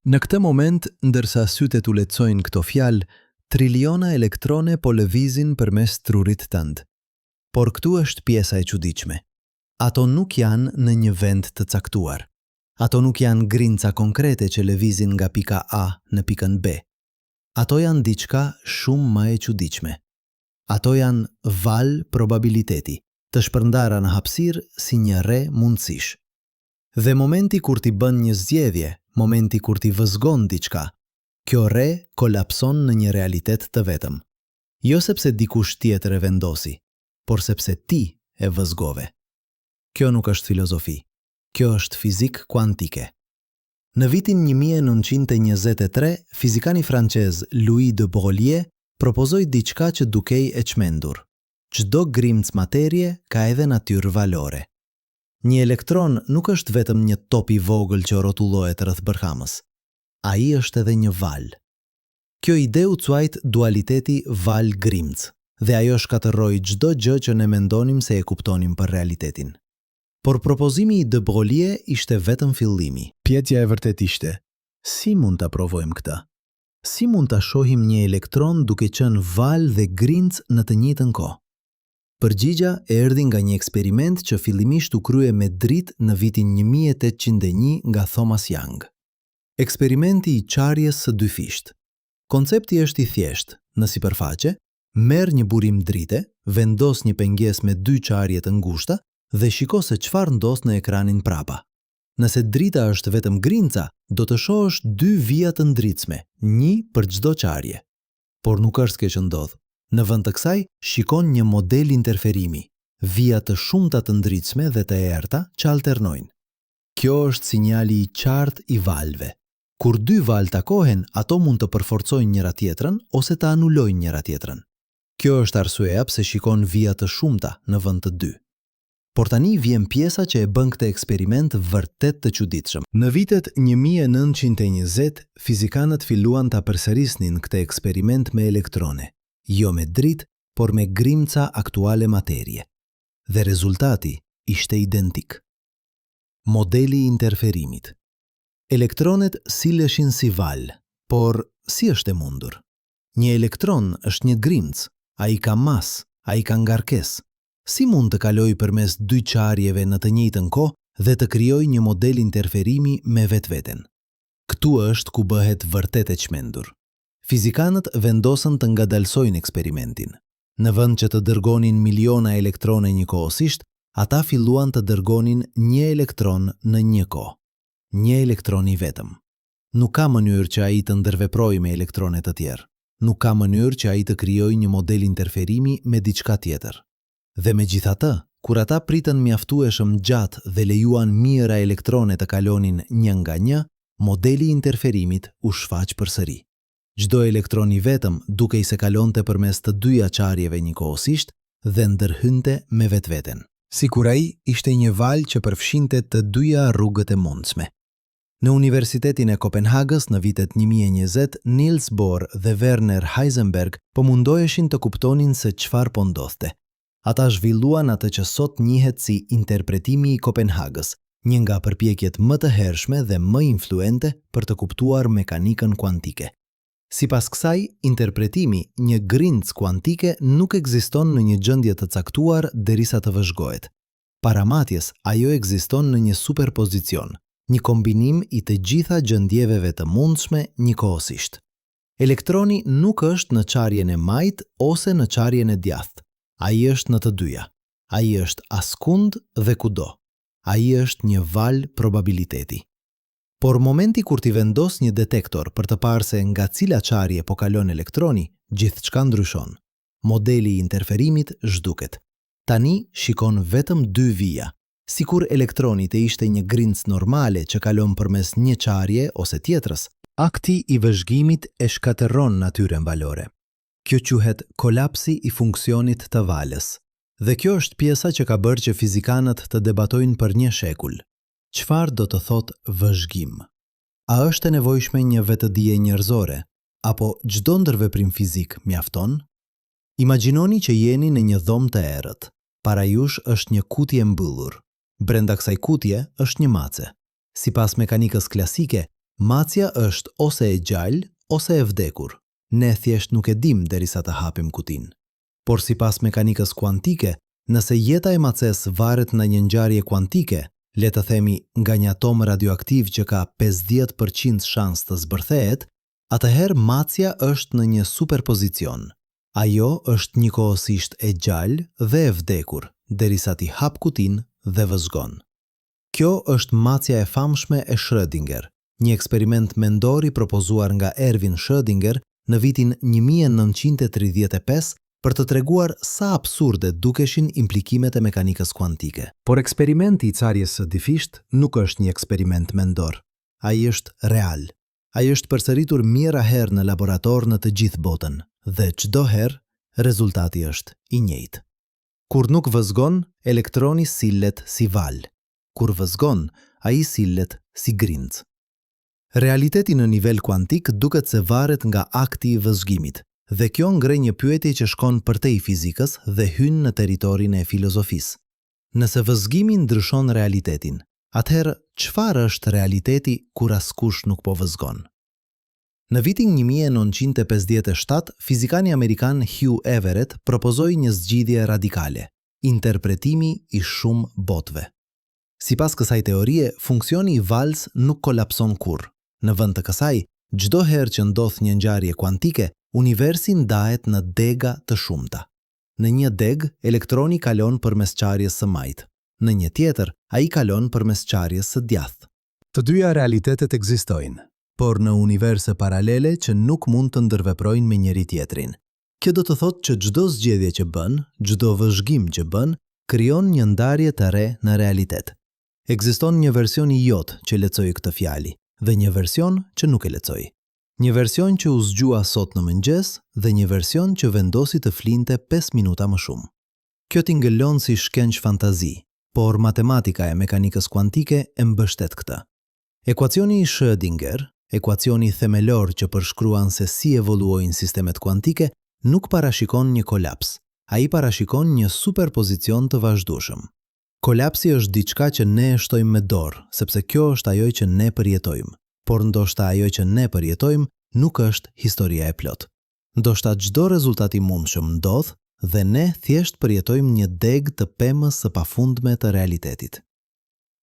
Në këtë moment, ndërsa sytet u lexojnë këto fjalë, triliona elektrone po lëvizin përmes trurit tënd. Por këtu është pjesa e çuditshme. Ato nuk janë në një vend të caktuar. Ato nuk janë grinca konkrete që lëvizin nga pika A në pikën B. Ato janë diçka shumë më e çuditshme. Ato janë val probabiliteti, të shpërndara në hapësirë si një re mundësish. Dhe momenti kur ti bën një zgjedhje, momenti kur ti vëzgon diçka, kjo re kolapson në një realitet të vetëm. Jo sepse dikush tjetër e vendosi, por sepse ti e vëzgove. Kjo nuk është filozofi. Kjo është fizik kuantike. Në vitin 1923, fizikani francez Louis de Broglie propozoi diçka që dukej e çmendur. Çdo grimc materie ka edhe natyrë valore. Një elektron nuk është vetëm një top i vogël që rrotullohet rreth bërhamës. Ai është edhe një val. Kjo ide u quajt dualiteti val-grimc, dhe ajo shkatërroi çdo gjë që ne mendonim se e kuptonim për realitetin. Por propozimi i de Broglie ishte vetëm fillimi. Pyetja e vërtet ishte: si mund ta provojmë këtë? Si mund ta shohim një elektron duke qenë val dhe grinc në të njëjtën kohë? Përgjigja erdhi nga një eksperiment që fillimisht u krye me dritë në vitin 1801 nga Thomas Young. Eksperimenti i qarjes së dyfisht. Koncepti është i thjeshtë. Në sipërfaqe, merr një burim drite, vendos një pengesë me 2 qarje të ngushta dhe shiko se çfarë ndodh në ekranin prapa. Nëse drita është vetëm grinca, do të shohësh 2 vija të ndritshme, një për çdo qarje. Por nuk është kjo që ndodh. Në vend të kësaj, shikon një model interferimi, vija të shumta të ndritshme dhe të errta që alternojnë. Kjo është sinjali i qartë i valve. Kur 2 val takohen, ato mund të përforcojnë njëra tjetrën ose të anulojnë njëra tjetrën. Kjo është arsyeja pse shikon vija të shumta në vend të 2. Por tani vjen pjesa që e bën këtë eksperiment vërtet të çuditshëm. Në vitet 1920, fizikanët filluan ta përsërisnin këtë eksperiment me elektrone, jo me dritë, por me grimca aktuale materie. Dhe rezultati ishte identik. Modeli i interferimit. Elektronet sileshin si val, por si është e mundur? Një elektron është një grimc, ai ka mas, ai ka ngarkesë. Si mund të kaloj përmes 2 qarjeve në të njëjtën kohë dhe të krijoj një model interferimi me vetveten? Këtu është ku bëhet vërtet e çmendur. Fizikanët vendosën të ngadalsojnë eksperimentin. Në vend që të dërgonin miliona elektrone njëkohësisht, ata filluan të dërgonin një elektron në një kohë. Një elektron i vetëm. Nuk ka mënyrë që ai të ndërveprojë me elektrone të tjerë. Nuk ka mënyrë që ai të krijojë një model interferimi me diçka tjetër. Dhe megjithatë, kur ata pritën mjaftueshëm gjatë dhe lejuan mijëra elektrone të kalonin një nga një, modeli i interferimit u shfaq përsëri. Çdo elektron i vetëm dukej se kalonte përmes të 2 qarjeve njëkohësisht dhe ndërhynte me vetveten. Sikur ai ishte një val që përfshinte të 2 rrugët e mundshme. Në Universitetin e Kopenhagës në vitet 1920, Niels Bohr dhe Werner Heisenberg po mundoheshin të kuptonin se çfarë po ndodhte. Ata zhvilluan atë që sot njihet si interpretimi i Kopenhagës, një nga përpjekjet më të hershme dhe më influente për të kuptuar mekanikën kuantike. Sipas kësaj, interpretimi, një grinc kuantike, nuk ekziston në një gjendje të caktuar derisa të vëzhgohet. Paramatjes, ajo ekziston në një superpozicion, një kombinim i të gjitha gjendjeveve të mundshme njëkohësisht. Elektroni nuk është në qarjen e majt ose në qarjen e djathtë. Ai është në të dyja. Ai është askund dhe kudo. Ai është një val probabiliteti. Por momenti kur ti vendos një detektor për të parë se nga cila qarje po kalon elektroni, gjithçka ndryshon. Modeli i interferimit zhduket. Tani shikon vetëm 2 vija. Sikur elektroni të ishte një grinc normale që kalon përmes një qarje ose tjetrës, akti i vëzhgimit e shkatërron natyrën valore. Kjo quhet kolapsi i funksionit të valës. Dhe kjo është pjesa që ka bërë që fizikanët të debatojnë për një shekull. Çfarë do të thotë vëzhgim? A është e nevojshme një vetëdije njerëzore, apo çdo ndërveprim fizik mjafton? Imagjinoni që jeni në një dhomë të errët. Para jush është një kutje mbyllur. Brenda kësaj kutje është një mace. Sipas mekanikës klasike, Macja është ose e gjallë ose e vdekur. Ne thjesht nuk e dim derisa të hapim kutin. Por sipas mekanikës kuantike, nëse jeta e maces varet në një ngjarje kuantike, le të themi nga një atom radioaktiv që ka 50% shans të zbërthehet, atëherë macja është në një superpozicion. Ajo është njëkohësisht e gjallë dhe e vdekur, derisa ti hap kutin dhe vëzhgon. Kjo është macja e famshme e Schrödinger, një eksperiment mendor i propozuar nga Erwin Schrödinger në vitin 1935 për të treguar sa absurde dukeshin implikimet e mekanikës kuantike. Por eksperimenti i carjes së difisht nuk është një eksperiment mendor. Ai është real. Ai është përsëritur mijëra herë në laborator në të gjithë botën dhe çdo herë rezultati është i njëjtë. Kur nuk vëzhgon, elektroni sillet si val. Kur vëzhgon, ai sillet si grinc. Realiteti në nivel kuantik duket se varet nga akti i vëzhgimit, dhe kjo ngre një pyetje që shkon përtej fizikës dhe hyn në territorin e filozofisë. Nëse vëzhgimi ndryshon realitetin, atëherë çfarë është realiteti kur askush nuk po vëzhgon? Në vitin 1957, fizikani amerikan Hugh Everett propozoi një zgjidhje radikale: interpretimi i shumë botëve. Sipas kësaj teorie, funksioni i valës nuk kolapson kurrë. Në vend të kësaj, çdo herë që ndodh një ngjarje kuantike, universi ndahet në dega të shumta. Në një deg, elektroni kalon përmes qarjes së majtë. Në një tjetër, ai kalon përmes qarjes së djathtë. Të dyja realitetet ekzistojnë, por në universe paralele që nuk mund të ndërveprojnë me njëri tjetrin. Kjo do të thotë që çdo zgjedhje që bën, çdo vëzhgim që bën, krijon një ndarje të re në realitet. Ekziston një version i jot që lexoi këtë fjalë dhe një version që nuk e lexoi. Një version që u zgjua sot në mëngjes dhe një version që vendosi të flinte 5 minuta më shumë. Kjo t'ingëllon si shkenç fantazi, por matematika e mekanikës kuantike e mbështet këtë. Ekuacioni i Schrödinger, ekuacioni themelor që përshkruan se si evoluojnë sistemet kuantike, nuk parashikon një kolaps. Ai parashikon një superpozicion të vazhdueshëm. Kolapsi është diçka që ne e shtojmë me dorë, sepse kjo është ajo që ne përjetojmë. Por ndoshta ajo që ne përjetojmë nuk është historia e plot. Ndoshta çdo rezultat i mundshëm ndodh dhe ne thjesht përjetojmë një deg të pemës së pafundme të realitetit.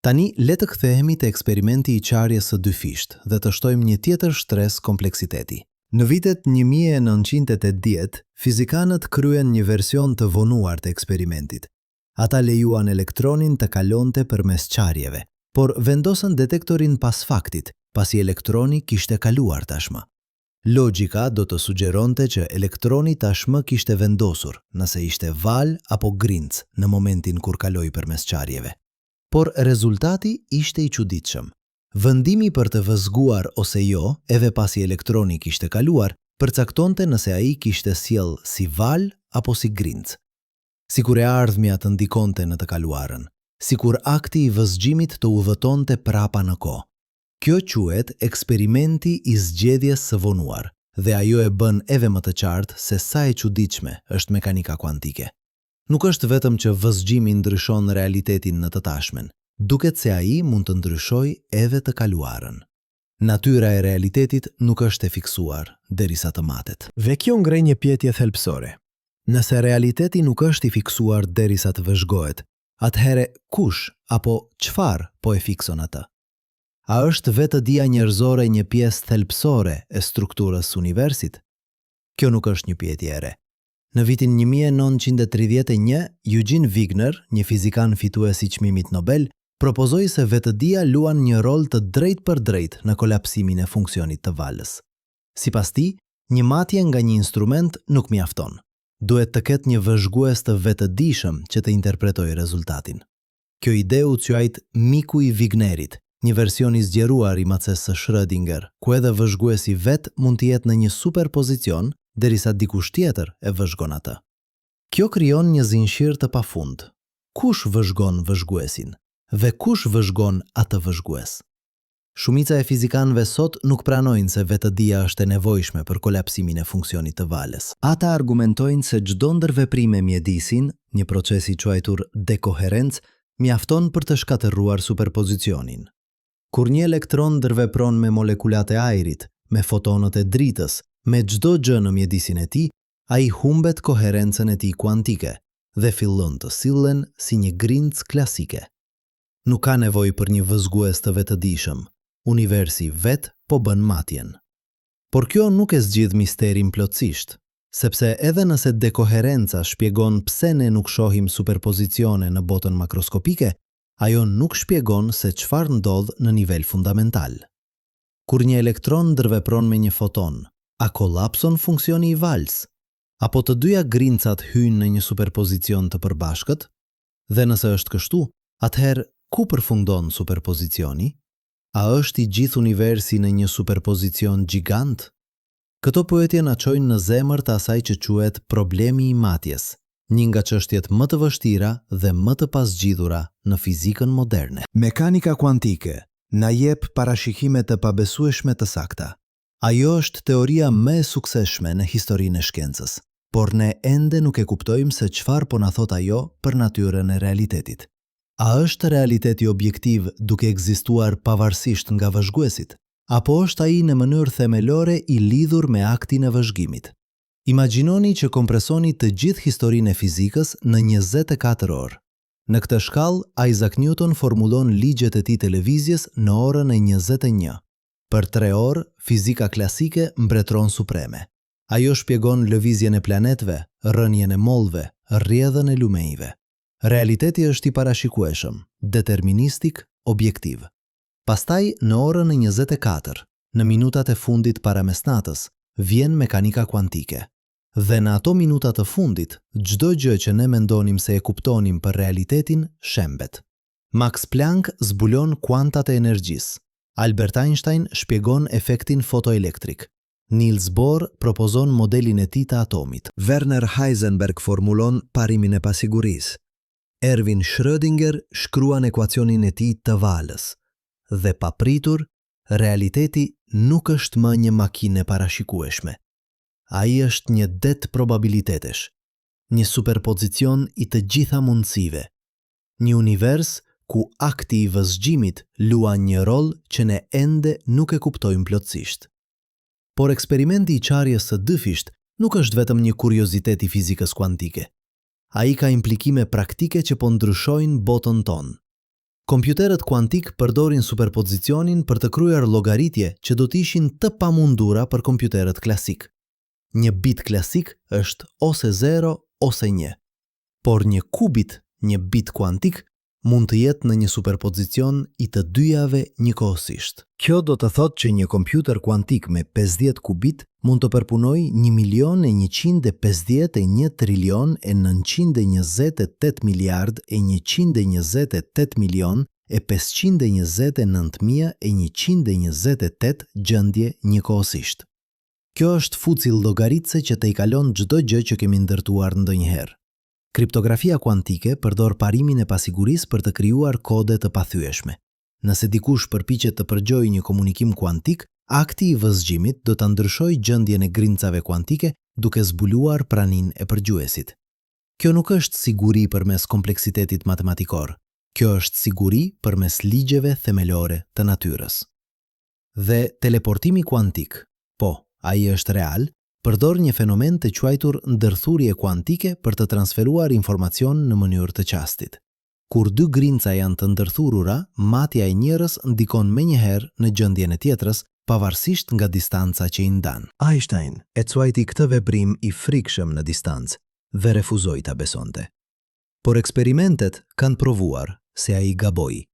Tani le të kthehemi te eksperimenti i qarjes së dyfisht dhe të shtojmë një tjetër shtresë kompleksiteti. Në vitet 1980, fizikanët kryen një version të vonuar të eksperimentit. Ata lejuan elektronin të kalonte përmes qarjeve, por vendosën detektorin pas faktit, pasi elektroni kishte kaluar tashmë. Logjika do të sugjeronte që elektroni tashmë kishte vendosur, nëse ishte val apo grinc në momentin kur kaloi përmes qarjeve. Por rezultati ishte i çuditshëm. Vendimi për të vëzhguar ose jo, edhe pasi elektroni kishte kaluar, përcaktonte nëse ai kishte sjell si val apo si grinc. Sikur e ardhmja të ndikonte në të kaluarën, sikur akti i vëzhgjimit të udhëtonte prapa në kohë. Kjo quhet eksperimenti i zgjedhjes së vonuar, dhe ajo e bën edhe më të qartë se sa e çuditshme është mekanika kuantike. Nuk është vetëm që vëzhgjimi ndryshon realitetin në të tashmen, duket se ai mund të ndryshojë edhe të kaluarën. Natyra e realitetit nuk është e fiksuar derisa të matet. Dhe kjo ngre një pyetje thelbësore. Nëse realiteti nuk është i fiksuar derisa të vëzhgohet, atëherë kush apo çfarë po e fikson atë? A është vetëdia njerëzore një pjesë thelbësore e strukturës së universit? Kjo nuk është një pyetje e re. Në vitin 1931, Eugene Wigner, një fizikan fitues i çmimit Nobel, propozoi se vetëdia luan një rol të drejtë në kolapsimin e funksionit të valës. Sipas tij, një matje nga një instrument nuk mjafton. Duhet të ketë një vëzhgues të vetëdijshëm që të interpretojë rezultatin. Kjo ide u quajt miku i Wignerit, një version i zgjeruar i macesë së Schrödinger, ku edhe vëzhguesi vet mund të jetë në një superpozicion derisa dikush tjetër e vëzhgon atë. Kjo krijon një zinxhir të pafund. Kush vëzhgon vëzhguesin dhe kush vëzhgon atë vëzhgues? Shumica e fizikanëve sot nuk pranojnë se vetëdia është e nevojshme për kolapsimin e funksionit të valës. Ata argumentojnë se çdo ndërveprim e mjedisin, një proces i quajtur dekoherencë, mjafton për të shkatërruar superpozicionin. Kur një elektron ndërvepron me molekulat e ajrit, me fotonët e dritës, me çdo gjë në mjedisin e tij, ai humbet koherencën e tij kuantike dhe fillon të sillen si një grincë klasike. Nuk ka nevojë për një vëzhgues të vetëdijshëm. Universi vet po bën matjen. Por kjo nuk e zgjidh misterin plotësisht, sepse edhe nëse dekoherenca shpjegon pse ne nuk shohim superpozicione në botën makroskopike, ajo nuk shpjegon se çfarë ndodh në nivel fundamental. Kur një elektron ndërvepron me një foton, a kolapson funksioni i valës? Apo të dyja grincat hyjnë në një superpozicion të përbashkët? Dhe nëse është kështu, atëherë ku përfundon superpozicioni? A është i gjithë universi në një superpozicion gjigant? Këto pyetje na çojnë në zemër të asaj që quhet problemi i matjes, një nga çështjet më të vështira dhe më të pasgjidhura në fizikën moderne. Mekanika kuantike na jep parashikime të pabesueshme të sakta. Ajo është teoria më e suksesshme në historinë e shkencës, por ne ende nuk e kuptojmë se çfarë po na thot ajo për natyrën e realitetit. A është realiteti objektiv duke ekzistuar pavarësisht nga vëzhguesit? Apo është ai në mënyrë themelore i lidhur me aktin e vëzhgimit? Imagjinoni që kompresoni të gjithë historinë e fizikës në 24 orë. Në këtë shkallë, Isaac Newton formulon ligjet e tij të lëvizjes në orën e 21. Për 3 orë, fizika klasike mbretëron supreme. Ajo shpjegon lëvizjen e planetëve, rënjen e mollëve, rrjedhën e lumejve. Realiteti është i parashikueshëm, deterministik, objektiv. Pastaj, në orën e 24, në minutat e fundit para mesnatës, vjen mekanika kuantike. Dhe në ato minutat të fundit, çdo gjë që ne mendonim se e kuptonim për realitetin shembet. Max Planck zbulon kuantat e energjisë. Albert Einstein shpjegon efektin fotoelektrik. Niels Bohr propozon modelin e tij të atomit. Werner Heisenberg formulon parimin e pasigurisë. Erwin Schrödinger shkruan ekuacionin e tij të valës. Dhe papritur, realiteti nuk është më një makinë e parashikueshme. Ai është një det probabilitetesh, një superpozicion i të gjitha mundësive, një univers ku akti i vëzhgjimit luan një rol që ne ende nuk e kuptojmë plotësisht. Por eksperimenti i qarjes së dyfisht nuk është vetëm një kuriozitet i fizikës kuantike. Ai ka implikime praktike që po ndryshojnë botën tonë. Kompjuterët kuantik përdorin superpozicionin për të kryer llogaritje që do të ishin të pamundura për kompjuterët klasik. Një bit klasik është ose 0 ose 1, por një qubit, një bit kuantik, mund të jetë në një superpozicion i të dyjave njëkohësisht. Kjo do të thotë që një kompjuter kuantik me 50 qubit mund të përpunojë 1.151.928 miliard e 128.529.128 gjendje njëkohësisht. Kjo është fucil llogaritse që të i kalon çdo gjë që kemi ndërtuar ndonjëherë. Kriptografia kuantike përdor parimin e pasigurisë për të krijuar kode të pathyeshme. Nëse dikush përpiqet të përgjojë një komunikim kuantik, akti i vëzhgjimit do ta ndryshojë gjendjen e grincave kuantike duke zbuluar praninë e përgjuesit. Kjo nuk është siguri përmes kompleksitetit matematikor. Kjo është siguri përmes ligjeve themelore të natyrës. Dhe teleportimi kuantik, po, ai është real, përdor një fenomen të quajtur ndërthurje kuantike për të transferuar informacion në mënyrë të qastit. Kur dy grinca janë të ndërthurura, matja e njërës ndikon menjëherë në gjendjen e tjetrës, pavarësisht nga distanca që i ndan. Einstein e quajti këtë veprim i frikshëm në distancë dhe refuzoi ta besonte. Por eksperimentet kanë provuar se ai gaboi.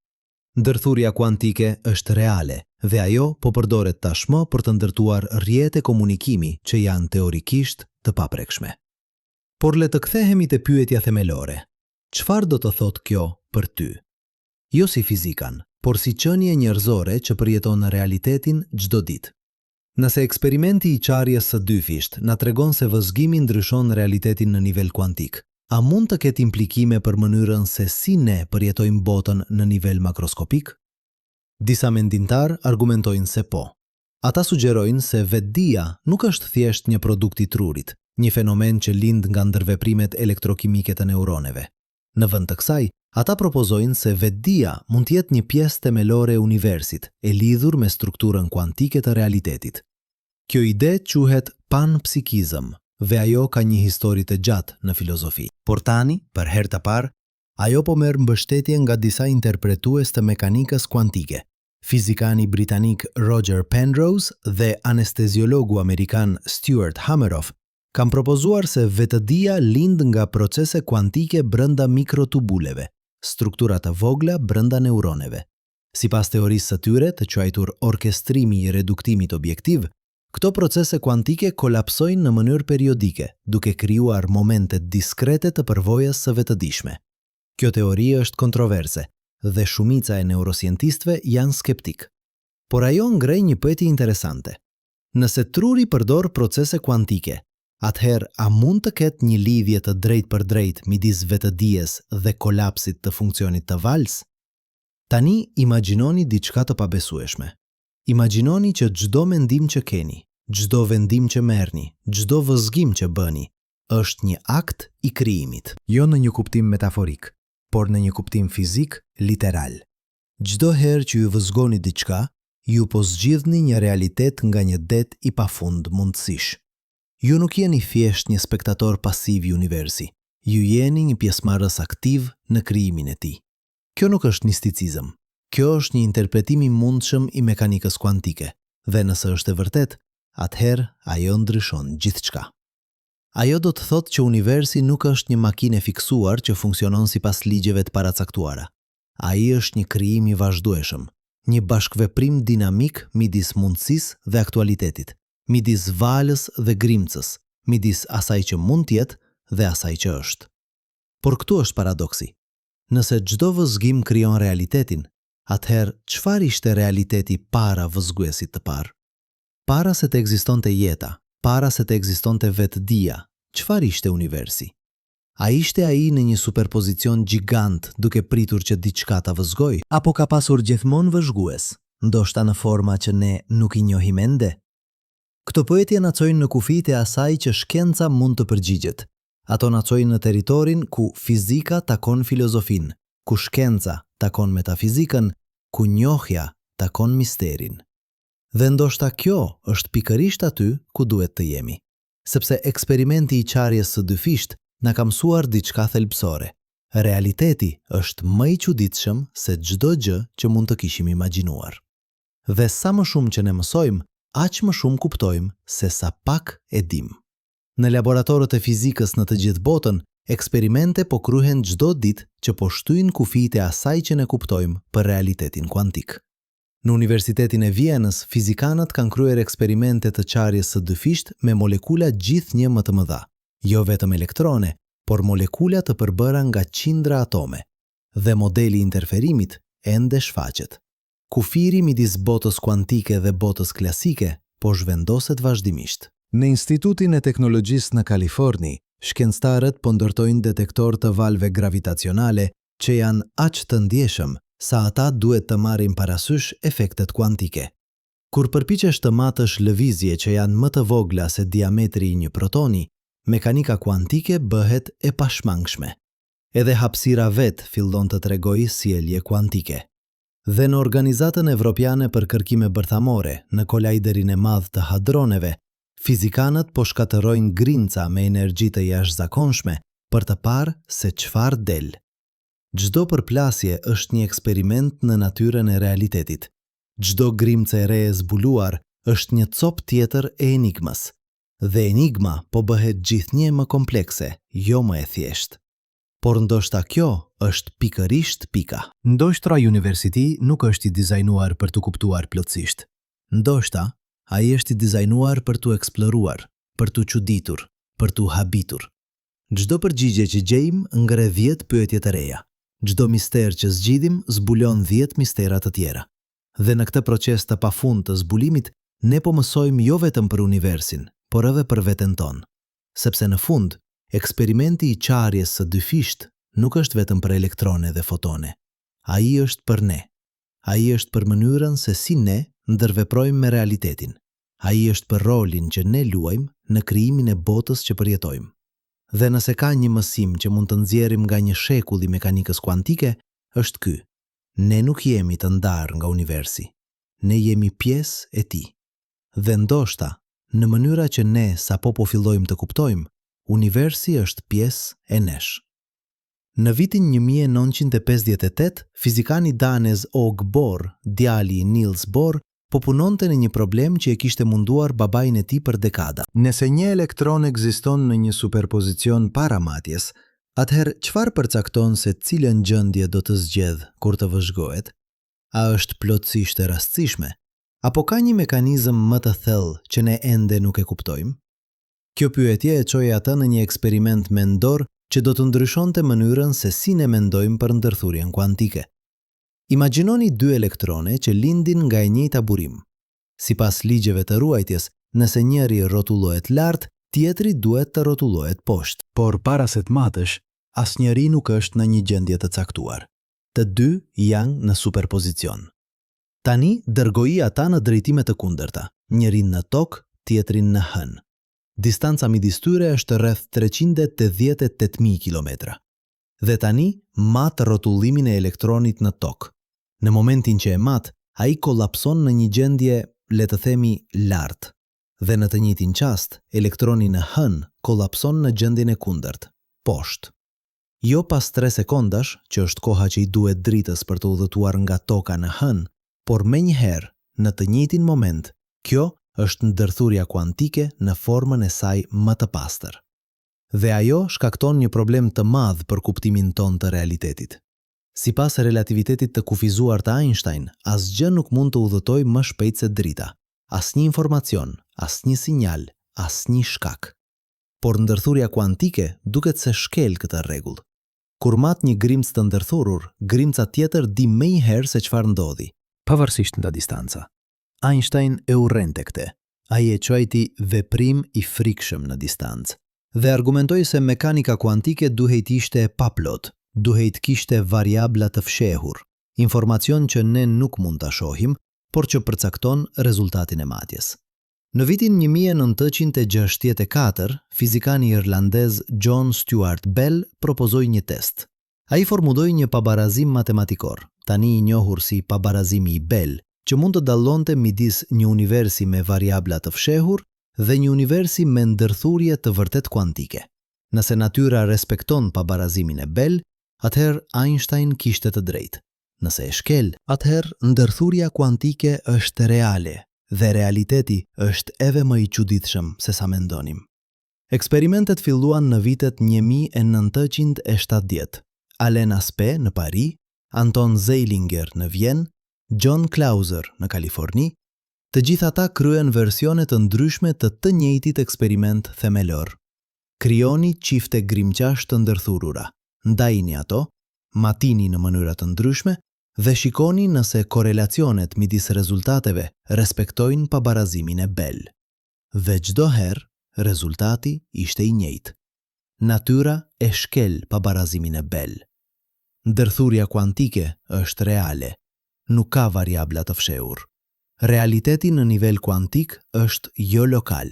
Ndërthurja kuantike është reale dhe ajo po përdoret tashmë për të ndërtuar rrjete komunikimi që janë teorikisht të paprekshme. Por le të kthehemi te pyetja themelore. Çfarë do të thotë kjo për ty? Jo si fizikan, por si qenie njerëzore që përjeton realitetin çdo ditë. Nëse eksperimenti i qarjes së dyfisht na tregon se vëzhgimi ndryshon realitetin në nivel kuantik, a mund të ketë implikime për mënyrën se si ne përjetojmë botën në nivel makroskopik? Disa mendimtar argumentojnë se po. Ata sugjerojnë se vetdia nuk është thjesht një produkt i trurit, një fenomen që lind nga ndërveprimet elektrokimike të neuroneve. Në vend të kësaj, ata propozojnë se vetdia mund të jetë një pjesë themelore e universit, e lidhur me strukturën kuantike të realitetit. Kjo ide quhet panpsikizëm, dhe ajo ka një histori të gjatë në filozofi. Por tani, për herë të parë, ajo po merr mbështetje nga disa interpretues të mekanikës kuantike. Fizikani britanik Roger Penrose dhe anesteziologu amerikan Stuart Hameroff kanë propozuar se vetëdia lind nga procese kuantike brenda mikrotubuleve, struktura të vogla brenda neuroneve. Sipas teorisë së tyre, të quajtur orkestrimi i reduktimit objektiv, këto procese kuantike kolapsojnë në mënyrë periodike, duke krijuar momente diskrete të përvojës së vetëdijshme. Kjo teori është kontroverse dhe shumica e neuroscientistëve janë skeptik. Por ajo ngrej një pyetje interesante. Nëse truri përdor procese kuantike, atëherë a mund të ketë një lidhje të drejtpërdrejtë midis vetëdijes dhe kolapsit të funksionit të valës? Tani imagjinoni diçka të pabesueshme. Imagjinoni që çdo mendim që keni, çdo vendim që merrni, çdo vëzhgim që bëni, është një akt i krijimit. Jo në një kuptim metaforik, por në një kuptim fizik, literal. Çdo herë që ju vëzhgoni diçka, ju po zgjidhni një realitet nga një det i pafund mundësish. Ju nuk jeni thjesht një spektator pasiv i universi, ju jeni një pjesëmarrës aktiv në krijimin e tij. Kjo nuk është misticizëm. Kjo është një interpretim i mundshëm i mekanikës kuantike, dhe nëse është e vërtet, atëherë ajo ndryshon gjithçka. Ajo do të thotë që universi nuk është një makinë e fiksuar që funksionon sipas ligjeve të paracaktuara. Ai është një krijim i vazhdueshëm, një bashkëveprim dinamik midis mundësisë dhe aktualitetit, midis valës dhe grimcës, midis asaj që mund të jetë dhe asaj që është. Por këtu është paradoksi. Nëse çdo vëzhgim krijon realitetin, atëherë çfarë ishte realiteti para vëzhguesit të parë? Para se të ekzistonte jeta, para se të ekzistonte vetëdia, çfarë ishte universi? A ishte ai në një superpozicion gjigant duke pritur që diçka ta vëzhgojë, apo ka pasur gjithmonë vëzhgues, ndoshta në forma që ne nuk i njohim ende? Këto pyetje na çojnë në kufijtë e asaj që shkenca mund të përgjigjet. Ato na çojnë në territorin ku fizika takon filozofin, ku shkenca takon metafizikën, ku njohja takon misterin. Dhe ndoshta kjo është pikërisht aty ku duhet të jemi, sepse eksperimenti i qarjes së dyfisht na ka mësuar diçka thelbësore. Realiteti është më i çuditshëm se çdo gjë që mund të kishim imagjinuar. Dhe sa më shumë që ne mësojmë, aq më shumë kuptojmë se sa pak e dim. Në laboratorët e fizikës në të gjithë botën, eksperimente po kryhen çdo ditë që po shtyjnë kufijtë e asaj që ne kuptojmë për realitetin kuantik. Në Universitetin e Vienës, fizikanët kanë kryer eksperimente të qarjes së dyfisht me molekula gjithnjë më të mëdha, jo vetëm elektrone, por molekula të përbëra nga qindra atome, dhe modeli i interferimit ende shfaqet. Kufiri midis botës kuantike dhe botës klasike po zhvendoset vazhdimisht. Në Institutin e Teknologjisë në Kaliforni, shkencëtarët po ndërtojnë detektor të valve gravitacionale që janë aq të ndjeshëm sa ata duhet të marrin parasysh efektet kuantike. Kur përpiqesh të matësh lëvizje që janë më të vogla se diametri i një protoni, mekanika kuantike bëhet e pashmangshme. Edhe hapësira vet fillon të tregojë sjellje kuantike. Dhe në Organizatën Evropiane për Kërkime Bërthamore, në kolajderin e madh të hadroneve, fizikanët po shkatërrojnë grinca me energji të jashtëzakonshme për të parë se çfarë del. Çdo përplasje është një eksperiment në natyrën e realitetit. Çdo grimcë e re e zbuluar është një copë tjetër e enigmës. Dhe enigma po bëhet gjithnjë më komplekse, jo më e thjeshtë. Por ndoshta kjo është pikërisht pika. Ndoshta University nuk është i dizajnuar për të kuptuar plotësisht. Ndoshta ai është i dizajnuar për të eksploruar, për të çuditur, për të habitur. Çdo përgjigje që gjejmë ngre 10 pyetje të reja. Çdo mister që zgjidhim zbulon 10 mistera të tjera. Dhe në këtë proces të pafund të zbulimit, ne po mësojmë jo vetëm për universin, por edhe për veten tonë. Sepse në fund, eksperimenti i qarjes së dyfisht nuk është vetëm për elektrone dhe fotone. Ai është për ne. Ai është për mënyrën se si ne ndërveprojmë me realitetin. Ai është për rolin që ne luajmë në krijimin e botës që përjetojmë. Dhe nëse ka një mësim që mund të nxjerrim nga një shekull i mekanikës kuantike, është ky. Ne nuk jemi të ndarë nga universi. Ne jemi pjesë e tij. Dhe ndoshta, në mënyra që ne sapo po fillojmë të kuptojmë, universi është pjesë e nesh. Në vitin 1958, fizikani danez Og Bohr, djali i Niels Bohr, po punonte në një problem që e kishte munduar babain e tij për dekada. Nëse një elektron ekziston në një superpozicion para matjes, atëherë çfarë përcakton se cilën gjendje do të zgjedh kur të vëzhgohet? A është plotësisht e rastësishme? Apo ka një mekanizëm më të thellë që ne ende nuk e kuptojmë? Kjo pyetje e çoi atë në një eksperiment mendor që do të ndryshonte mënyrën se si ne mendojmë për ndërthurjen kuantike. Imagjinoni dy elektrone që lindin nga e njëjta burim. Sipas ligjeve të ruajtjes, nëse njëri rrotullohet lart, tjetri duhet të rrotullohet poshtë. Por para se të matësh, asnjëri nuk është në një gjendje të caktuar. Të dy janë në superpozicion. Tani dërgoi ata në drejtime të kundërta, njërin në tokë, tjetrin në hën. Distanca midis tyre është rreth 388.000 kilometra. Dhe tani mat rrotullimin e elektronit në tokë. Në momentin që e mat, ai kolapson në një gjendje, le të themi, lart. Dhe në të njëjtin qast, elektroni në hën kolapson në gjendjen e kundërt, poshtë. Jo pas 3 sekondash, që është koha që i duhet dritës për të udhëtuar nga toka në hën, por menjëherë, në të njëjtin moment, kjo është ndërthurja kuantike në formën e saj më të pastër. Dhe ajo shkakton një problem të madh për kuptimin ton të realitetit. Sipas relativitetit të kufizuar të Einstein, asgjë nuk mund të udhëtojë më shpejt se drita. Asnjë informacion, asnjë sinjal, asnjë shkak. Por ndërthurja kuantike duket se shkel këtë rregull. Kur mat një grimc të ndërthurur, grimca tjetër di menjëherë se çfarë ndodhi, pavarësisht nga distanca. Einstein e urrente këtë. Ai e quajti veprim i frikshëm në distancë dhe argumentoi se mekanika kuantike duhet ishte pa plot, duhet kishte variabla të fshehur, informacion që ne nuk mund ta shohim, por që përcakton rezultatin e matjes. Në vitin 1964, fizikani irlandez John Stuart Bell propozoi një test. Ai formuloi një pabarazim matematikor, tani i njohur si pabarazimi i Bell, që mund të dallonte midis një universi me variabla të fshehur dhe një universi me ndërthurje të vërtet kuantike. Nëse natyra respekton pabarazimin e Bell, atëherë Einstein kishte të drejtë. Nëse e shkel, atëherë ndërthurja kuantike është reale dhe realiteti është edhe më i çuditshëm se sa mendonim. Eksperimentet filluan në vitet 1970. Alain Aspect në Paris, Anton Zeilinger në Vjenë, John Clauser në Kaliforni, të gjithë ata kryen versione të ndryshme të njëjtit eksperiment themelor. Krijoni çifte grimqash të ndërthurura, ndajini ato, matini në mënyra të ndryshme dhe shikoni nëse korelacionet midis rezultateve respektojnë pabarazimin e Bell. Dhe çdo herë rezultati ishte i njëjtë. Natyra e shkel pabarazimin e Bell. Ndërthurja kuantike është reale. Nuk ka variabla të fshehur. Realiteti në nivel kuantik është jo lokal.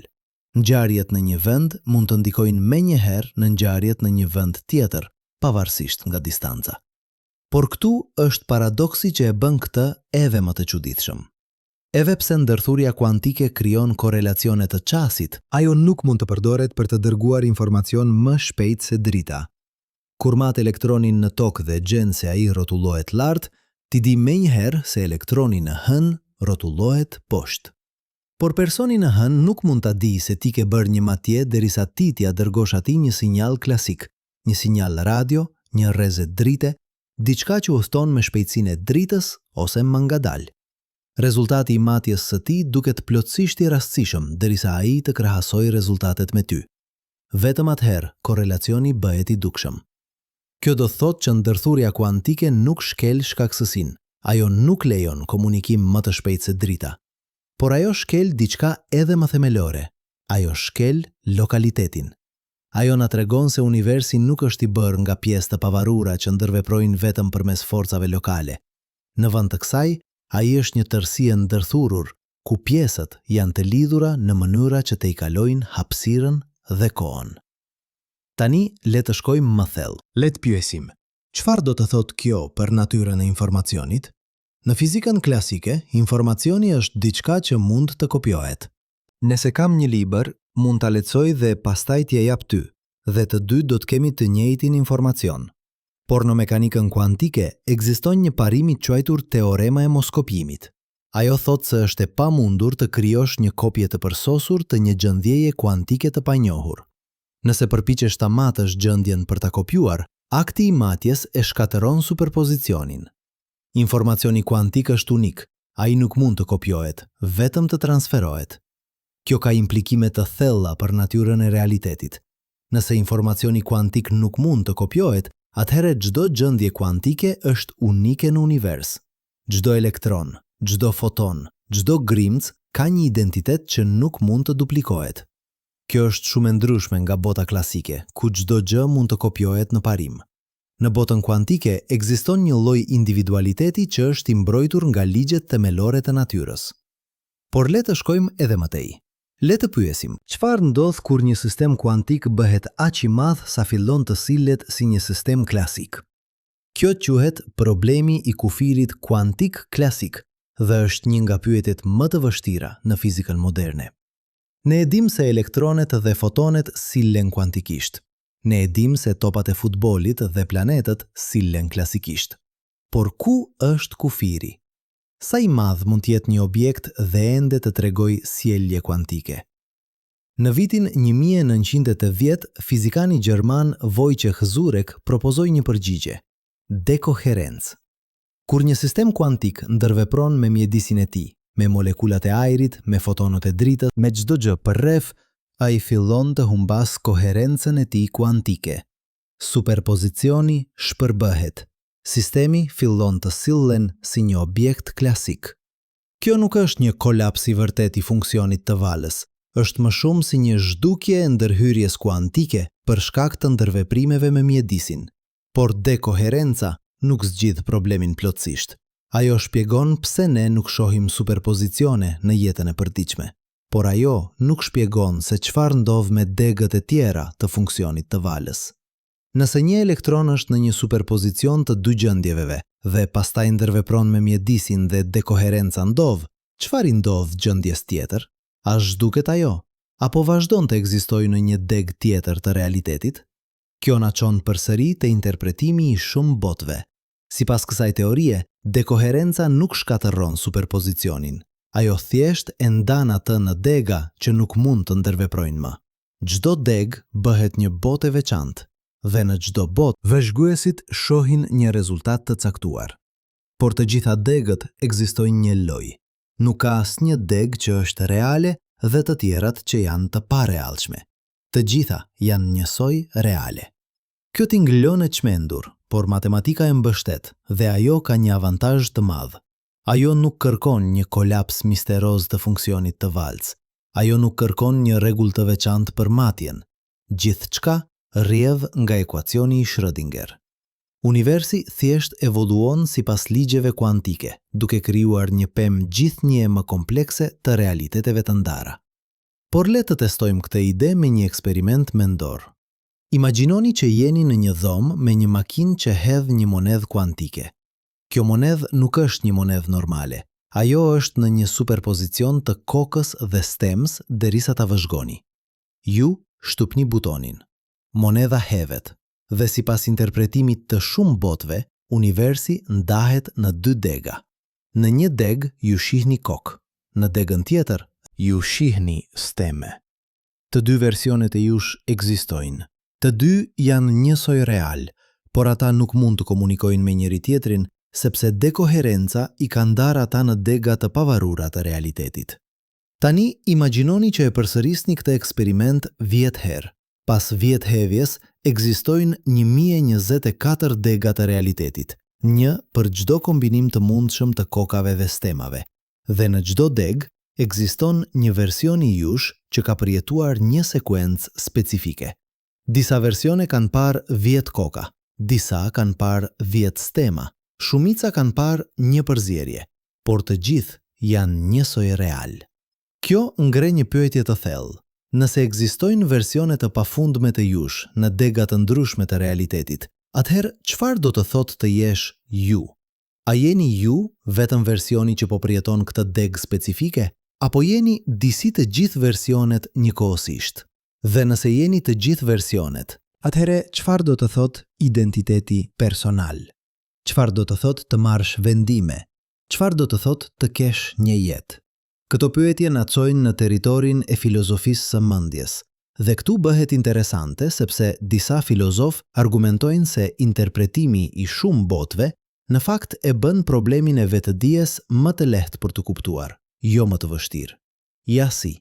Ngjarjet në një vend mund të ndikojnë menjëherë në ngjarjet në një vend tjetër, pavarësisht nga distanca. Por këtu është paradoksi që e bën këtë edhe më të çuditshëm. Edhe pse ndërthurja kuantike krijon korelacione të qasit, ajo nuk mund të përdoret për të dërguar informacion më shpejt se drita. Kur mat elektronin në tokë dhe gjen se ai rrotullohet lart, ti di menjëherë se elektroni në hën rrotullohet poshtë. Por personi në hën nuk mund ta di se ti ke bërë një matje derisa ti t'ia dërgosh atij një sinjal klasik, një sinjal radio, një rrezë drite, diçka që udhton me shpejtësinë e dritës ose më ngadalë. Rezultati i matjes së tij duket plotësisht i rastësishëm derisa ai të krahasojë rezultatet me ty. Vetëm atëherë korrelacioni bëhet i dukshëm. Kjo do thotë që ndërthurja kuantike nuk shkel shkaksësinë. Ajo nuk lejon komunikim më të shpejtë se drita. Por ajo shkel diçka edhe më themelore. Ajo shkel lokalitetin. Ajo na tregon se universi nuk është i bërë nga pjesë të pavarura që ndërveprojnë vetëm përmes forcave lokale. Në vend të kësaj, ai është një tërësi e ndërthurur, ku pjesët janë të lidhura në mënyra që te i kalojnë hapësirën dhe kohën. Tani le të shkojmë më thellë. Le të pyesim. Çfarë do të thotë kjo për natyrën e informacionit? Në fizikën klasike, informacioni është diçka që mund të kopjohet. Nëse kam një libër, mund ta lexoj dhe pastaj t'ia jap ty, dhe të dy do të kemi të njëjtin informacion. Por në mekanikën kuantike ekziston një parim i quajtur teorema e moskopimit. Ajo thotë se është e pamundur të krijosh një kopje të përsosur të një gjendjeje kuantike të panjohur. Nëse përpiqesh ta matësh gjendjen për ta kopjuar, akti i matjes e shkatëron superpozicionin. Informacioni kuantik është unik, ai nuk mund të kopjohet, vetëm të transferohet. Kjo ka implikime të thella për natyrën e realitetit. Nëse informacioni kuantik nuk mund të kopjohet, atëherë çdo gjendje kuantike është unike në univers. Çdo elektron, çdo foton, çdo grimc ka një identitet që nuk mund të duplikohet. Kjo është shumë e ndryshme nga bota klasike, ku çdo gjë mund të kopjohet në parim. Në botën kuantike ekziston një lloj individualiteti që është i mbrojtur nga ligjet themelore të natyrës. Por le të shkojmë edhe më tej. Le të pyesim, çfarë ndodh kur një sistem kuantik bëhet aq i madh sa fillon të sillet si një sistem klasik? Kjo quhet problemi i kufirit kuantik klasik dhe është një nga pyetjet më të vështira në fizikën moderne. Ne e dim se elektronet dhe fotonet sillen kuantikisht. Ne e dim se topat e futbollit dhe planetët sillen klasikisht. Por ku është kufiri? Sa i madh mund të jetë një objekt dhe ende të tregojë sjellje kuantike? Në vitin 1980, fizikani gjerman Wojciech Zurek propozoi një përgjigje: dekoherencë. Kur një sistem kuantik ndërvepron me mjedisin e tij, me molekulat e ajrit, me fotonët e dritës, me çdo gjë përreth, ai fillon të humbas koherencën e tij kuantike. Superpozicioni shpërbëhet. Sistemi fillon të sillen si një objekt klasik. Kjo nuk është një kolaps i vërtet i funksionit të valës, është më shumë si një zhdukje e ndërhyrjes kuantike për shkak të ndërveprimeve me mjedisin. Por dekoherenca nuk zgjidh problemin plotësisht. Ajo shpjegon pse ne nuk shohim superpozicione në jetën e përditshme, por ajo nuk shpjegon se çfarë ndodh me degët e tjera të funksionit të valës. Nëse një elektron është në një superpozicion të dy gjendjeve dhe pastaj ndërvepron me mjedisin dhe dekoherenca ndodh, çfarë i ndodh gjendjes tjetër? A zhduket ajo? Apo vazhdon të ekzistojë në një deg tjetër të realitetit? Kjo na çon përsëri te interpretimi i shumë botëve. Sipas kësaj teorie, dekoherenca nuk shkatërron superpozicionin. Ajo thjesht e ndan atë në dega që nuk mund të ndërveprojnë më. Çdo deg bëhet një botë e veçantë dhe në çdo botë vëzhguesit shohin një rezultat të caktuar. Por të gjitha degët ekzistojnë një lojë. Nuk ka asnjë deg që është reale dhe të tjerat që janë të parealshme. Të gjitha janë njësoj reale. Kjo t'inglon e çmendur, por matematika e mbështet dhe ajo ka një avantazh të madh. Ajo nuk kërkon një kolaps misteroz të funksionit të valës. Ajo nuk kërkon një rregull të veçantë për matjen. Gjithçka rrjedh nga ekuacioni i Schrödinger. Universi thjesht evoluon sipas ligjeve kuantike, duke krijuar një pemë gjithnjë më komplekse të realiteteve të ndara. Por le të testojmë këtë ide me një eksperiment mendor. Imagjinoni që jeni në një dhomë me një makinë që hedh një monedhë kuantike. Kjo monedhë nuk është një monedhë normale. Ajo është në një superpozicion të kokës dhe stemës derisa ta vëzhgoni. Ju shtypni butonin. Monedha hedhet dhe sipas interpretimit të shumë botëve, universi ndahet në dy dega. Në një deg ju shihni kokë, në degën tjetër ju shihni steme. Të dy versionet e jush ekzistojnë. Të dy janë njësoj real, por ata nuk mund të komunikojnë me njëri tjetrin sepse dekoherenca i ka ndarë ata në dega të pavarura të realitetit. Tani imagjinoni që e përsërisni këtë eksperiment 10 herë. Pas 10 hedhjes ekzistojnë 1024 dega të realitetit, një për çdo kombinim të mundshëm të kokave dhe stemave. Dhe në çdo deg ekziston një version i jush që ka përjetuar një sekuencë specifike. Disa versione kanë parë 10 koka, disa kanë parë 10 stema, shumica kanë parë një përzierje, por të gjithë janë njësoj real. Kjo ngre një pyetje të thellë. Nëse ekzistojnë versione të pafundme të jush në dega të ndryshme të realitetit, atëherë çfarë do të thotë të jesh ju? A jeni ju vetëm versioni që po përjeton këtë degë specifike, apo jeni disi të gjithë versionet njëkohësisht? Dhe nëse jeni të gjithë versionet, atëherë çfarë do të thotë identiteti personal? Çfarë do të thotë të marrësh vendime? Çfarë do të thotë të kesh një jetë? Këto pyetje na çojnë në territorin e filozofisë së mendjes. Dhe këtu bëhet interesante sepse disa filozof argumentojnë se interpretimi i shumë botëve në fakt e bën problemin e vetëdijes më të lehtë për të kuptuar, jo më të vështirë. Ja si,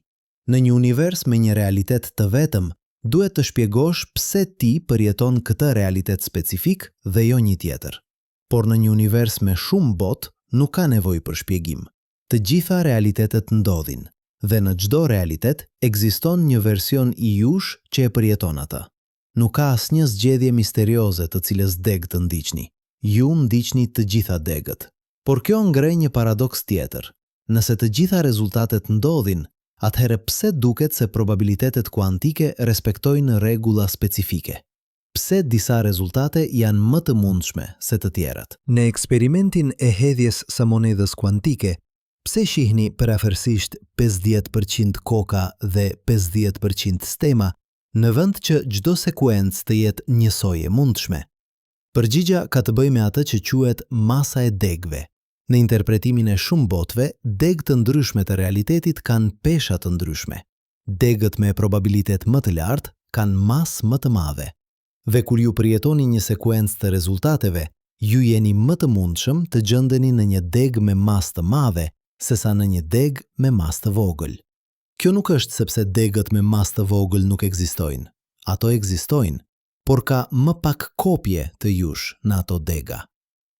në një univers me një realitet të vetëm, duhet të shpjegosh pse ti përjeton këtë realitet specifik dhe jo një tjetër. Por në një univers me shumë botë, nuk ka nevojë për shpjegim. Të gjitha realitetet ndodhin, dhe në çdo realitet ekziston një version i jush që e përjeton atë. Nuk ka asnjë zgjedhje misterioze të cilës degë të ndiqni. Ju ndiqni të gjitha degët. Por kjo ngre një paradoks tjetër. Nëse të gjitha rezultatet ndodhin, atëherë pse duket se probabilitetet kuantike respektojnë rregulla specifike? Pse disa rezultate janë më të mundshme se të tjerat? Në eksperimentin e hedhjes së monedhës kuantike, pse shihni përafërsisht 50% koka dhe 50% stema, në vend që çdo sekuencë të jetë njësoj e mundshme? Përgjigja ka të bëjë me atë që quhet masa e degëve. Në interpretimin e shumë botëve, degë të ndryshme të realitetit kanë pesha të ndryshme. Degët me probabilitet më të lartë kanë masë më të madhe. Dhe kur ju përjetoni një sekuencë të rezultateve, ju jeni më të mundshëm të gjendeni në një degë me masë të madhe sesa në një degë me masë të vogël. Kjo nuk është sepse degët me masë të vogël nuk ekzistojnë. Ato ekzistojnë, por ka më pak kopje të jush në ato dega.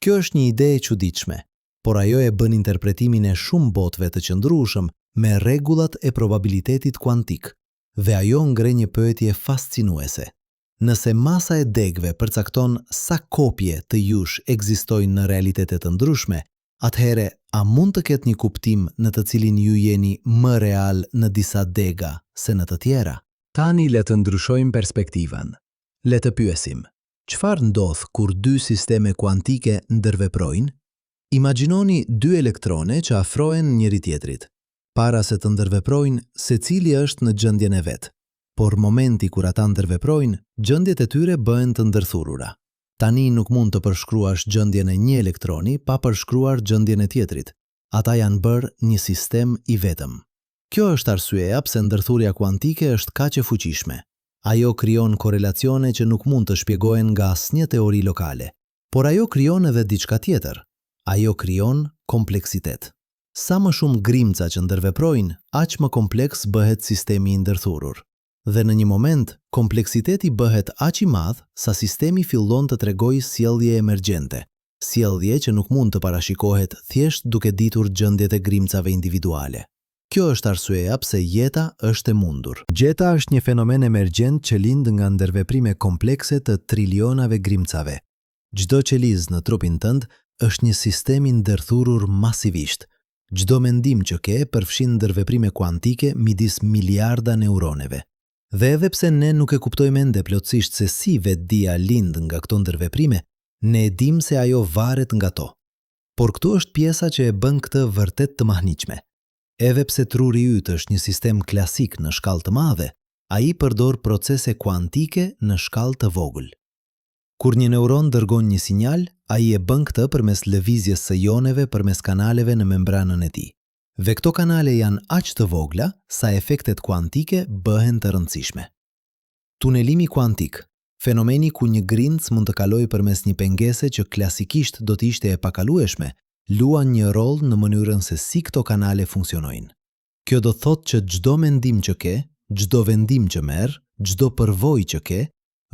Kjo është një ide e çuditshme, por ajo e bën interpretimin e shumë botëve të qëndrueshëm me rregullat e probabilitetit kuantik, dhe ajo ngre një pyetje fascinuese. Nëse masa e degëve përcakton sa kopje të jush ekzistojnë në realitete të ndryshme, atëhere, a mund të ketë një kuptim në të cilin ju jeni më real në disa dega se në të tjera? Tani le të ndryshojmë perspektivën. Le të pyesim, çfarë ndodh kur dy sisteme kuantike ndërveprojnë? Imagjinoni dy elektrone që afrohen njëri tjetrit. Para se të ndërveprojnë, secili është në gjendjen e vet. Por momenti kur ata ndërveprojnë, gjendjet e tyre bëhen të ndërthurura. Tani nuk mund të përshkruash gjendjen e një elektroni pa përshkruar gjendjen e tjetrit. Ata janë bërë një sistem i vetëm. Kjo është arsyeja pse ndërthurja kuantike është kaq e fuqishme. Ajo krijon korelacione që nuk mund të shpjegohen nga asnjë teori lokale. Por ajo krijon edhe diçka tjetër. Ajo krijon kompleksitet. Sa më shumë grimca që ndërveprojnë, aq më kompleks bëhet sistemi i ndërthurur. Dhe në një moment, kompleksiteti bëhet aq i madh sa sistemi fillon të tregojë sjellje emergjente, sjellje që nuk mund të parashikohet thjesht duke ditur gjendjet e grimcave individuale. Kjo është arsyeja pse jeta është e mundur. Gjeta është një fenomen emergjent që lind nga ndërveprime komplekse të trilionave grimcave. Çdo qeliz në trupin tënd është një sistem i ndërthurur masivisht. Çdo mendim që ke përfshin ndërveprime kuantike midis miliarda neuroneve. Dhe edhe pse ne nuk e kuptojmë ende plotësisht se si vetdia lind nga këto ndërveprime, ne e dim se ajo varet nga to. Por këtu është pjesa që e bën këtë vërtet të mahniqme. Edhe pse truri yt është një sistem klasik në shkallë të madhe, ai përdor procese kuantike në shkallë të vogël. Kur një neuron dërgon një sinjal, ai e bën këtë përmes lëvizjes së joneve përmes kanaleve në membranën e tij. Dhe këto kanale janë aq të vogla sa efektet kuantike bëhen të rëndësishme. Tunelimi kuantik, fenomeni ku një grimc mund të kalojë përmes një pengese që klasikisht do të ishte e pakalueshme, luan një rol në mënyrën se si këto kanale funksionojnë. Kjo do thotë që çdo mendim që ke, çdo vendim që merr, çdo përvojë që ke,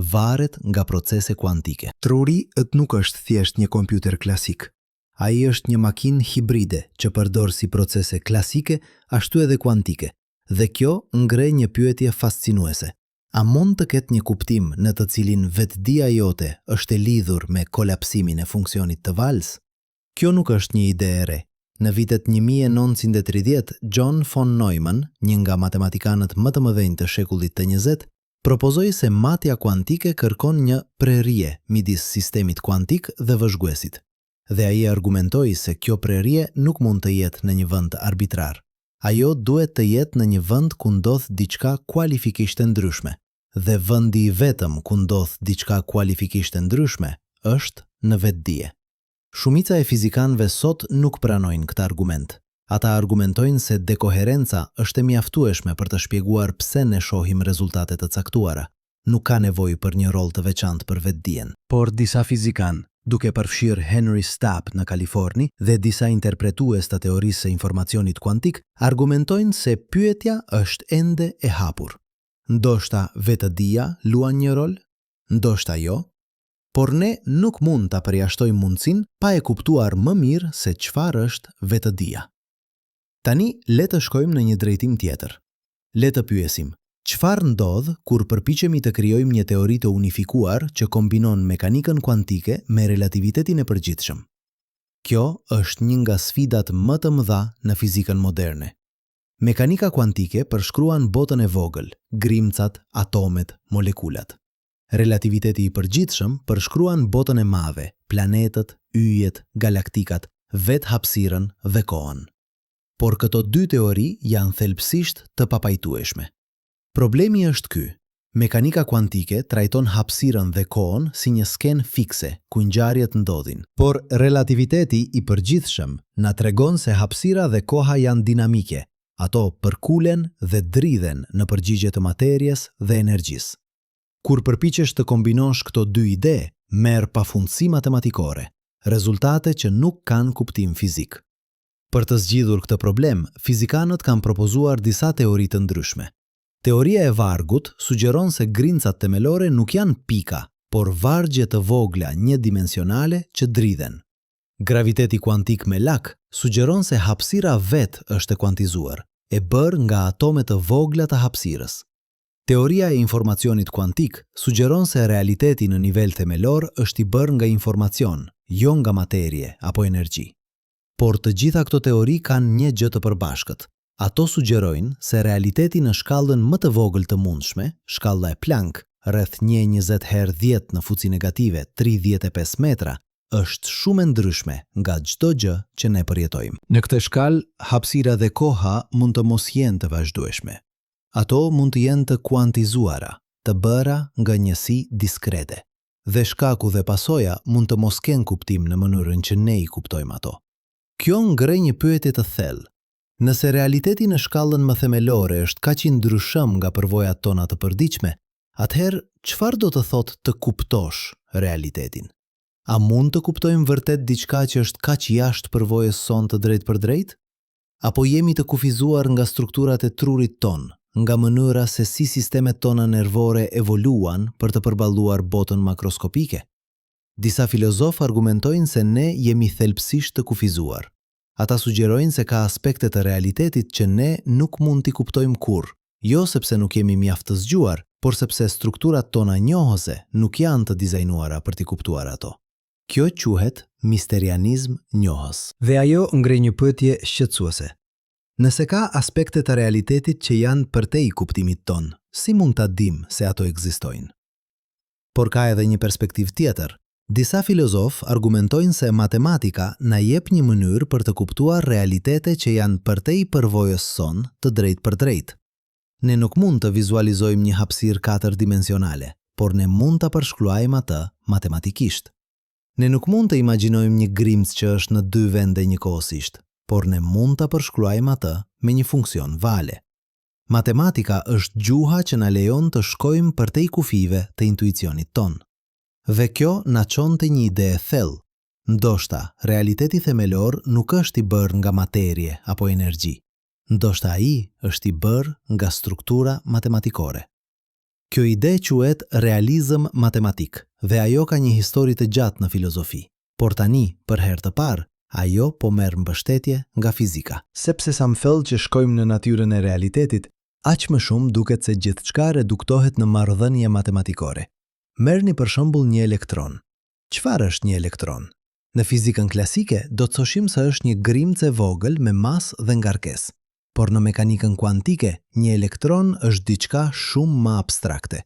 varet nga procese kuantike. Truri nuk është thjesht një kompjuter klasik. Ai është një makinë hibride që përdor si procese klasike ashtu edhe kuantike, dhe kjo ngre një pyetje fascinuese. A mund të ketë një kuptim në të cilin vetdia jote është e lidhur me kolapsimin e funksionit të valës? Kjo nuk është një ide e re. Në vitet 1930, John von Neumann, një nga matematikanët më të mëdhenj të shekullit të 20, propozoi se matja kuantike kërkon një prerje midis sistemit kuantik dhe vëzhguesit. Dhe ai argumentoi se kjo prerje nuk mund të jetë në një vend arbitrar. Ajo duhet të jetë në një vend ku ndodh diçka kualifikisht e ndryshme. Dhe vendi i vetëm ku ndodh diçka kualifikisht e ndryshme është në vetdije. Shumica e fizikanëve sot nuk pranojnë këtë argument. Ata argumentojnë se dekoherenca është e mjaftueshme për të shpjeguar pse ne shohim rezultate të caktuara. Nuk ka nevojë për një rol të veçantë për vetdijen. Por disa fizikanë, duke përfshirë Henry Stapp në Kaliforni dhe disa interpretues të teorisë së informacionit kuantik, argumentojnë se pyetja është ende e hapur. Ndoshta vetëdia luan një rol, ndoshta jo, por ne nuk mund ta përjashtojmë mundësinë pa e kuptuar më mirë se çfarë është vetëdia. Tani le të shkojmë në një drejtim tjetër. Le të pyesim, çfarë ndodh kur përpiqemi të krijojmë një teori të unifikuar që kombinon mekanikën kuantike me relativitetin e përgjithshëm? Kjo është një nga sfidat më të mëdha në fizikën moderne. Mekanika kuantike përshkruan botën e vogël, grimcat, atomet, molekulat. Relativiteti i përgjithshëm përshkruan botën e madhe, planetët, yjet, galaktikat, vetë hapësirën dhe kohën. Por këto dy teori janë thelbësisht të papajtueshme. Problemi është ky. Mekanika kuantike trajton hapësirën dhe kohën si një skenë fikse ku ngjarjet ndodhin, por relativiteti i përgjithshëm na tregon se hapësira dhe koha janë dinamike. Ato përkulen dhe dridhen në përgjigje të materjes dhe energjisë. Kur përpiqesh të kombinosh këto dy ide, merr pafundësi matematikore, rezultate që nuk kanë kuptim fizik. Për të zgjidhur këtë problem, fizikanët kanë propozuar disa teori të ndryshme. Teoria e vargut sugjeron se grincat themelore nuk janë pika, por vargje të vogla një-dimensionale që dridhen. Graviteti kuantik me lak sugjeron se hapësira vetë është e kuantizuar, e bërë nga atome të vogla të hapësirës. Teoria e informacionit kuantik sugjeron se realiteti në nivel themelor është i bërë nga informacion, jo nga materie apo energji. Por të gjitha këto teori kanë një gjë të përbashkët. Ato sugjerojnë se realiteti në shkallën më të vogël të mundshme, shkalla e Planck, rreth 1.20 herë 10 në fuqi negative 35 metra, është shumë e ndryshme nga çdo gjë që ne përjetojmë. Në këtë shkallë, hapësira dhe koha mund të mos jenë të vazhdueshme. Ato mund të jenë të kuantizuara, të bëra nga njësi diskrete. Dhe shkaku dhe pasoja mund të mos kenë kuptim në mënyrën që ne i kuptojmë ato. Kjo ngre një pyetje të thellë. Nëse realiteti në shkallën më themelore është kaq i ndryshëm nga përvojat tona të përditshme, atëherë çfarë do të thotë të kuptosh realitetin? A mund të kuptojmë vërtet diçka që është kaq jashtë përvojës sonë të drejt për drejt? Apo jemi të kufizuar nga strukturat e trurit ton, nga mënyra se si sistemet tona nervore evoluan për të përballuar botën makroskopike? Disa filozofë argumentojnë se ne jemi thelbësisht të kufizuar. Ata sugjerojnë se ka aspekte të realitetit që ne nuk mund t'i kuptojmë kurrë, jo sepse nuk jemi mjaft të zgjuar, por sepse strukturat tona njohëse nuk janë të dizajnuara për t'i kuptuar ato. Kjo quhet misterianizëm njohës. Dhe ajo ngre një pyetje shqetësuese. Nëse ka aspekte të realitetit që janë përtej kuptimit ton, si mund ta dim se ato ekzistojnë? Por ka edhe një perspektivë tjetër. Disa filozofë argumentojnë se matematika na jep një mënyrë për të kuptuar realitete që janë përtej përvojës son të drejt për drejt. Ne nuk mund të vizualizojmë një hapësirë 4-dimensionale, por ne mund ta përshkruajmë atë matematikisht. Ne nuk mund të imagjinojmë një grimc që është në 2 vende njëkohësisht, por ne mund ta përshkruajmë atë me një funksion vale. Matematika është gjuha që na lejon të shkojmë përtej kufive të intuicionit ton. Dhe kjo na çon te një ide e thellë. Ndoshta realiteti themelor nuk është i bërë nga materie apo energji. Ndoshta ai është i bërë nga struktura matematikore. Kjo ide quhet realizëm matematik dhe ajo ka një histori të gjatë në filozofi. Por tani, për herë të parë, ajo po merr mbështetje nga fizika. Sepse sa më thellë që shkojmë në natyrën e realitetit, aq më shumë duket se gjithçka reduktohet në marrëdhënie matematikore. Merrni për shembull një elektron. Çfarë është një elektron? Në fizikën klasike, do të thoshim se është një grimcë e vogël me masë dhe ngarkesë. Por në mekanikën kuantike, një elektron është diçka shumë më abstrakte.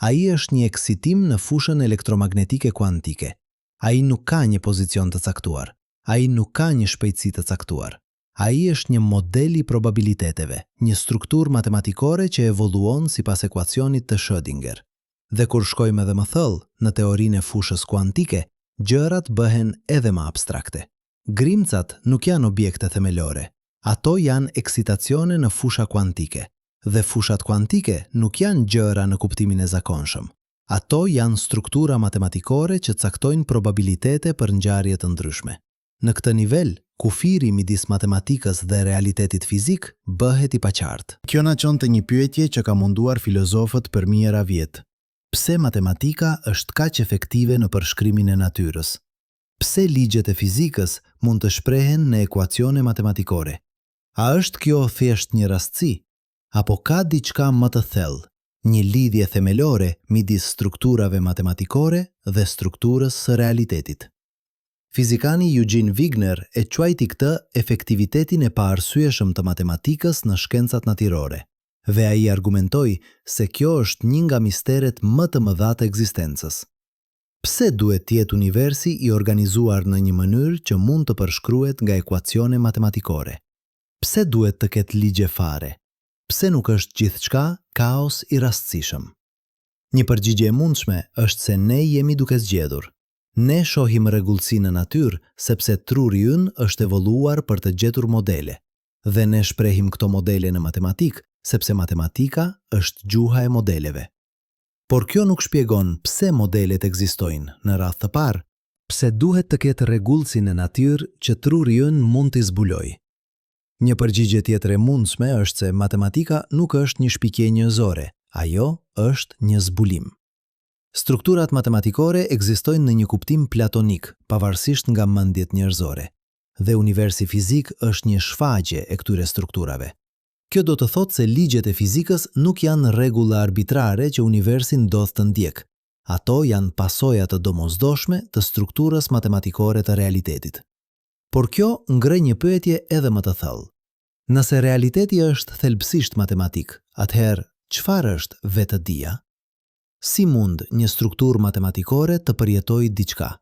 Ai është një eksitim në fushën elektromagnetike kuantike. Ai nuk ka një pozicion të caktuar. Ai nuk ka një shpejtësi të caktuar. Ai është një model i probabiliteteve, një strukturë matematikore që evoluon sipas ekuacionit të Schrödinger. Dhe kur shkojmë edhe më thellë në teorinë e fushës kuantike, gjërat bëhen edhe më abstrakte. Grimcat nuk janë objekte themelore. Ato janë eksitacione në fusha kuantike. Dhe fushat kuantike nuk janë gjëra në kuptimin e zakonshëm. Ato janë struktura matematikore që caktojnë probabilitete për ngjarje të ndryshme. Në këtë nivel, kufiri midis matematikës dhe realitetit fizik bëhet i paqartë. Kjo na çon te një pyetje që ka munduar filozofët për mijëra vjet. Pse matematika është kaq efektive në përshkrimin e natyrës? Pse ligjet e fizikës mund të shprehen në ekuacione matematikore? A është kjo thjesht një rastësi? Apo ka diçka më të thellë, një lidhje themelore midis strukturave matematikore dhe strukturës së realitetit? Fizikani Eugene Wigner e quajti këtë efektivitetin e paarsyeshëm të matematikës në shkencat natyrore, dhe ai argumentoi se kjo është një nga misteret më të mëdha të ekzistencës. Pse duhet të jetë universi i organizuar në një mënyrë që mund të përshkruhet nga ekuacione matematikore? Pse duhet të ketë ligje fare? Pse nuk është gjithçka kaos i rastësishëm? Një përgjigje e mundshme është se ne jemi duke zgjedhur. Ne shohim rregullsi në natyrë sepse truri ynë është evoluar për të gjetur modele, dhe ne shprehim këto modele në matematikë sepse matematika është gjuha e modeleve. Por kjo nuk shpjegon pse modelet ekzistojnë në radhë të parë, pse duhet të ketë rregullsi në natyrë që truri ynë mund t'i zbulojë. Një përgjigje tjetër e mundshme është se matematika nuk është një shpikje njerëzore, ajo është një zbulim. Strukturat matematikore ekzistojnë në një kuptim platonik, pavarësisht nga mendjet njerëzore, dhe universi fizik është një shfaqje e këtyre strukturave. Kjo do të thotë se ligjet e fizikës nuk janë rregulla arbitrare që universi ndodh të ndjek. Ato janë pasoja të domosdoshme të strukturës matematikore të realitetit. Por kjo ngre një pyetje edhe më të thellë. Nëse realiteti është thelbësisht matematik, atëherë çfarë është vetëdia? Si mund një strukturë matematikore të përjetojë diçka?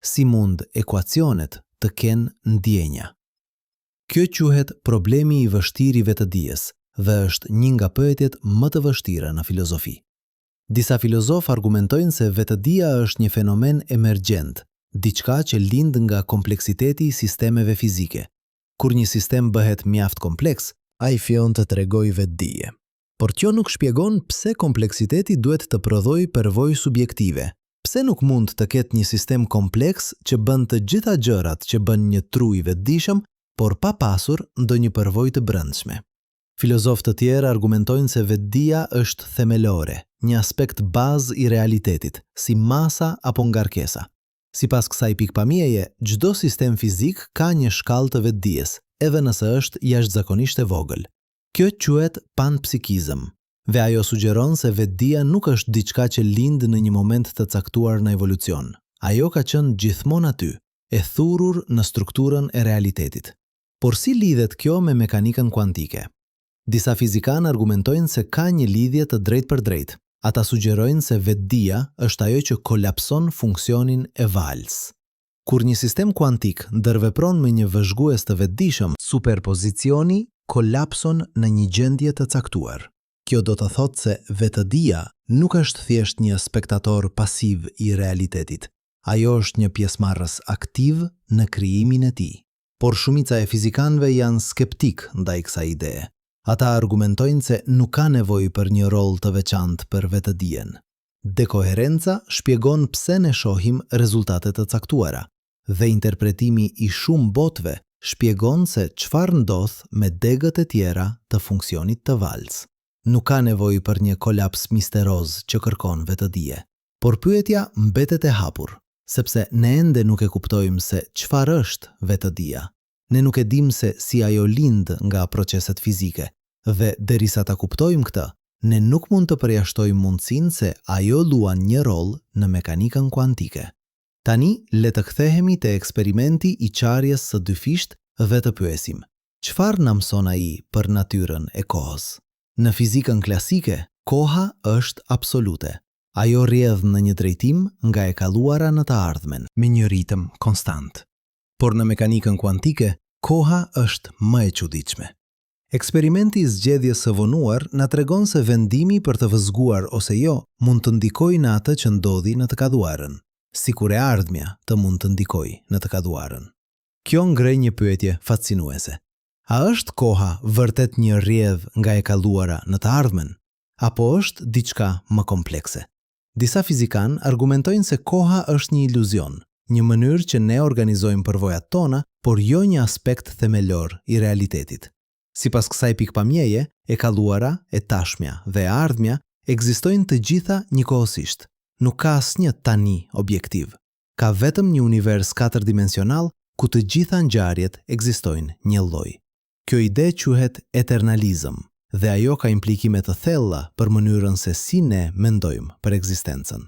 Si mund ekuacionet të kenë ndjenja? Kjo quhet problemi i vështirë i vetëdijes dhe është një nga pyetjet më të vështira në filozofi. Disa filozofë argumentojnë se vetëdia është një fenomen emergjent, diçka që lind nga kompleksiteti i sistemeve fizike. Kur një sistem bëhet mjaft kompleks, ai fillon të tregojë vetëdije. Por kjo nuk shpjegon pse kompleksiteti duhet të prodhojë përvojë subjektive. Pse nuk mund të ketë një sistem kompleks që bën të gjitha gjërat që bën një tru i vetëdijshëm, por pa pasur ndonjë përvojë të brendshme. Filozofë të tjerë argumentojnë se vetëdia është themelore, një aspekt bazë i realitetit, si masa apo ngarkesa. Sipas kësaj pikpamjeje, çdo sistem fizik ka një shkallë të vetëdijes, edhe nëse është jashtëzakonisht e vogël. Kjo quhet panpsikizëm, dhe ajo sugjeron se vetëdia nuk është diçka që lind në një moment të caktuar në evolucion. Ajo ka qenë gjithmonë aty, e thurur në strukturën e realitetit. Por si lidhet kjo me mekanikën kuantike? Disa fizikanë argumentojnë se ka një lidhje të drejtë për drejtë. Ata sugjerojnë se vetëdia është ajo që kolapson funksionin e Walls. Kur një sistem kuantik ndërvepron me një vëzhgues të vetëdijshëm, superpozicioni kolapson në një gjendje të caktuar. Kjo do të thotë se vetëdia nuk është thjesht një spektator pasiv i realitetit. Ajo është një pjesëmarrës aktiv në krijimin e tij. Por shumica e fizikanëve janë skeptik ndaj kësaj idee. Ata argumentojnë se nuk ka nevojë për një rol të veçantë për vetëdijen. Dekoherenca shpjegon pse ne shohim rezultate të caktuara, dhe interpretimi i shumë botëve shpjegon se çfarë ndodh me degët e tjera të funksionit të Walls. Nuk ka nevojë për një kolaps misteroz që kërkon vetëdije. Por pyetja mbetet e hapur, sepse ne ende nuk e kuptojmë se çfarë është vetëdia. Ne nuk e dimë se si ajo lind nga proceset fizike, dhe derisa ta kuptojmë këtë, ne nuk mund të përjashtojmë mundësinë se ajo luan një rol në mekanikën kuantike. Tani, le të kthehemi te eksperimenti I qarjes së dyfisht dhe të pyesim. Çfarë na mëson ai për natyrën e kohës? Në fizikën klasike, koha është absolute. Ajo rrjedh në një drejtim nga e kaluara në të ardhmen, me një ritëm konstant. Por në mekanikën kuantike, koha është më e çuditshme. Eksperimenti I zgjedhjes së vonuar na tregon se vendimi për të vëzhguar ose jo mund të ndikojë në atë që ndodhi në të kaluarën, sikur e ardhmja të mund të ndikojë në të kaluarën. Kjo ngre një pyetje fascinuese. A është koha vërtet një rrjedh nga e kaluara në të ardhmen, apo është diçka më komplekse? Disa fizikan argumentojnë se koha është një iluzion, një mënyrë që ne organizojmë përvojat tona, por jo një aspekt themelor I realitetit. Sipas kësaj pikpamjeje, e kaluara, e tashmja dhe e ardhmja ekzistojnë të gjitha njëkohësisht. Nuk ka asnjë tani objektiv. Ka vetëm një univers 4-dimensional ku të gjitha ngjarjet ekzistojnë një lloj. Kjo ide quhet eternalizëm. Dhe ajo ka implikime të thella për mënyrën se si ne mendojmë për ekzistencën.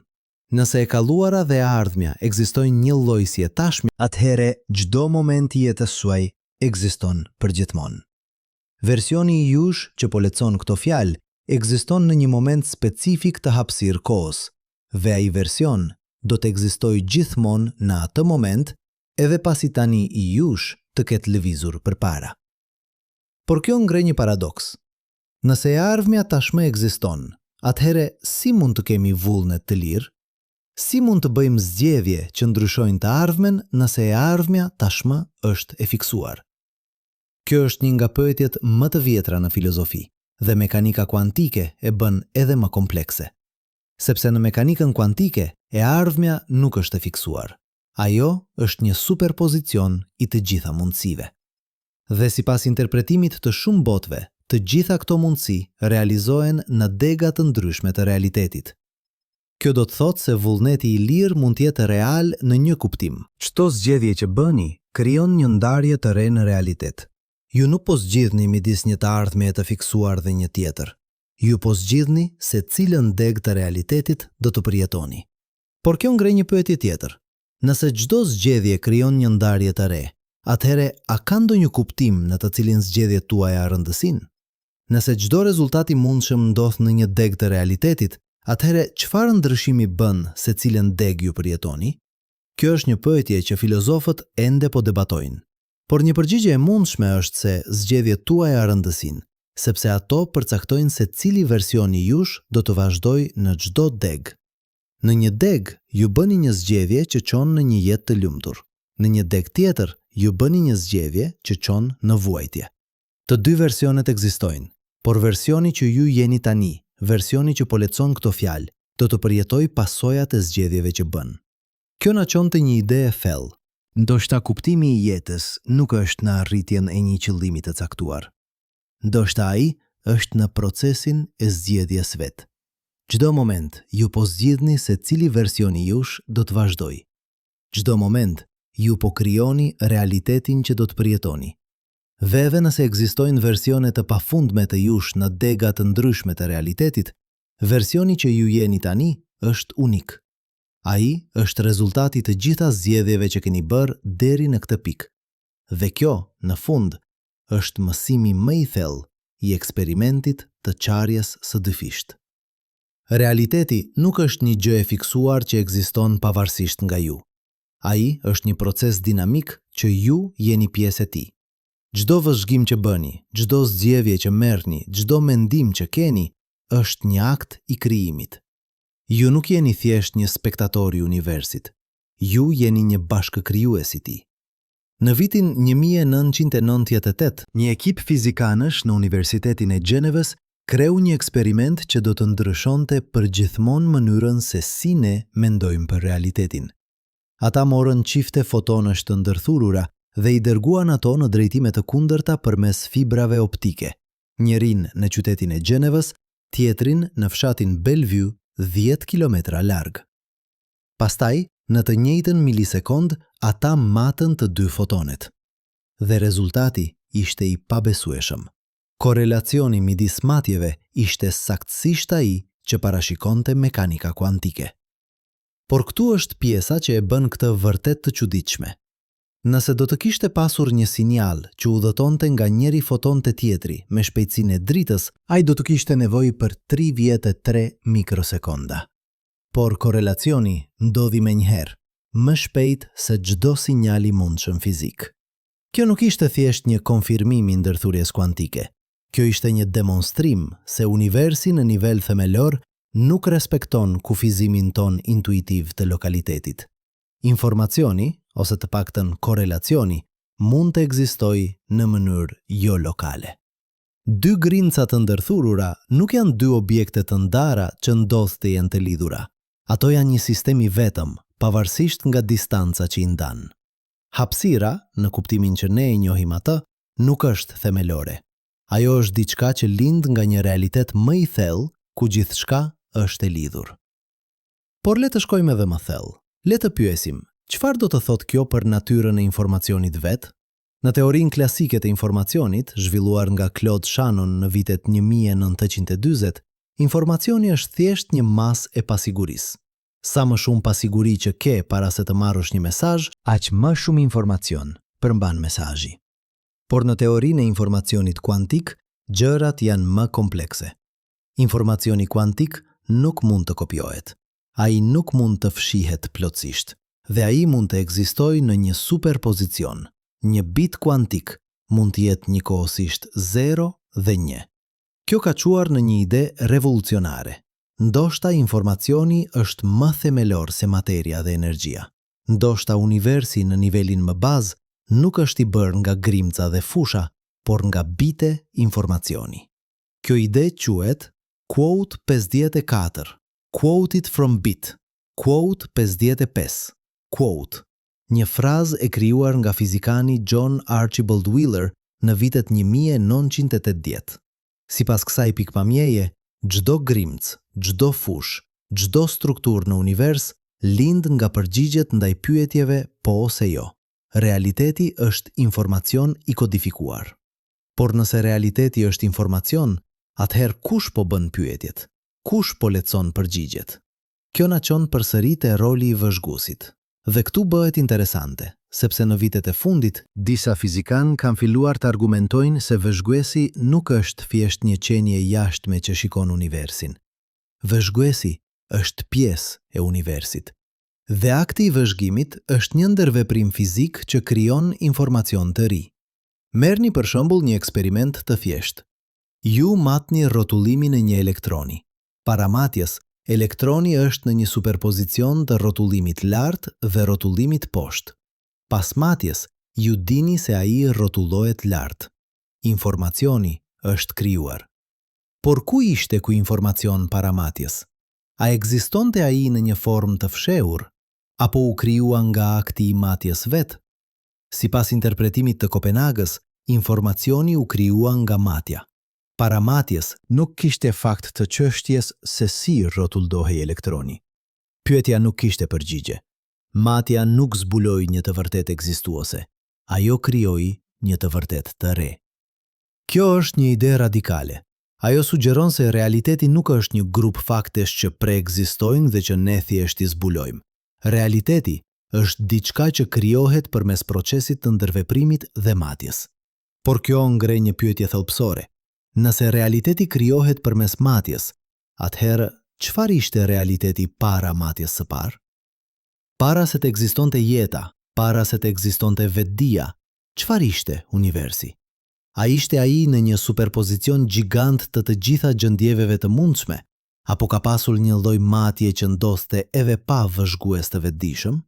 Nëse e kaluara dhe e ardhmja ekzistojnë një lloj si e tashmja, atëherë çdo moment I jetës suaj ekziston përgjithmonë. Versioni I jush që po lexon këto fjalë ekziston në një moment specifik të hapësirë kohës, dhe ai version do të ekzistojë gjithmonë në atë moment, edhe pasi tani I jush të ketë lëvizur përpara. Por kjo ngre një paradoks. Nëse e ardhmja tashmë ekziston, atëherë si mund të kemi vullnet të lirë? Si mund të bëjmë zgjedhje që ndryshojnë të ardhmen nëse e ardhmja tashmë është e fiksuar? Kjo është një nga pyetjet më të vjetra në filozofi, dhe mekanika kuantike e bën edhe më komplekse. Sepse në mekanikën kuantike, e ardhmja nuk është e fiksuar. Ajo është një superpozicion I të gjitha mundësive. Dhe sipas interpretimit të shumë botëve, të gjitha këto mundësi realizohen në dega të ndryshme të realitetit. Kjo do të thotë se vullneti I lirë mund të jetë real në një kuptim. Çdo zgjedhje që bëni krijon një ndarje të re në realitet. Ju nuk po zgjidhni midis një të ardhmje të fiksuar dhe një tjetër. Ju po zgjidhni se cilën deg të realitetit do të përjetoni. Por kjo ngre një pyetje tjetër. Nëse çdo zgjedhje krijon një ndarje të re, atëherë a ka ndonjë kuptim në të cilin zgjedhjet tuaja rëndësinë? Nëse çdo rezultat I mundshëm ndodh në një deg të realitetit, atëherë çfarë ndryshimi bën se cilën deg ju përjetoni? Kjo është një pyetje që filozofët ende po debatojnë. Por një përgjigje e mundshme është se zgjedhjet tuaja rëndësinë, sepse ato përcaktojnë se cili version I jush do të vazhdojë në çdo deg. Në një deg ju bëni një zgjedhje që çon në një jetë të lumtur. Në një deg tjetër ju bëni një zgjedhje që çon në vuajtje. Të dy versionet ekzistojnë, por versioni që ju jeni tani, versioni që po lexon këto fjalë, do të përjetoj pasojat e zgjedhjeve që bën. Kjo na çon te një ide e thellë. Ndoshta kuptimi I jetës nuk është në arritjen e një qëllimi të caktuar. Ndoshta ai është në procesin e zgjedhjes vet. Çdo moment ju po zgjidhni se cili version I jush do të vazhdojë. Çdo moment ju po krijoni realitetin që do të përjetoni. Dhe edhe nëse ekzistojnë versione të pafundme të jush në dega të ndryshme të realitetit, versioni që ju jeni tani është unik. Ai është rezultati të gjitha zgjedhjeve që keni bërë deri në këtë pikë. Dhe kjo, në fund, është mësimi më I thellë I eksperimentit të qarjes së dyfisht. Realiteti nuk është një gjë e fiksuar që ekziston pavarësisht nga ju. Ai është një proces dinamik që ju jeni pjesë e tij. Çdo vëzhgim që bëni, çdo zgjedhje që merrni, çdo mendim që keni, është një akt I krijimit. Ju nuk jeni thjesht një spektator I universit. Ju jeni një bashkëkrijues I tij. Në vitin 1998, një ekip fizikanësh në Universitetin e Gjenevës kreu një eksperiment që do të ndryshonte përgjithmonë mënyrën se si ne mendojmë për realitetin. Ata morën çifte fotonësh të ndërthurura dhe I dërguan ato në drejtime të kundërta përmes fibrave optike, njërin në qytetin e Gjenevës, tjetrin në fshatin Bellevue, 10 kilometra larg. Pastaj, në të njëjtën milisekond, ata matën të dy fotonet. Dhe rezultati ishte I pabesueshëm. Korelacioni midis matjeve ishte saktësisht ai që parashikonte mekanika kuantike. Por këtu është pjesa që e bën këtë vërtet të çuditshme. Nëse do të kishte pasur një sinjal që udhëtonte nga njëri foton te tjetri me shpejtësinë e dritës, ai do të kishte nevojë për 3,3 mikrosekonda. Por korelacioni ndodhi menjëherë, më shpejt se çdo sinjal i mundshëm fizik. Kjo nuk ishte thjesht një konfirmim i ndërthurjes kuantike. Kjo ishte një demonstrim se universi në nivel themelor nuk respekton kufizimin ton intuitiv të lokalitetit. Informacioni, ose të paktën korelacioni, mund të ekzistojë në mënyrë jo lokale. Dy grinca të ndërthurura nuk janë dy objekte të ndara që ndodh të jenë të lidhura. Ato janë një sistem i vetëm, pavarësisht nga distanca që i ndan. Hapësira, në kuptimin që ne e njohim atë, nuk është themelore. Ajo është diçka që lind nga një realitet më i thellë, ku gjithçka është e lidhur. Por le të shkojmë edhe më thellë. Le të pyesim, çfarë do të thotë kjo për natyrën e informacionit vet? Në teorinë klasike të informacionit, zhvilluar nga Claude Shannon në vitet 1940, informacioni është thjesht një masë e pasigurisë. Sa më shumë pasiguri që ke para se të marrësh një mesazh, aq më shumë informacion përmban mesazhi. Por në teorinë e informacionit kuantik, gjërat janë më komplekse. Informacioni kuantik nuk mund të kopjohet. Ai nuk mund të fshihet plotësisht, dhe ai mund të ekzistojë në një superpozicion. Një bit kuantik mund të jetë njëkohësisht 0 dhe 1. Kjo ka çuar në një ide revolucionare. Ndoshta informacioni është më themelor se materia dhe energjia. Ndoshta universi në nivelin më bazë nuk është i bërë nga grimca dhe fusha, por nga bite informacioni. Kjo ide quhet Quote 54, Quote it from bit, Quote 55, Quote, një frazë e krijuar nga fizikani John Archibald Wheeler në vitet 1980. Sipas kësaj pikpamjeje, çdo grimc, çdo fush, çdo strukturë në univers lind nga përgjigjet ndaj pyetjeve po ose jo. Realiteti është informacion i kodifikuar. Por nëse realiteti është informacion, atëherë kush po bën pyetjet? Kush po lehtëson përgjigjet? Kjo na çon përsëri te roli i vëzhguesit. Dhe këtu bëhet interesante, sepse në vitet e fundit, disa fizikanë kanë filluar të argumentojnë se vëzhguesi nuk është thjesht një qenie jashtme që shikon universin. Vëzhguesi është pjesë e universit. Dhe akti i vëzhgimit është një ndër veprim fizik që krijon informacion të ri. Merrni për shembull një eksperiment të thjeshtë. Ju matni rrotullimin e një elektroni. Para matjes, elektroni është në një superpozicion të rrotullimit lart dhe rrotullimit poshtë. Pas matjes, ju dini se ai rrotullohet lart. Informacioni është krijuar. Por ku ishte ky informacion para matjes? A ekzistonte ai në një formë të fshehur, apo u krijua nga akti i matjes vet? Sipas interpretimit të Kopenhagës, informacioni u krijua nga matja. Para matjes nuk kishte fakt të çështjes se si rrotuldohej elektroni. Pyetja nuk kishte përgjigje. Matja nuk zbuloi një të vërtet ekzistuese. Ajo krijoi një të vërtet të re. Kjo është një ide radikale. Ajo sugjeron se realiteti nuk është një grup faktesh që preekzistojnë dhe që ne thjesht i zbulojmë. Realiteti është diçka që krijohet përmes procesit të ndërveprimit dhe matjes. Por kjo ngre një pyetje thelbësore. Nëse realiteti krijohet përmes matjes, atëherë çfarë ishte realiteti para matjes së parë? Para se të ekzistonte jeta, para se të ekzistonte vetdia, çfarë ishte universi? A ishte ai në një superpozicion gjigant të gjitha gjendjeveve të mundshme, apo ka pasur një lloj matje që ndodhte edhe pa vëzhgues të vetëdijshëm?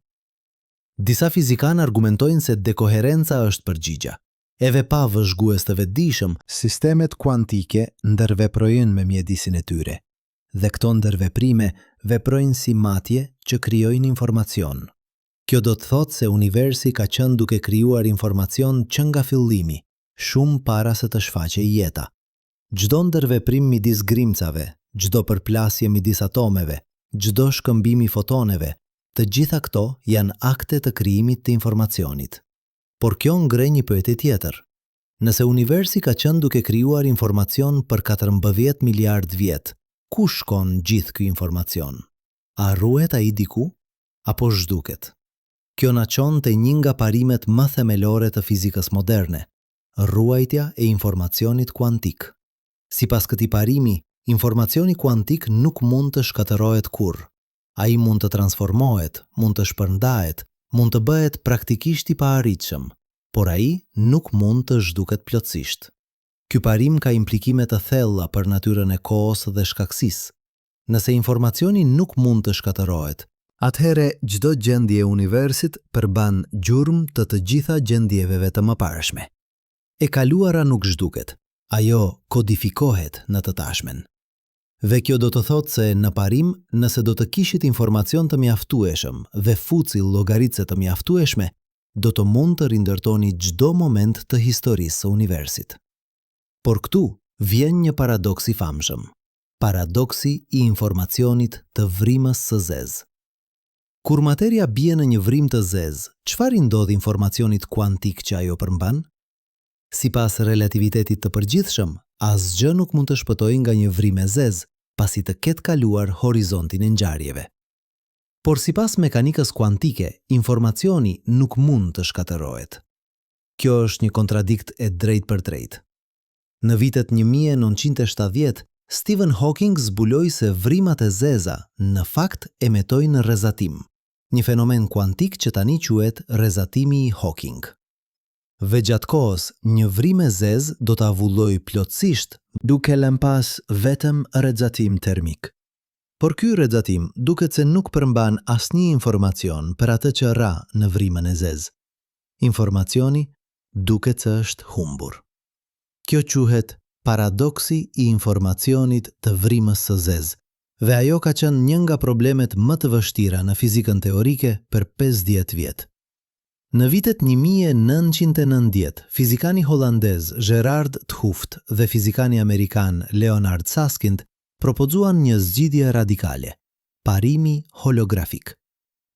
Disa fizikanë argumentojnë se dekoherenca është përgjigja. Edhe pa vëzhgues të vetëdijshëm, sistemet kuantike ndërveprojnë me mjedisin e tyre, dhe këto ndërveprime veprojnë si matje që krijojnë informacion. Kjo do të thotë se universi ka qenë duke krijuar informacion që nga fillimi, shumë para se të shfaqej jeta. Çdo ndërveprim midis grimcave, çdo përplasje midis atomeve, çdo shkëmbim i fotoneve, të gjitha këto janë akte të krijimit të informacionit. Por kjo ngre një pyetje tjetër. Nëse universi ka qenë duke krijuar informacion për 14 miliard vjet, ku shkon gjithë ky informacion? A ruhet ai diku? apo zhduket. Kjo na çon te një nga parimet më themelore të fizikës moderne, ruajtja e informacionit kuantik. Sipas këtij parimi, informacioni kuantik nuk mund të shkatërrohet kurrë. Ai mund të transformohet, mund të shpërndahet, mund të bëhet praktikisht i paarritshëm, por ai nuk mund të zhduket plotësisht. Ky parim ka implikime të thella për natyrën e kohës dhe shkaksisë. Nëse informacioni nuk mund të shkatërrohet, atëherë çdo gjendje e universit përban gjurmë të gjitha gjendjeve të mëparshme. E kaluara nuk zhduket, ajo kodifikohet në të tashmen. Dhe kjo do të thotë se në parim, nëse do të kishit informacion të mjaftueshëm dhe fuci llogaritse të mjaftueshme, do të mund të rindërtoni çdo moment të historisë së universit. Por këtu vjen një paradoks i famshëm. Paradoksi i informacionit të vrimës së zezë. Kur materia bie në një vrim të zezë, çfarë i ndodh informacionit kuantik që ajo përmban? Sipas relativitetit të përgjithshëm, asgjë nuk mund të shpëtojë nga një vrim e zezë, pasi të ketë kaluar horizontin e ngjarjeve. Por sipas mekanikës kuantike, informacioni nuk mund të shkatërrohet. Kjo është një kontradikt e drejtë për drejtë. Në vitet 1970, Stephen Hawking zbuloi se vrimat e zeza në fakt emetojnë rrezatim, një fenomen kuantik që tani quhet rrezatimi i Hawking. Dhe gjatë kohës, një vrim e zezë do të avullojë plotësisht duke lënë pas vetëm rrezatim termik. Por ky rrezatim duket se nuk përmban asnjë informacion për atë që ra në vrimën e zezë. Informacioni duket se është humbur. Kjo quhet paradoksi i informacionit të vrimës së zezë, dhe ajo ka qenë një nga problemet më të vështira në fizikën teorike për 50 vjet. Në vitet 1990, fizikani holandez Gerard 't Hooft dhe fizikani amerikan Leonard Susskind propozuan një zgjidhje radikale, parimi holografik.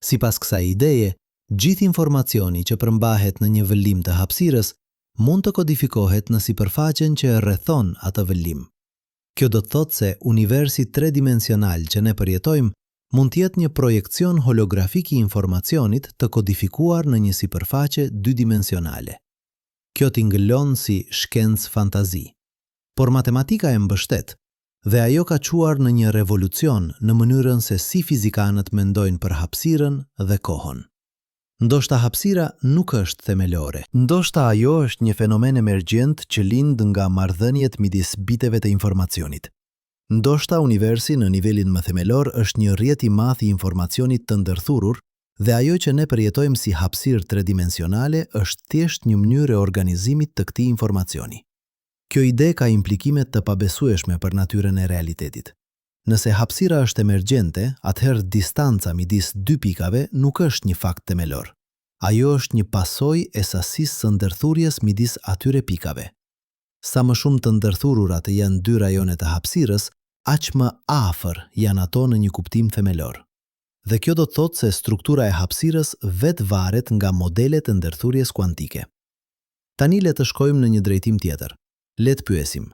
Sipas kësaj ideje, gjithë informacioni që përmbahet në një vëllim të hapësirës mund të kodifikohet në sipërfaqen që e rrethon atë vëllim. Kjo do të thotë se universi tridimensional që ne përjetojmë mund të jetë një projekcion holografik i informacionit të kodifikuar në një sipërfaqe dydimensionale. Kjo tingëllon si shkencë fantazi. Por matematika e mbështet, dhe ajo ka quar në një revolucion në mënyrën se si fizikanët mendojnë për hapësirën dhe kohën. Ndoshta hapësira nuk është themelore. Ndoshta ajo është një fenomen emergjent që lind nga marrëdhëniet midis biteve të informacionit. Ndoshta universi në nivelin më themelor është një rrjet i madh i informacionit të ndërthurur dhe ajo që ne përjetojmë si hapësirë tridimensionale është thjesht një mënyrë e organizimit të këtij informacioni. Kjo ide ka implikime të pabesueshme për natyrën e realitetit. Nëse hapësira është emergjente, atëherë distanca midis dy pikave nuk është një fakt themelor. Ajo është një pasojë e sasisë së ndërthurjes midis atyre pikave. Sa më shumë të ndërthururat janë dy rajonet e hapësirës, aq më afër janë ato në një kuptim themelor. Dhe kjo do të thotë se struktura e hapësirës vetë varet nga modelet e ndërthurjes kuantike. Tani le të shkojmë në një drejtim tjetër. Le të pyesim: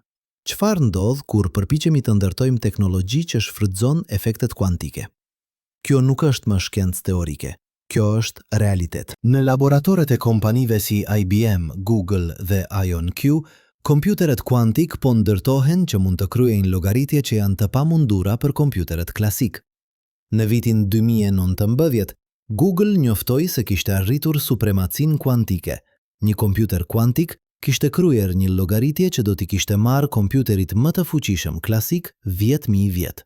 çfarë ndodh kur përpiqemi të ndërtojmë teknologji që shfrytëzon efektet kuantike? Kjo nuk është më shkencë teorike, kjo është realitet. Në laboratoret e kompanive si IBM, Google dhe IonQ, kompjuteret kuantik po ndërtohen që mund të kryejnë llogaritje që janë të pamundura për kompjuteret klasik. Në vitin 2019, Google njoftoi se kishte arritur supremacin kuantike. Një kompjuter kuantik kishte kryer një llogaritje që do t'i kishte marrë kompjuterit më të fuqishëm klasik 10.000 vjet.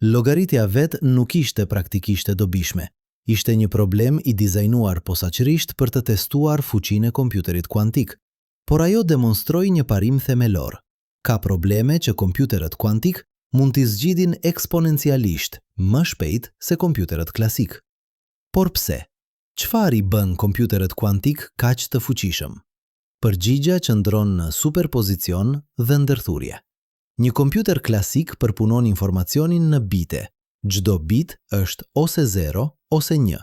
Llogaritja vet nuk ishte praktikisht e dobishme. Ishte një problem i dizajnuar posaçërisht për të testuar fuqinë e kompjuterit kuantik. Por ajo demonstroi një parim themelor. Ka probleme që kompjuteret kuantik mund t'i zgjidhin eksponencialisht më shpejt se kompjuteret klasik. Por pse? Çfarë i bën kompjuteret kuantik kaq të fuqishëm? Përgjigja qëndron në superpozicion dhe ndërthurje. Një kompjuter klasik përpunon informacionin në bite. Çdo bit është ose 0 ose 1.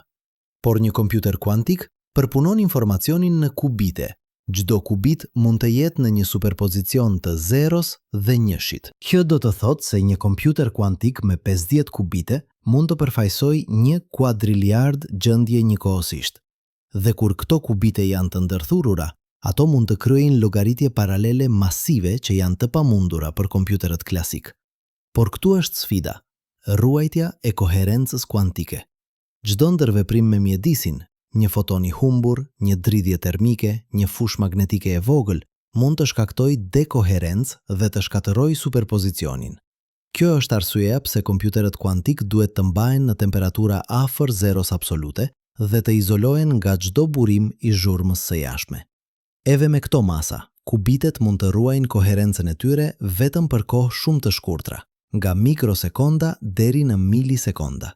Por një kompjuter kuantik përpunon informacionin në kubite. Çdo kubit mund të jetë në një superpozicion të zeros dhe njëshit. Kjo do të thotë se një kompjuter kuantik me 50 kubite mund të përfaqësojë 1 kuadriliard gjendje njëkohësisht. Dhe kur këto kubite janë të ndërthurura, ato mund të kryejnë llogaritje paralele masive që janë të pamundura për kompjuterët klasik. Por këtu është sfida, ruajtja e koherencës kuantike. Çdo ndërveprim me mjedisin, një foton i humbur, një dridhje termike, një fushë magnetike e vogël, mund të shkaktojë dekoherencë dhe të shkatërrojë superpozicionin. Kjo është arsyeja pse kompjuterët kuantik duhet të mbahen në temperatura afër zeros absolute dhe të izolohen nga çdo burim i zhurmës së jashtme. Edhe me këto masa, kubitet mund të ruajnë koherencën e tyre vetëm për kohë shumë të shkurtra, nga mikrosekonda deri në milisekonda.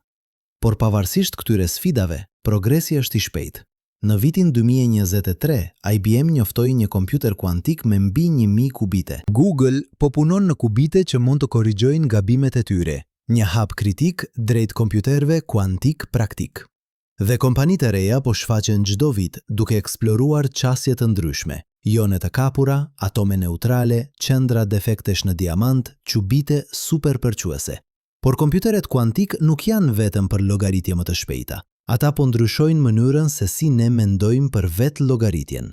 Por pavarësisht këtyre sfidave, progresi është i shpejtë. Në vitin 2023, IBM njoftoi një kompjuter kuantik me mbi 1000 kubite. Google po punon në kubite që mund të korrigjojnë gabimet e tyre, një hap kritik drejt kompjuterëve kuantik praktik. Dhe kompanitë e reja po shfaqen çdo vit duke eksploruar qasje të ndryshme, jone të kapura, atome neutrale, qendra defektesh në diamant, qubite superpërquese. Por kompjuteret kuantik nuk janë vetëm për llogaritje më të shpejta. Ata po ndryshojnë mënyrën se si ne mendojmë për vetë llogaritjen.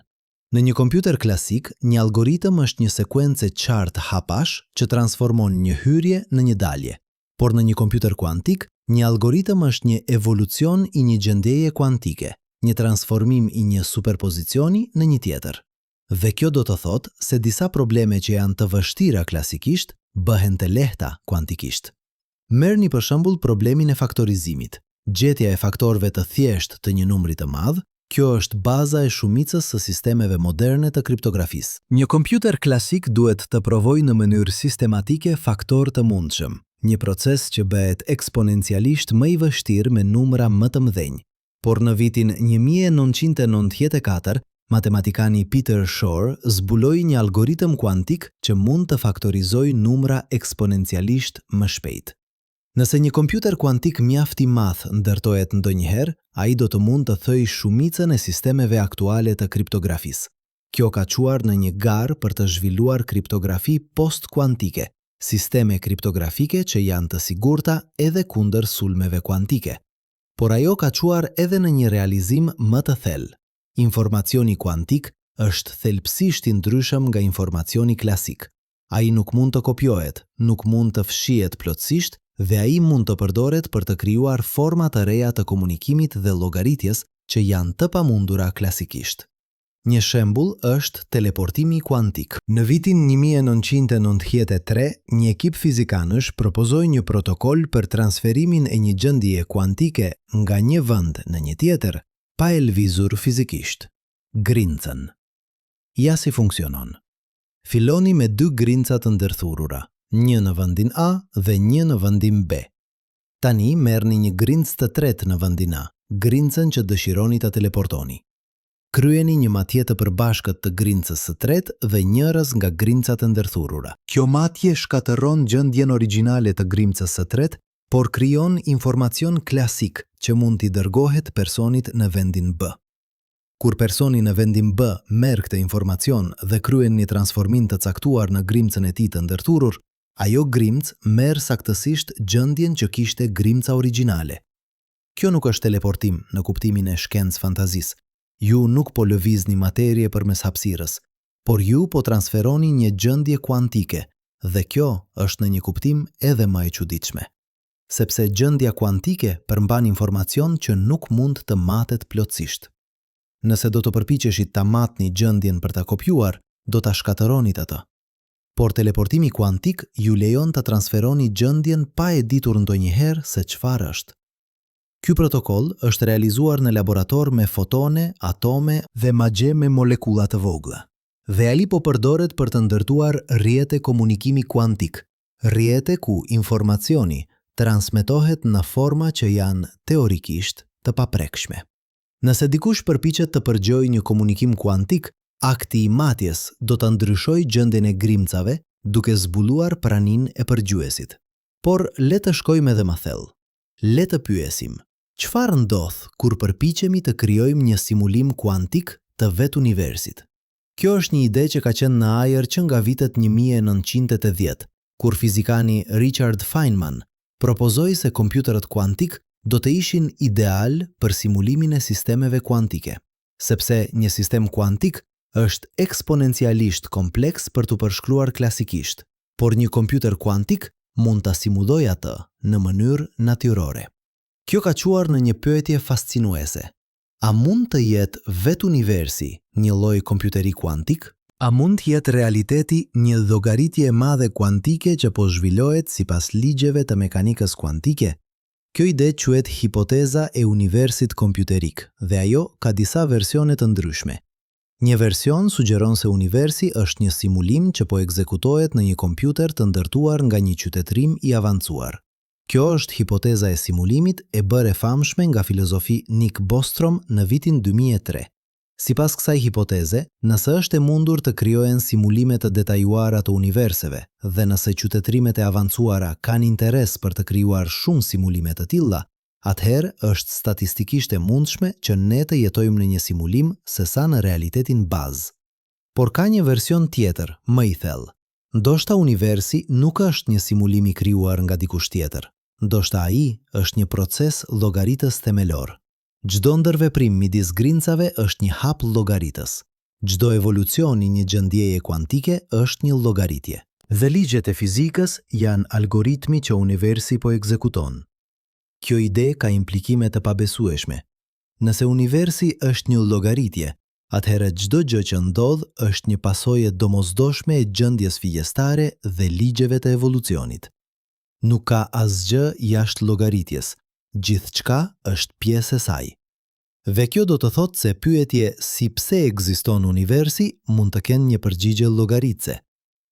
Në një kompjuter klasik, një algoritëm është një sekuencë qartë hapash që transformon një hyrje në një dalje. Por në një kompjuter kuantik, një algoritëm është një evolucion i një gjendjeje kuantike, një transformim i një superpozicioni në një tjetër. Dhe kjo do të thotë se disa probleme që janë të vështira klasikisht, bëhen të lehta kuantikisht. Merrni për shembull problemin e faktorizimit. Gjetja e faktorëve të thjeshtë të një numri të madh, kjo është baza e shumicës së sistemeve moderne të kriptografisë. Një kompjuter klasik duhet të provojë në mënyrë sistematike faktor të mundshëm, një proces që bëhet eksponencialisht më i vështirë me numra më të mëdhenj. Por në vitin 1994, matematikani Peter Shor zbuloi një algoritëm kuantik që mund të faktorizojë numra eksponencialisht më shpejt. Nëse një kompjuter kuantik mjaft i madh ndërtohet ndonjëherë, ai do të mund të thojë shumicën e sistemeve aktuale të kriptografisë. Kjo ka çuar në një garë për të zhvilluar kriptografi post-kuantike, sisteme kriptografike që janë të sigurta edhe kundër sulmeve kuantike. Por ajo ka çuar edhe në një realizim më të thellë. Informacioni kuantik është thelbësisht i ndryshëm nga informacioni klasik. Ai nuk mund të kopjohet, nuk mund të fshihet plotësisht, dhe ai mund të përdoret për të krijuar forma të reja të komunikimit dhe llogaritjes që janë të pamundura klasikisht. Një shembull është teleportimi kuantik. Në vitin 1993, një ekip fizikanësh propozoi një protokol për transferimin e një gjendjeje kuantike nga një vend në një tjetër, pa e lëvizur fizikisht. Grincën. Ja si funksionon. Filloni me 2 grinca të ndërthurura, një në vendin A dhe një në vendin B. Tani merrni një grincë të tretë në vendin A, grincën që dëshironi ta teleportoni. Kryeni një matje të përbashkët të grincës së tretë dhe njërës nga grincat e ndërthurura. Kjo matje shkatërron gjendjen origjinale të grincës së tretë, por krijon informacion klasik që mund t'i dërgohet personit në vendin B. Kur personi në vendin B merr këtë informacion dhe kryen një transformim të caktuar në grincën e tij të ndërthurur, ajo grincë merr saktësisht gjendjen që kishte grinca origjinale. Kjo nuk është teleportim në kuptimin e shkencë fantazisë. Ju nuk po lëvizni materie përmes hapësirës, por ju po transferoni një gjendje kuantike, dhe kjo është në një kuptim edhe më e çuditshme. Sepse gjendja kuantike përmban informacion që nuk mund të matet plotësisht. Nëse do të përpiqeshit ta matni gjendjen për ta kopjuar, do ta shkatëronit atë. Por teleportimi kuantik ju lejon të transferoni gjendjen pa e ditur ndonjëherë se çfarë është. Ky protokoll është realizuar në laborator me fotone, atome dhe madje me molekula të vogla. Dhe ai po përdoret për të ndërtuar rrjete komunikimi kuantik, rrjete ku informacioni transmetohet në forma që janë teorikisht të paprekshme. Nëse dikush përpiqet të përgjojë një komunikim kuantik, akti i matjes do të ndryshojë gjendjen e grimcave duke zbuluar praninë e përgjuesit. Por le të shkojmë edhe më thellë. Le të pyesim, çfarë ndodh kur përpiqemi të krijojmë një simulim kuantik të vetë universit? Kjo është një ide që ka qenë në ajër që nga vitet 1980, kur fizikani Richard Feynman Propozoi se kompjuterët kuantik do të ishin ideal për simulimin e sistemeve kuantike, sepse një sistem kuantik është eksponencialisht kompleks për të përshkruar klasikisht, por një kompjuter kuantik mund ta simulojë atë në mënyrë natyrore. Kjo ka çuar në një pyetje fascinuese. A mund të jetë vetë universi një lloj kompjuteri kuantik? A mund të jetë realiteti një llogaritje e madhe kuantike që po zhvillohet sipas ligjeve të mekanikës kuantike? Kjo ide quhet hipoteza e universit kompjuterik dhe ajo ka disa versione të ndryshme. Një version sugjeron se universi është një simulim që po ekzekutohet në një kompjuter të ndërtuar nga një qytetërim i avancuar. Kjo është hipoteza e simulimit e bërë e famshme nga filozofi Nick Bostrom në vitin 2003. Sipas kësaj hipoteze, nëse është e mundur të krijohen simulime të detajuara të universeve dhe nëse qytetërimet e avancuara kanë interes për të krijuar shumë simulime të tilla, atëherë është statistikisht e mundshme që ne të jetojmë në një simulim sesa në realitetin bazë. Por ka një version tjetër, më i thellë. Ndoshta universi nuk është një simulim i krijuar nga dikush tjetër. Ndoshta ai është një proces llogaritës themelor. Çdo ndërveprim midis grincave është një hap llogaritës. Çdo evolucion i një gjendjeje kuantike është një llogaritje. Dhe ligjet e fizikës janë algoritmi që universi po ekzekuton. Kjo ide ka implikime të pabesueshme. Nëse universi është një llogaritje, atëherë çdo gjë që ndodh është një pasojë domosdoshme e gjendjes figjestare dhe ligjeve të evolucionit. Nuk ka asgjë jashtë llogaritjes, gjithçka është pjesë e saj. Dhe kjo do të thotë se pyetje si pse ekziston universi mund të kenë një përgjigje llogaritëse.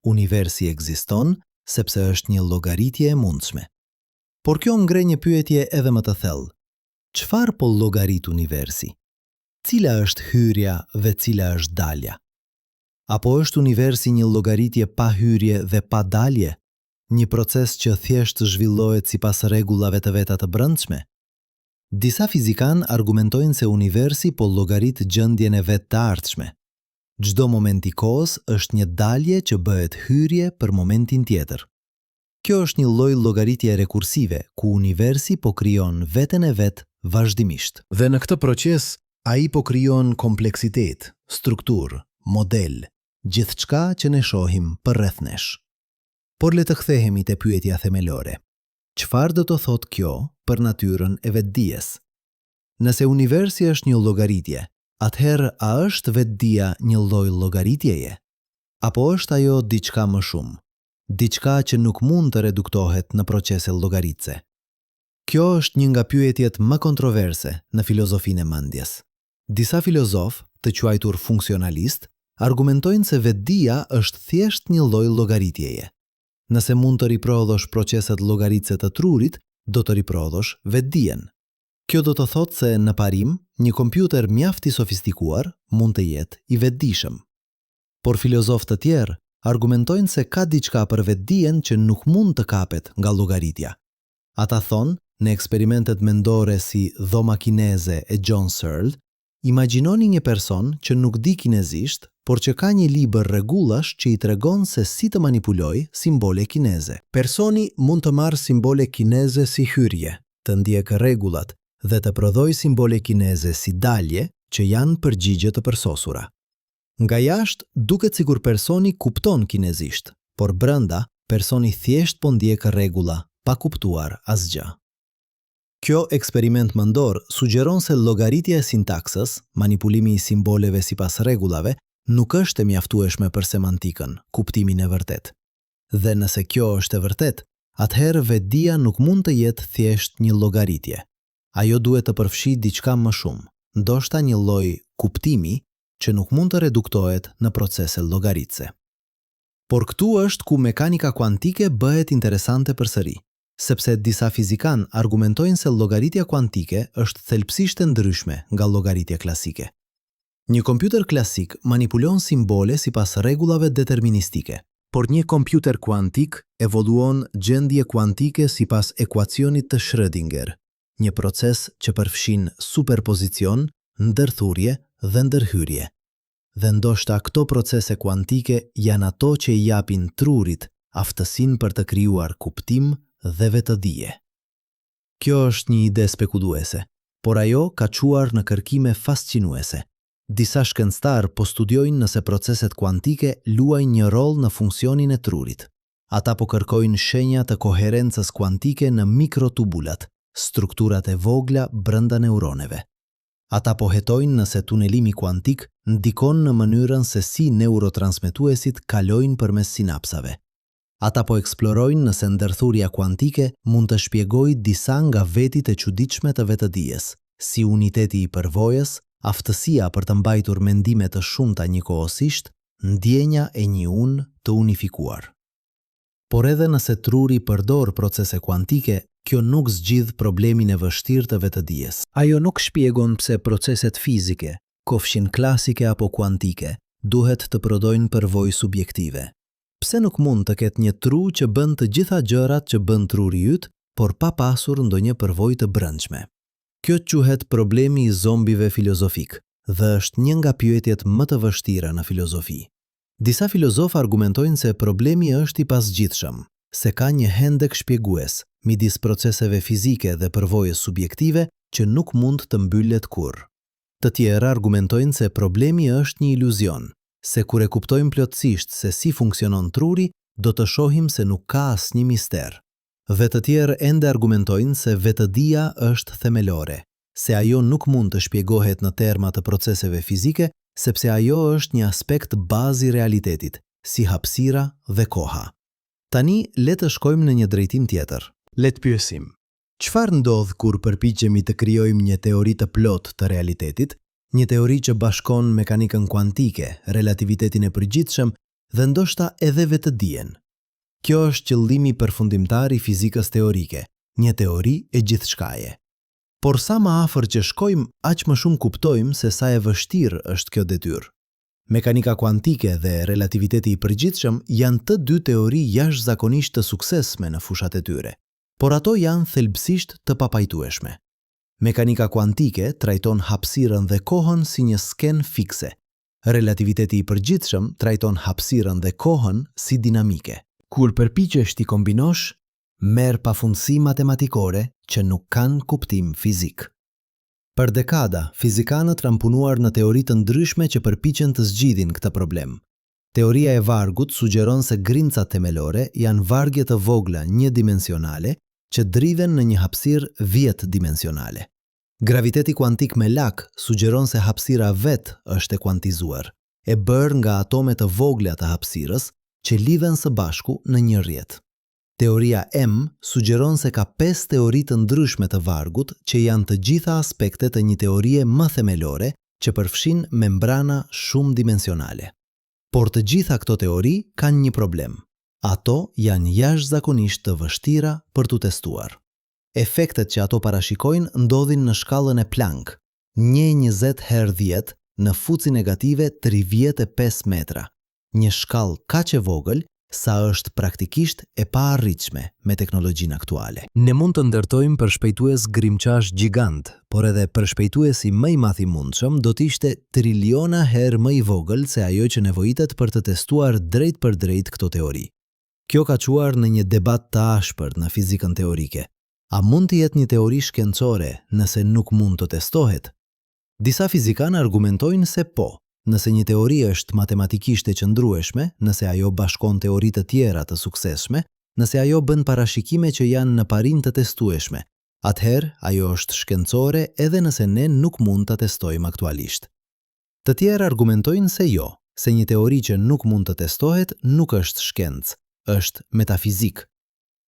Universi ekziston sepse është një llogaritje e mundshme. Por kjo ngre një pyetje edhe më të thellë. Çfarë po llogarit universi? Cila është hyrja dhe cila është dalja? Apo është universi një llogaritje pa hyrje dhe pa dalje? Një proces që thjesht zhvillohet sipas rregullave të veta të brendshme? Disa fizikanë argumentojnë se universi po llogarit gjendjen e vet të ardhshme. Çdo moment i kohës është një dalje që bëhet hyrje për momentin tjetër. Kjo është një lloj llogaritje rekursive, ku universi po krijon veten e vet vazhdimisht. Dhe në këtë proces, ai po krijon kompleksitet, strukturë, model, gjithçka që ne shohim përreth nesh. Por le të kthehemi te pyetja themelore. Çfarë do të thotë kjo për natyrën e vetdijes? Nëse universi është një llogaritje, atëherë a është vetdia një lloj llogaritjeje? Apo është ajo diçka më shumë? Diçka që nuk mund të reduktohet në procese llogaritëse? Kjo është një nga pyetjet më kontroverse në filozofinë e mendjes. Disa filozofë, të quajtur funksionalist, argumentojnë se vetdia është thjesht një lloj llogaritjeje. Nëse mund të riprodhosh proceset llogaritëse të trurit, do të riprodhosh vetdijen. Kjo do të thotë se në parim, një kompjuter mjaft i sofistikuar mund të jetë i vetdijshëm. Por filozofë të tjerë argumentojnë se ka diçka për vetdijen që nuk mund të kapet nga llogaritja. Ata thonë, në eksperimentet mendore si dhoma kineze e John Searle, imagjinoni një person që nuk di kinezisht, por që ka një libër rregullash që i tregon se si të manipulojë simbole kineze. Personi mund të marrë simbole kineze si hyrje, të ndjekë rregullat dhe të prodhojë simbole kineze si dalje, që janë përgjigje të përsosura. Nga jashtë, duket sikur personi kupton kinezisht, por brenda, personi thjesht po ndjek rregulla, pa kuptuar asgjë. Kjo eksperiment mendor sugjeron se llogaritja e sintaksës, manipulimi i simboleve sipas rregullave, nuk është e mjaftueshme për semantikën, kuptimin e vërtet. Dhe nëse kjo është e vërtet, atëherë vetdia nuk mund të jetë thjesht një llogaritje. Ajo duhet të përfshijë diçka më shumë, ndoshta një lloj kuptimi që nuk mund të reduktohet në procese llogaritëse. Por këtu është ku mekanika kuantike bëhet interesante përsëri, sepse disa fizikan argumentojnë se llogaritja kuantike është thelbësisht e ndryshme nga llogaritja klasike. Një kompjuter klasik manipulon simbole sipas rregullave deterministike, por një kompjuter kuantik evoluon gjendje kuantike sipas ekuacionit të Schrödinger, një proces që përfshin superpozicion, ndërthurje dhe ndërhyrje. Dhe ndoshta këto procese kuantike janë ato që i japin trurit aftësinë për të krijuar kuptim dhe vetëdije. Kjo është një ide spekuluese, por ajo ka quar në kërkime fascinuese. Disa shkencëtar po studiojnë nëse proceset kuantike luajnë një rol në funksionin e trurit. Ata po kërkojnë shenja të koherencës kuantike në mikrotubulat, strukturat e vogla brenda neuroneve. Ata po hetojnë nëse tunelimi kuantik ndikon në mënyrën se si neurotransmetuesit kalojnë përmes sinapsave. Ata po eksplorojnë nëse ndërthurja kuantike mund të shpjegojë disa nga vetit e çuditshme të vetëdijes, si uniteti i përvojës, aftësia për të mbajtur mendime të shumta njëkohësisht, ndjenja e një unë të unifikuar. Por edhe nëse truri përdor procese kuantike, kjo nuk zgjidh problemin e vështirë të vetëdijes. Ajo nuk shpjegon pse proceset fizike, qofshin klasike apo kuantike, duhet të prodhojnë përvojë subjektive. Pse nuk mund të ketë një tru që bën të gjitha gjërat që bën truri yt, por pa pasur ndonjë përvojë të brendshme? Kjo quhet problemi i zombive filozofik dhe është një nga pyetjet më të vështira në filozofi. Disa filozofë argumentojnë se problemi është i pasgjithshëm, se ka një hendek shpjegues midis proceseve fizike dhe përvojës subjektive që nuk mund të mbyllet kurrë. Të tjerë argumentojnë se problemi është një iluzion, se kur e kuptojmë plotësisht se si funksionon truri, do të shohim se nuk ka asnjë mister. Dhe të tjerë ende argumentojnë se vetëdia është themelore, se ajo nuk mund të shpjegohet në terma të proceseve fizike, sepse ajo është një aspekt bazë i realitetit, si hapësira dhe koha. Tani, le të shkojmë në një drejtim tjetër. Le të pyesim. Çfarë ndodh kur përpiqemi të krijojmë një teori të plotë të realitetit, një teori që bashkon mekanikën kuantike, relativitetin e përgjithshëm dhe ndoshta edhe vetëdijen? Kjo është qëllimi përfundimtar i fizikës teorike, një teori e gjithçkaje. Por sa më afër që shkojmë, aq më shumë kuptojmë se sa e vështirë është kjo detyrë. Mekanika kuantike dhe relativiteti i përgjithshëm janë të dy teori jashtëzakonisht të suksesshme në fushat e tyre, por ato janë thelbësisht të papajtueshme. Mekanika kuantike trajton hapësirën dhe kohën si një skenë fikse. Relativiteti i përgjithshëm trajton hapësirën dhe kohën si dinamike. Kur përpiqesh t'i kombinosh, merr pafundësi matematikore që nuk kanë kuptim fizik. Për dekada, fizikanët kanë punuar në teori të ndryshme që përpiqen të zgjidhin këtë problem. Teoria e vargut sugjeron se grincat themelore janë vargje të vogla një-dimensionale që dridhen në një hapësirë 10-dimensionale. Graviteti kuantik me lak sugjeron se hapësira vetë është e kuantizuar, e bërë nga atome të vogla të hapësirës që lidhen së bashku në një rrjet. Teoria M sugjeron se ka 5 teori të ndryshme të vargut që janë të gjitha aspektet e një teorie më themelore që përfshin membrana shumë dimensionale. Por të gjitha këto teori kanë një problem. Ato janë jashtëzakonisht të vështira për t'u testuar. Efektet që ato parashikojnë ndodhin në shkallën e Planck, 1/20 në fuci negative 35 metra, një shkallë kaq e vogël sa është praktikisht e paarritshme me teknologjinë aktuale. Ne mund të ndërtojmë përshpejtues grimçash gjigant, por edhe përshpejtuesi më i madh i mundshëm do të ishte triliona herë më i vogël se ajo që nevojitet për të testuar drejt për drejt këto teori. Kjo ka çuar në një debat të ashpër në fizikën teorike. A mund të jetë një teori shkencore nëse nuk mund të testohet? Disa fizikanë argumentojnë se po. Nëse një teori është matematikisht e qëndrueshme, nëse ajo bashkon teori të tjera të suksesshme, nëse ajo bën parashikime që janë në parim të testueshme, atëherë ajo është shkencore edhe nëse ne nuk mund ta testojmë aktualisht. Të tjerë argumentojnë se jo, se një teori që nuk mund të testohet nuk është shkencë, është metafizik.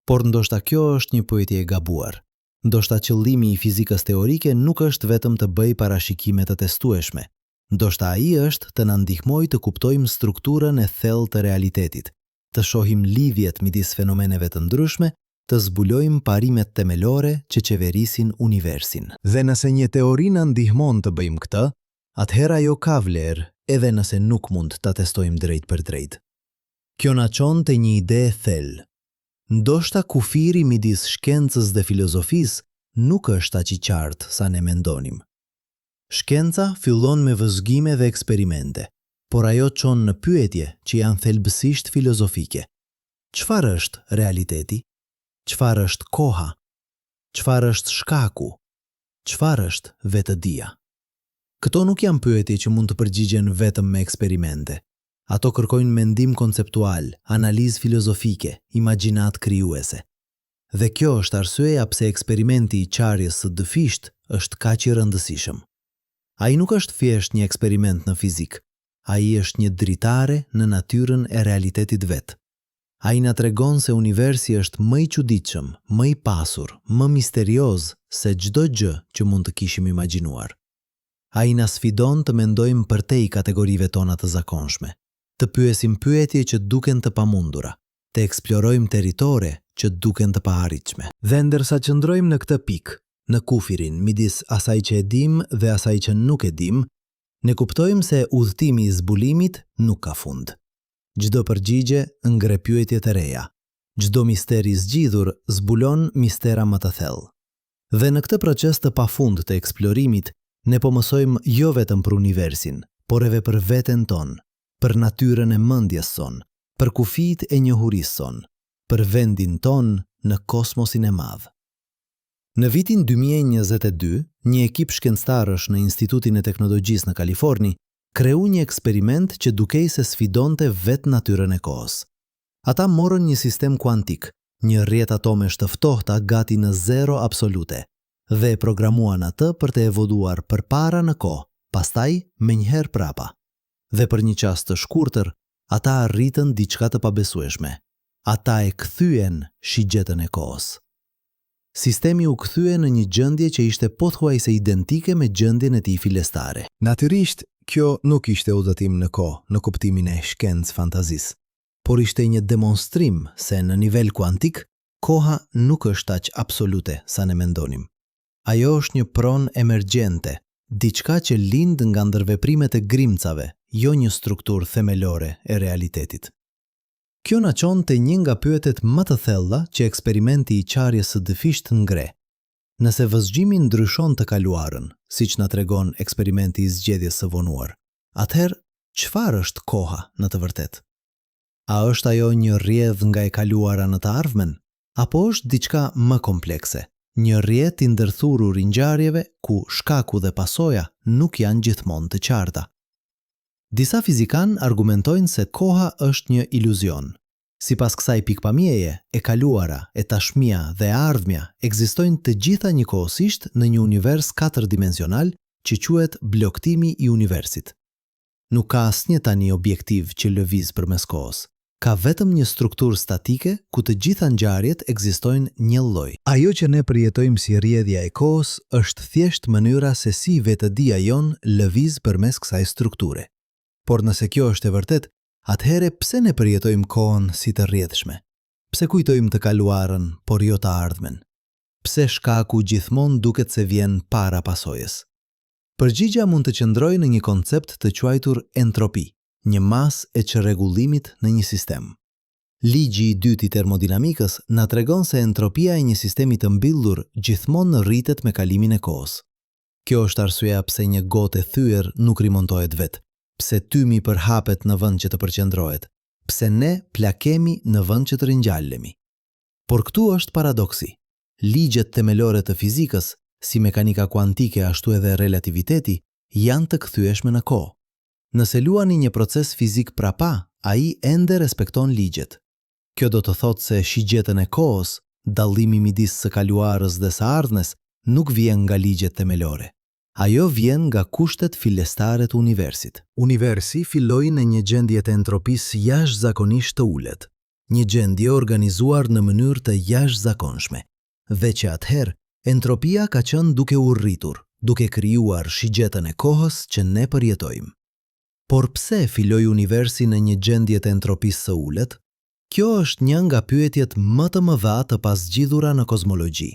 Por ndoshta kjo është një pyetje e gabuar. Ndoshta qëllimi i fizikës teorike nuk është vetëm të bëjë parashikime të testueshme. Ndoshta ai është të na ndihmojë të kuptojmë strukturën e thellë të realitetit, të shohim lidhjet midis fenomeneve të ndryshme, të zbulojmë parimet themelore që qeverisin universin. Dhe nëse një teori na ndihmon të bëjmë këtë, atëherë ajo ka vlerë, edhe nëse nuk mund ta testojmë drejt për drejt. Kjo na çon te një ide e thellë. Ndoshta kufiri midis shkencës dhe filozofisë nuk është aq i qartë sa ne mendonim. Shkenca fillon me vëzhgime dhe eksperimente, por ajo çon në pyetje që janë thelbësisht filozofike. Çfarë është realiteti? Çfarë është koha? Çfarë është shkaku? Çfarë është vetëdia? Këto nuk janë pyetje që mund të përgjigjen vetëm me eksperimente. Ato kërkojnë mendim konceptual, analizë filozofike, imagjinat krijuese. Dhe kjo është arsyeja pse eksperimenti i qarjes së dëfisht është kaq i rëndësishëm. Ai nuk është thjesht një eksperiment në fizik, ai është një dritare në natyrën e realitetit vet. Ai na tregon se universi është më i çuditshëm, më i pasur, më misterioz se çdo gjë që mund të kishim imagjinuar. Ai na sfidon të mendojmë përtej kategorive tona të zakonshme, të pyesim pyetje që duken të pamundura, të eksplorojmë territore që duken të paarritshme. Dhe ndërsa qëndrojmë në këtë pikë, në kufirin midis asaj që e dim dhe asaj që nuk e dim, ne kuptojmë se udhëtimi i zbulimit nuk ka fund. Çdo përgjigje ngre pyetje të reja. Çdo mister i zgjidhur zbulon mistera më të thellë. Dhe në këtë proces të pafund të eksplorimit, ne po mësojmë jo vetëm për universin, por edhe për veten tonë, për natyrën e mendjes sonë, për kufijtë e njohurisë sonë, për vendin tonë në kosmosin e madh. Në vitin 2022, një ekip shkencëtarësh në Institutin e Teknologjisë në Kaliforni kreu një eksperiment që dukej se sfidonte vetë natyrën e kohës. Ata morën një sistem kuantik, një rrjet atomesh të ftohta gati në zero absolute, dhe e programuan atë për të evoluar përpara në kohë, pastaj menjëherë prapa. Dhe për një çast të shkurtër, ata arritën diçka të pabesueshme. Ata e kthyen shigjetën e kohës. Sistemi u kthye në një gjendje që ishte pothuajse identike me gjendjen e tij fillestare. Natyrisht, kjo nuk ishte udhëtim në kohë, në kuptimin e shkencë fantazisë, por ishte një demonstrim se në nivel kuantik, koha nuk është aq absolute sa ne mendonim. Ajo është një pronë emergjente, diçka që lind nga ndërveprimet e grimcave, jo një strukturë themelore e realitetit. Kjo na çon te një nga pyetjet më të thella që eksperimenti i qarjes së dëfisht ngre. Nëse vëzhgjimi ndryshon të kaluarën, siç na tregon eksperimenti i zgjedhjes së vonuar, atëherë çfarë është koha në të vërtetë? A është ajo një rrjedh nga e kaluara në të ardhmen, apo është diçka më komplekse, një rrjet i ndërthurur i ngjarjeve ku shkaku dhe pasoja nuk janë gjithmonë të qarta? Disa fizikanë argumentojnë se koha është një iluzion. Sipas kësaj pikpamjeje, e kaluara, e tashmia dhe e ardhmja ekzistojnë të gjitha njëkohësisht në një univers 4-dimensional që quhet bloktimi i universit. Nuk ka asnjë tani objektiv që lëviz përmes kohës. Ka vetëm një strukturë statike ku të gjitha ngjarjet ekzistojnë një lloj. Ajo që ne përjetojmë si rrjedhja e kohës është thjesht mënyra se si vetëdia jon lëviz përmes kësaj strukture. Por nëse kjo është e vërtet, atëhere pse ne përjetojmë kohën si të rrjedhshme? Pse kujtojmë të kaluarën, por jo të ardhmen? Pse shkaku gjithmonë duket se vjen para pasojës? Përgjigja mund të qëndrojë në një koncept të quajtur entropi, një masë e çrregullimit në një sistem. Ligji i dytë i termodinamikës na tregon se entropia e një sistemi të mbyllur gjithmonë rritet me kalimin e kohës. Kjo është arsyeja pse një gotë e thyer nuk rimontohet vetë. Pse tymi përhapet në vend që të përqendrohet, pse ne plakemi në vend që të ringjallemi. Por këtu është paradoksi. Ligjet themelore të fizikës, si mekanika kuantike ashtu edhe relativiteti, janë të kthyeshme në kohë. Nëse luani një proces fizik prapa, ai ende respekton ligjet. Kjo do të thotë se shigjetën e kohës, dallimi midis së kaluarës dhe së ardhmes, nuk vjen nga ligjet themelore. Ajo vjen nga kushtet fillestare të universit. Universi filloi në një gjendje të entropisë jashtëzakonisht të ulët, një gjendje organizuar në mënyrë të jashtëzakonshme, dhe që atëherë entropia ka qenë duke u rritur, duke krijuar shigjetën e kohës që ne përjetojmë. Por pse filloi universi në një gjendje të entropisë së ulët? Kjo është një nga pyetjet më të mëdha të pasgjidhura në kozmologji.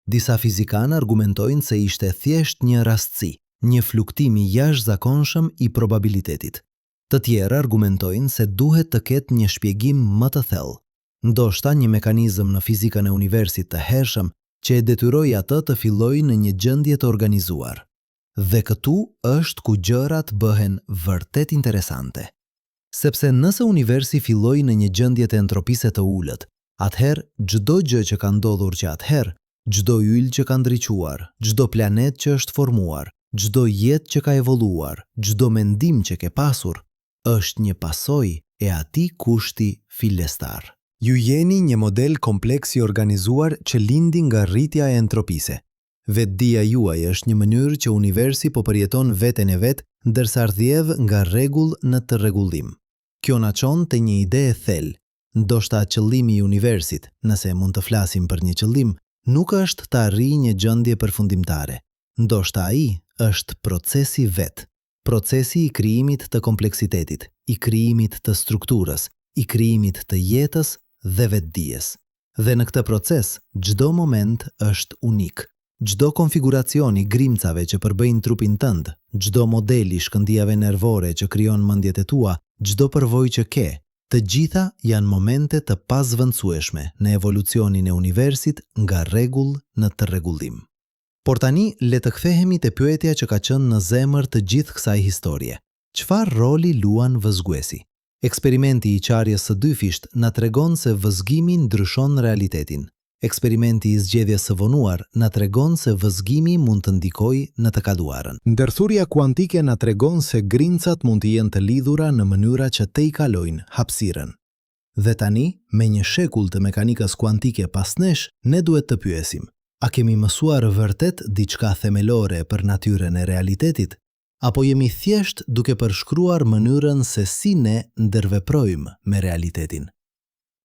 Disa fizikanë argumentojnë se ishte thjesht një rastësi, një fluktim i jashtëzakonshëm i probabilitetit. Të tjerë argumentojnë se duhet të ketë një shpjegim më të thellë, ndoshta një mekanizëm në fizikën e universit të hershëm që e detyroi atë të fillojë në një gjendje të organizuar. Dhe këtu është ku gjërat bëhen vërtet interesante. Sepse nëse universi filloi në një gjendje të entropisë të ulët, Atëherë, çdo gjë që ka ndodhur që atëherë, çdo yll që ka ndriçuar, çdo planet që është formuar, çdo jetë që ka evoluar, çdo mendim që ke pasur, është një pasojë e atij kushti fillestar. Ju jeni një model kompleks i organizuar që lindi nga rritja e entropisë. Vetdia juaj është një mënyrë që universi po përjeton veten e vet, ndërsa rrjedh nga rregull në të rregullim. Kjo na çon te një ide e thellë. Ndoshta qëllimi i universit, nëse mund të flasim për një qëllim, nuk është të arrijë një gjendje përfundimtare. Ndoshta ai është procesi vet. Procesi i krijimit të kompleksitetit, i krijimit të strukturës, i krijimit të jetës dhe vetdijes. Dhe në këtë proces, çdo moment është unik. Çdo konfiguracion i grimcave që përbëjnë trupin tënd, çdo model i shkëndijave nervore që krijon mendjet e tua, çdo përvojë që ke, të gjitha janë momente të pazvendësueshme në evolucionin e universit nga rregull në të rregullim. Por tani le të kthehemi te pyetja që ka qenë në zemër të gjithë kësaj historie. Çfarë roli luan vëzhguesi? Eksperimenti i qarjes së dyfisht na tregon se vëzhgimi ndryshon realitetin. Eksperimenti i zgjedhjes së vonuar na tregon se vëzhgimi mund të ndikojë në të kaluarën. Ndërthurja kuantike na tregon se grincat mund të jenë të lidhura në mënyra që te i kalojnë hapësirën. Dhe tani, me një shekull të mekanikës kuantike pas nesh, ne duhet të pyesim: a kemi mësuar vërtet diçka themelore për natyrën e realitetit? Apo jemi thjesht duke përshkruar mënyrën se si ne ndërveprojmë me realitetin?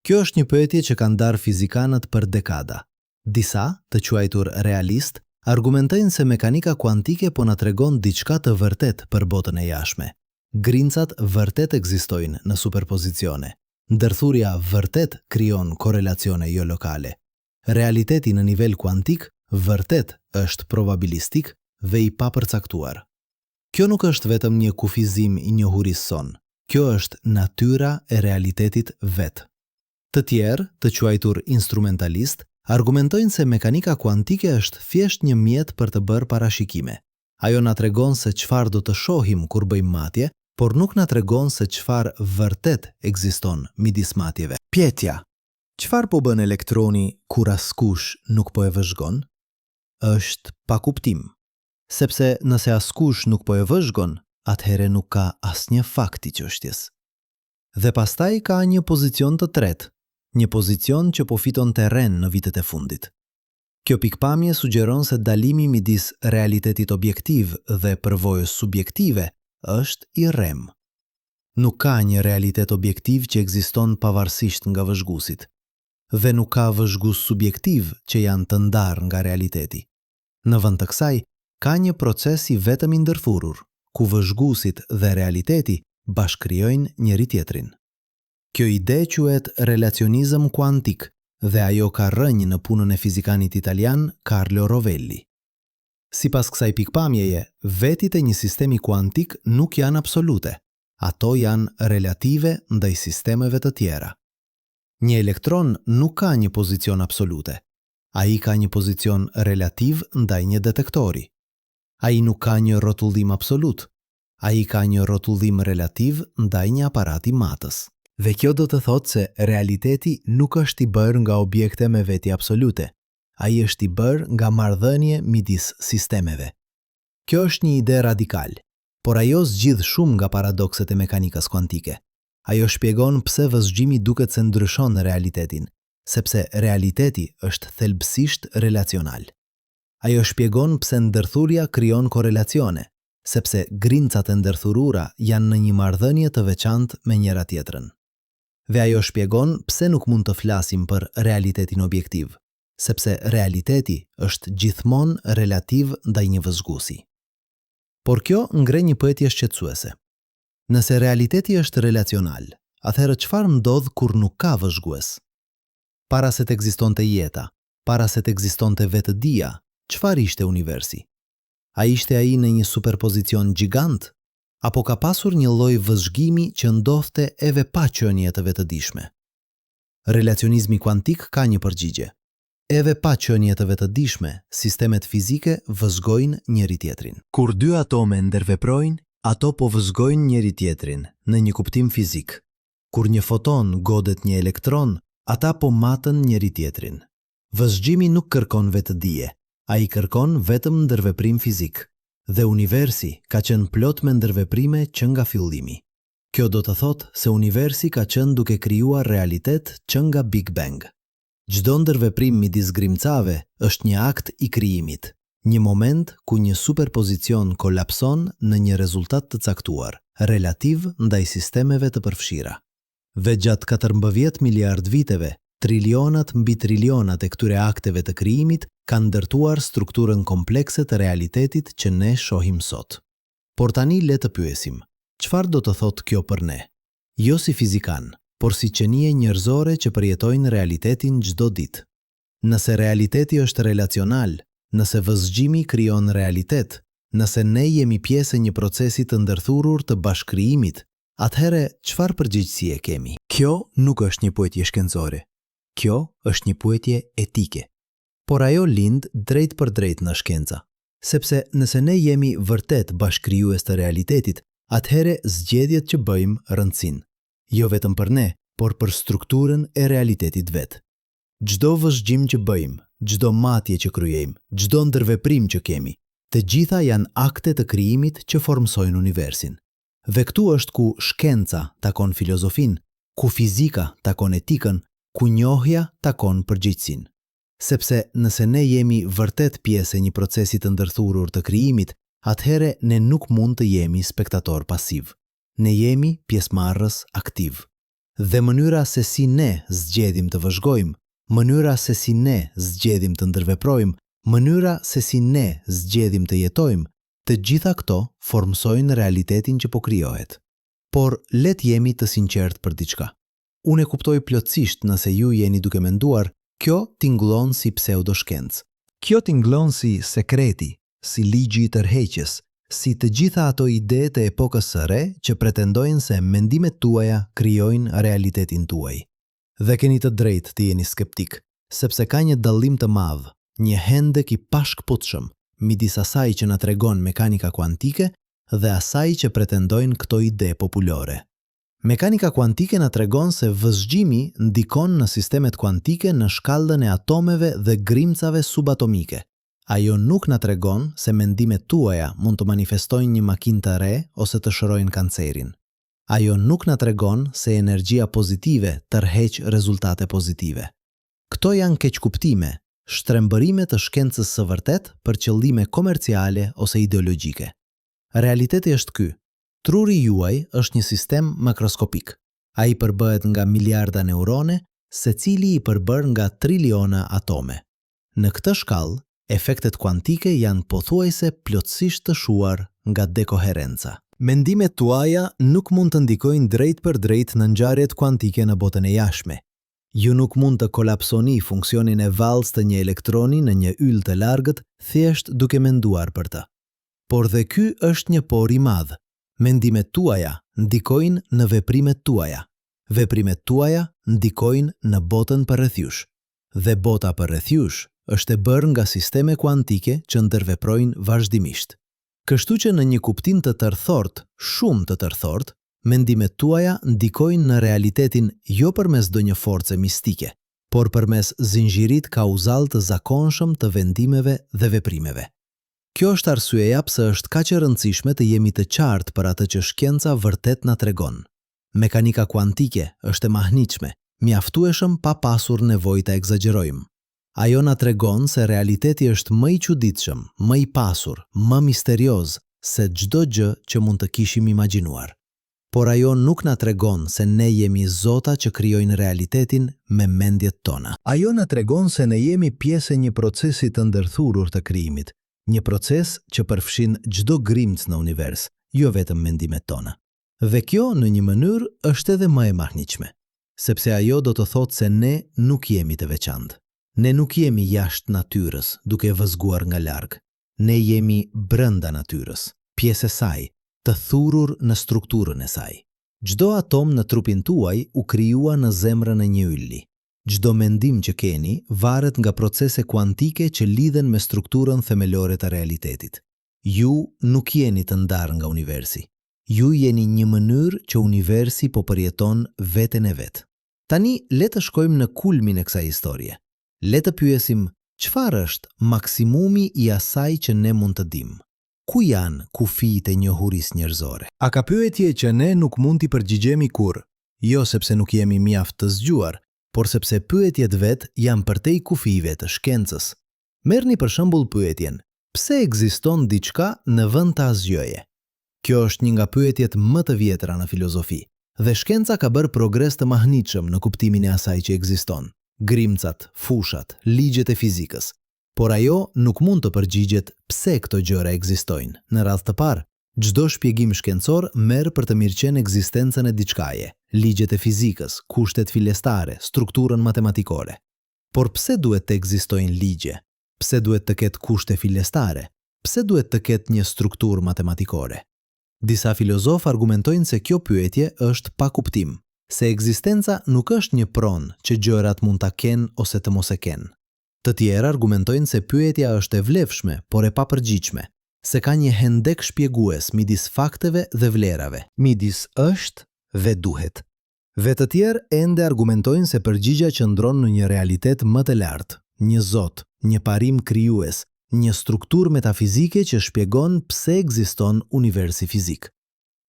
Kjo është një pyetje që kanë ndarë fizikanët për dekada. Disa, të quajtur realist, argumentojnë se mekanika kuantike po na tregon diçka të vërtet për botën e jashtme. Grincat vërtet ekzistojnë në superpozicione. Ndërthurja vërtet krijon korrelacione jo lokale. Realiteti në nivel kuantik vërtet është probabilistik dhe i papërcaktuar. Kjo nuk është vetëm një kufizim i njohurisë son. Kjo është natyra e realitetit vet. Të tjerë, të quajtur instrumentalist, argumentojnë se mekanika kuantike është thjesht një mjet për të bërë parashikime. Ajo na tregon se çfarë do të shohim kur bëjmë matje, por nuk na tregon se çfarë vërtet ekziston midis matjeve. Pyetja: çfarë po bën elektroni kur askush nuk po e vëzhgon? Është pa kuptim. Sepse nëse askush nuk po e vëzhgon, atëherë nuk ka asnjë fakt i çështjes. Dhe pastaj ka një pozicion të tretë. Një pozicion që po fiton terren në vitet e fundit. Kjo pikpamje sugjeron se dalimi midis realitetit objektiv dhe përvojës subjektive është i rrem. Nuk ka një realitet objektiv që ekziston pavarësisht nga vëzhguesit. Dhe nuk ka vëzhgues subjektiv që janë të ndarë nga realiteti. Në vend të kësaj, ka një proces i vetëm i ndërthurur, ku vëzhguesit dhe realiteti bashkëkrijojnë njëri tjetrin. Kjo ide quhet relacionizëm kuantik dhe ajo ka rënjë në punën e fizikanit italian Carlo Rovelli. Sipas kësaj pikpamjeje, vetit e një sistemi kuantik nuk janë absolute. Ato janë relative ndaj sistemeve të tjera. Një elektron nuk ka një pozicion absolute. Ai ka një pozicion relativ ndaj një detektori. Ai nuk ka një rrotullim absolut. Ai ka një rrotullim relativ ndaj një aparati matës. Dhe kjo do të thotë se realiteti nuk është i bërë nga objekte me veti absolute. Ai është i bërë nga marrëdhënie midis sistemeve. Kjo është një ide radikal, por ajo zgjidh shumë nga paradokset e mekanikës kuantike. Ajo shpjegon pse vëzhgjimi duket se ndryshon realitetin, sepse realiteti është thelbësisht relacional. Ajo shpjegon pse ndërthurja krijon korrelacione, sepse grincat e ndërthurura janë në një marrëdhënie të veçantë me njëra tjetrën. Dhe ajo shpjegon pse nuk mund të flasim për realitetin objektiv, sepse realiteti është gjithmonë relativ ndaj një vëzhguesi. Por kjo ngre një pyetje shqetësuese. Nëse realiteti është relacional, atëherë çfarë ndodh kur nuk ka vëzhgues? Para se të ekzistonte jeta, para se të ekzistonte vetëdia, çfarë ishte universi? A ishte ai në një superpozicion gjigant? Apo ka pasur një lloj vëzhgimi që ndodhte edhe pa qenie të vetëdijshme? Relacionizmi kuantik ka një përgjigje. Edhe pa qenie të vetëdijshme, sistemet fizike vëzhgojnë njëri tjetrin. Kur dy atome ndërveprojnë, ato po vëzhgojnë njëri tjetrin në një kuptim fizik. Kur një foton godet një elektron, Ata po matën njëri tjetrin. Vëzhgjimi nuk kërkon vetë dije, ai kërkon vetëm ndërveprim fizik. Dhe universi ka qenë plot me ndërveprime që nga fillimi. Kjo do të thotë se universi ka qenë duke krijuar realitet që nga Big Bang. Çdo ndërveprim midis grimcave është një akt i krijimit, një moment ku një superpozicion kolapson në një rezultat të caktuar, relativ ndaj sistemeve të përfshira. Ve gjatë 14 miliard viteve, trilionat mbi trilionat e këtyre akteve të krijimit kanë ndërtuar strukturën komplekse të realitetit që ne shohim sot. Por tani le të pyesim, çfarë do të thotë kjo për ne? Jo si fizikan, por si qenie njerëzore që përjetojnë realitetin çdo ditë. Nëse realiteti është relacional, nëse vëzhgjimi krijon realitet, nëse ne jemi pjesë e një procesi të ndërthurur të bashkëkrijimit, atëherë çfarë përgjegjësie kemi? Kjo nuk është një pyetje shkencore. Kjo është një pyetje etike. Por ajo lind drejt për drejt në shkenca, sepse nëse ne jemi vërtet bashkëkrijues të realitetit, atëherë zgjedhjet që bëjmë rëndësinë, jo vetëm për ne, por për strukturën e realitetit vet. Çdo vëzhgjim që bëjmë, çdo matje që kryejmë, çdo ndërveprim që kemi, të gjitha janë akte të krijimit që formsojnë universin. Dhe këtu është ku shkenca takon filozofin, ku fizika takon etikën, ku njohja takon përgjegjësinë. Sepse nëse ne jemi vërtet pjesë e një procesi të ndërthurur të krijimit, atëherë ne nuk mund të jemi spektator pasiv. Ne jemi pjesëmarrës aktiv. Dhe mënyra se si ne zgjedhim të vëzhgojmë, mënyra se si ne zgjedhim të ndërveprojmë, mënyra se si ne zgjedhim të jetojmë, të gjitha këto formsojnë realitetin që po krijohet. Por let jemi të sinqert për diçka. Unë e kuptoj plotësisht nëse ju jeni duke menduar, kjo tingëllon si pseudoshkencë. Kjo tingëllon si sekreti, si ligji i tërheqjes, si të gjitha ato ide të epokës së re që pretendojnë se mendimet tuaja krijojnë realitetin tuaj. Dhe keni të drejtë të jeni skeptik, sepse ka një dallim të madh, një hendek i pashkputshëm midis asaj që na tregon mekanika kuantike dhe asaj që pretendojnë këto ide populore. Mekanika kuantike na tregon se vëzhgjimi ndikon në sistemet kuantike në shkallën e atomeve dhe grimcave subatomike. Ajo nuk na tregon se mendimet tuaja mund të manifestojnë një makinë të re ose të shërojnë kancerin. Ajo nuk na tregon se energjia pozitive tërheq rezultate pozitive. Këto janë keqkuptime, shtrembërime të shkencës së vërtet për qëllime komerciale ose ideologjike. Realiteti është ky. Truri juaj është një sistem makroskopik. Ai përbëhet nga miliarda neurone, secili i përbër nga triliona atome. Në këtë shkallë, efektet kuantike janë pothuajse plotësisht të shuar nga dekoherenca. Mendimet tuaja nuk mund të ndikojnë drejt për drejt në ngjarjet kuantike në botën e jashtme. Ju nuk mund të kolapsoni funksionin e valës të një elektroni në një yll të largët thjesht duke menduar për të. Por dhe ky është një por i madh. Mendimet tuaja ndikojnë në veprimet tuaja. Veprimet tuaja ndikojnë në botën përreth jush. Dhe bota përreth jush është e bërë nga sisteme kuantike që ndërveprojnë vazhdimisht. Kështu që në një kuptim të tërthort, shumë të tërthort, mendimet tuaja ndikojnë në realitetin jo përmes ndonjë force mistike, por përmes zinxhirit kauzal të zakonshëm të vendimeve dhe veprimeve. Kjo është arsyeja pse është kaq e rëndësishme të jemi të qartë për atë që shkenca vërtet na tregon. Mekanika kuantike është e mahnitshme, mjaftueshëm pa pasur nevojë ta egzagjerojmë. Ajo na tregon se realiteti është më i çuditshëm, më i pasur, më misterioz se çdo gjë që mund të kishim imagjinuar. Por ajo nuk na tregon se ne jemi zota që krijojnë realitetin me mendjet tona. Ajo na tregon se ne jemi pjesë e një procesi të ndërthurur të krijimit, një proces që përfshin çdo grimc në univers, jo vetëm mendimet tona. Dhe kjo në një mënyrë është edhe më e mahnitshme, sepse ajo do të thotë se ne nuk jemi të veçantë. Ne nuk jemi jashtë natyrës, duke vëzguar nga larg. Ne jemi brenda natyrës, pjesë e saj, të thurur në strukturën e saj. Çdo atom në trupin tuaj u krijua në zemrën e një ylli. Çdo mendim që keni varet nga procese kuantike që lidhen me strukturën themelore të realitetit. Ju nuk jeni të ndarë nga universi. Ju jeni një mënyrë që universi po përjeton veten e vet. Tani, le të shkojmë në kulmin e kësaj historie. Le të pyesim, çfarë është maksimumi i asaj që ne mund të dimë? Ku janë kufitë e njohurisë njerëzore? A ka pyetje që ne nuk mund t'i përgjigjemi kurrë, jo sepse nuk jemi mjaft të zgjuar, por sepse pyetjet vet janë përtej kufive të shkencës. Merrni për shembull pyetjen: pse ekziston diçka në vend të asgjëje? Kjo është një nga pyetjet më të vjetra në filozofi, dhe shkenca ka bërë progres të mahnitshëm në kuptimin e asaj që ekziston. Grimcat, fushat, ligjet e fizikës. Por ajo nuk mund të përgjigjet pse këto gjëra ekzistojnë. Në radhë të parë, çdo shpjegim shkencor merr për të mirëqenë ekzistencën e diçkaje, ligjet e fizikës, kushtet fillestare, strukturën matematikore. Por pse duhet të ekzistojnë ligje? Pse duhet të ketë kushte fillestare? Pse duhet të ketë një strukturë matematikore? Disa filozofë argumentojnë se kjo pyetje është pa kuptim, se ekzistenca nuk është një pronë që gjërat mund ta kenë ose të mos e kenë. Të tjerë argumentojnë se pyetja është e vlefshme, por e papërgjithshme, se ka një hendek shpjegues midis fakteve dhe vlerave, midis është dhe duhet. Ve të tjerë ende argumentojnë se përgjigja qëndron në një realitet më të lartë, një zot, një parim krijues, një strukturë metafizike që shpjegon pse ekziston universi fizik.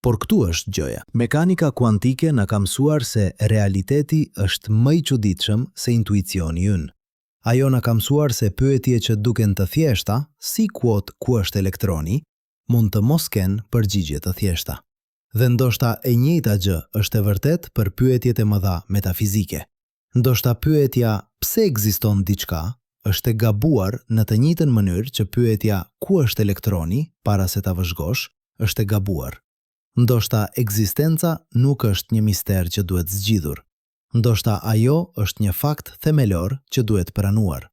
Por këtu është gjëja. Mekanika kuantike na ka mësuar se realiteti është më i çuditshëm se intuicioni ynë. Ajo na ka mësuar se pyetje që duken të thjeshta, si kuot ku është elektroni, mund të mos kenë përgjigje të thjeshta. Dhe ndoshta e njëjta gjë është e vërtet për pyetjet e mëdha metafizike. Ndoshta pyetja pse ekziston diçka është e gabuar në të njëjtën mënyrë që pyetja ku është elektroni para se ta vëzhgosh është e gabuar. Ndoshta ekzistenca nuk është një mister që duhet zgjidhur. Ndoshta ajo është një fakt themelor që duhet pranuar.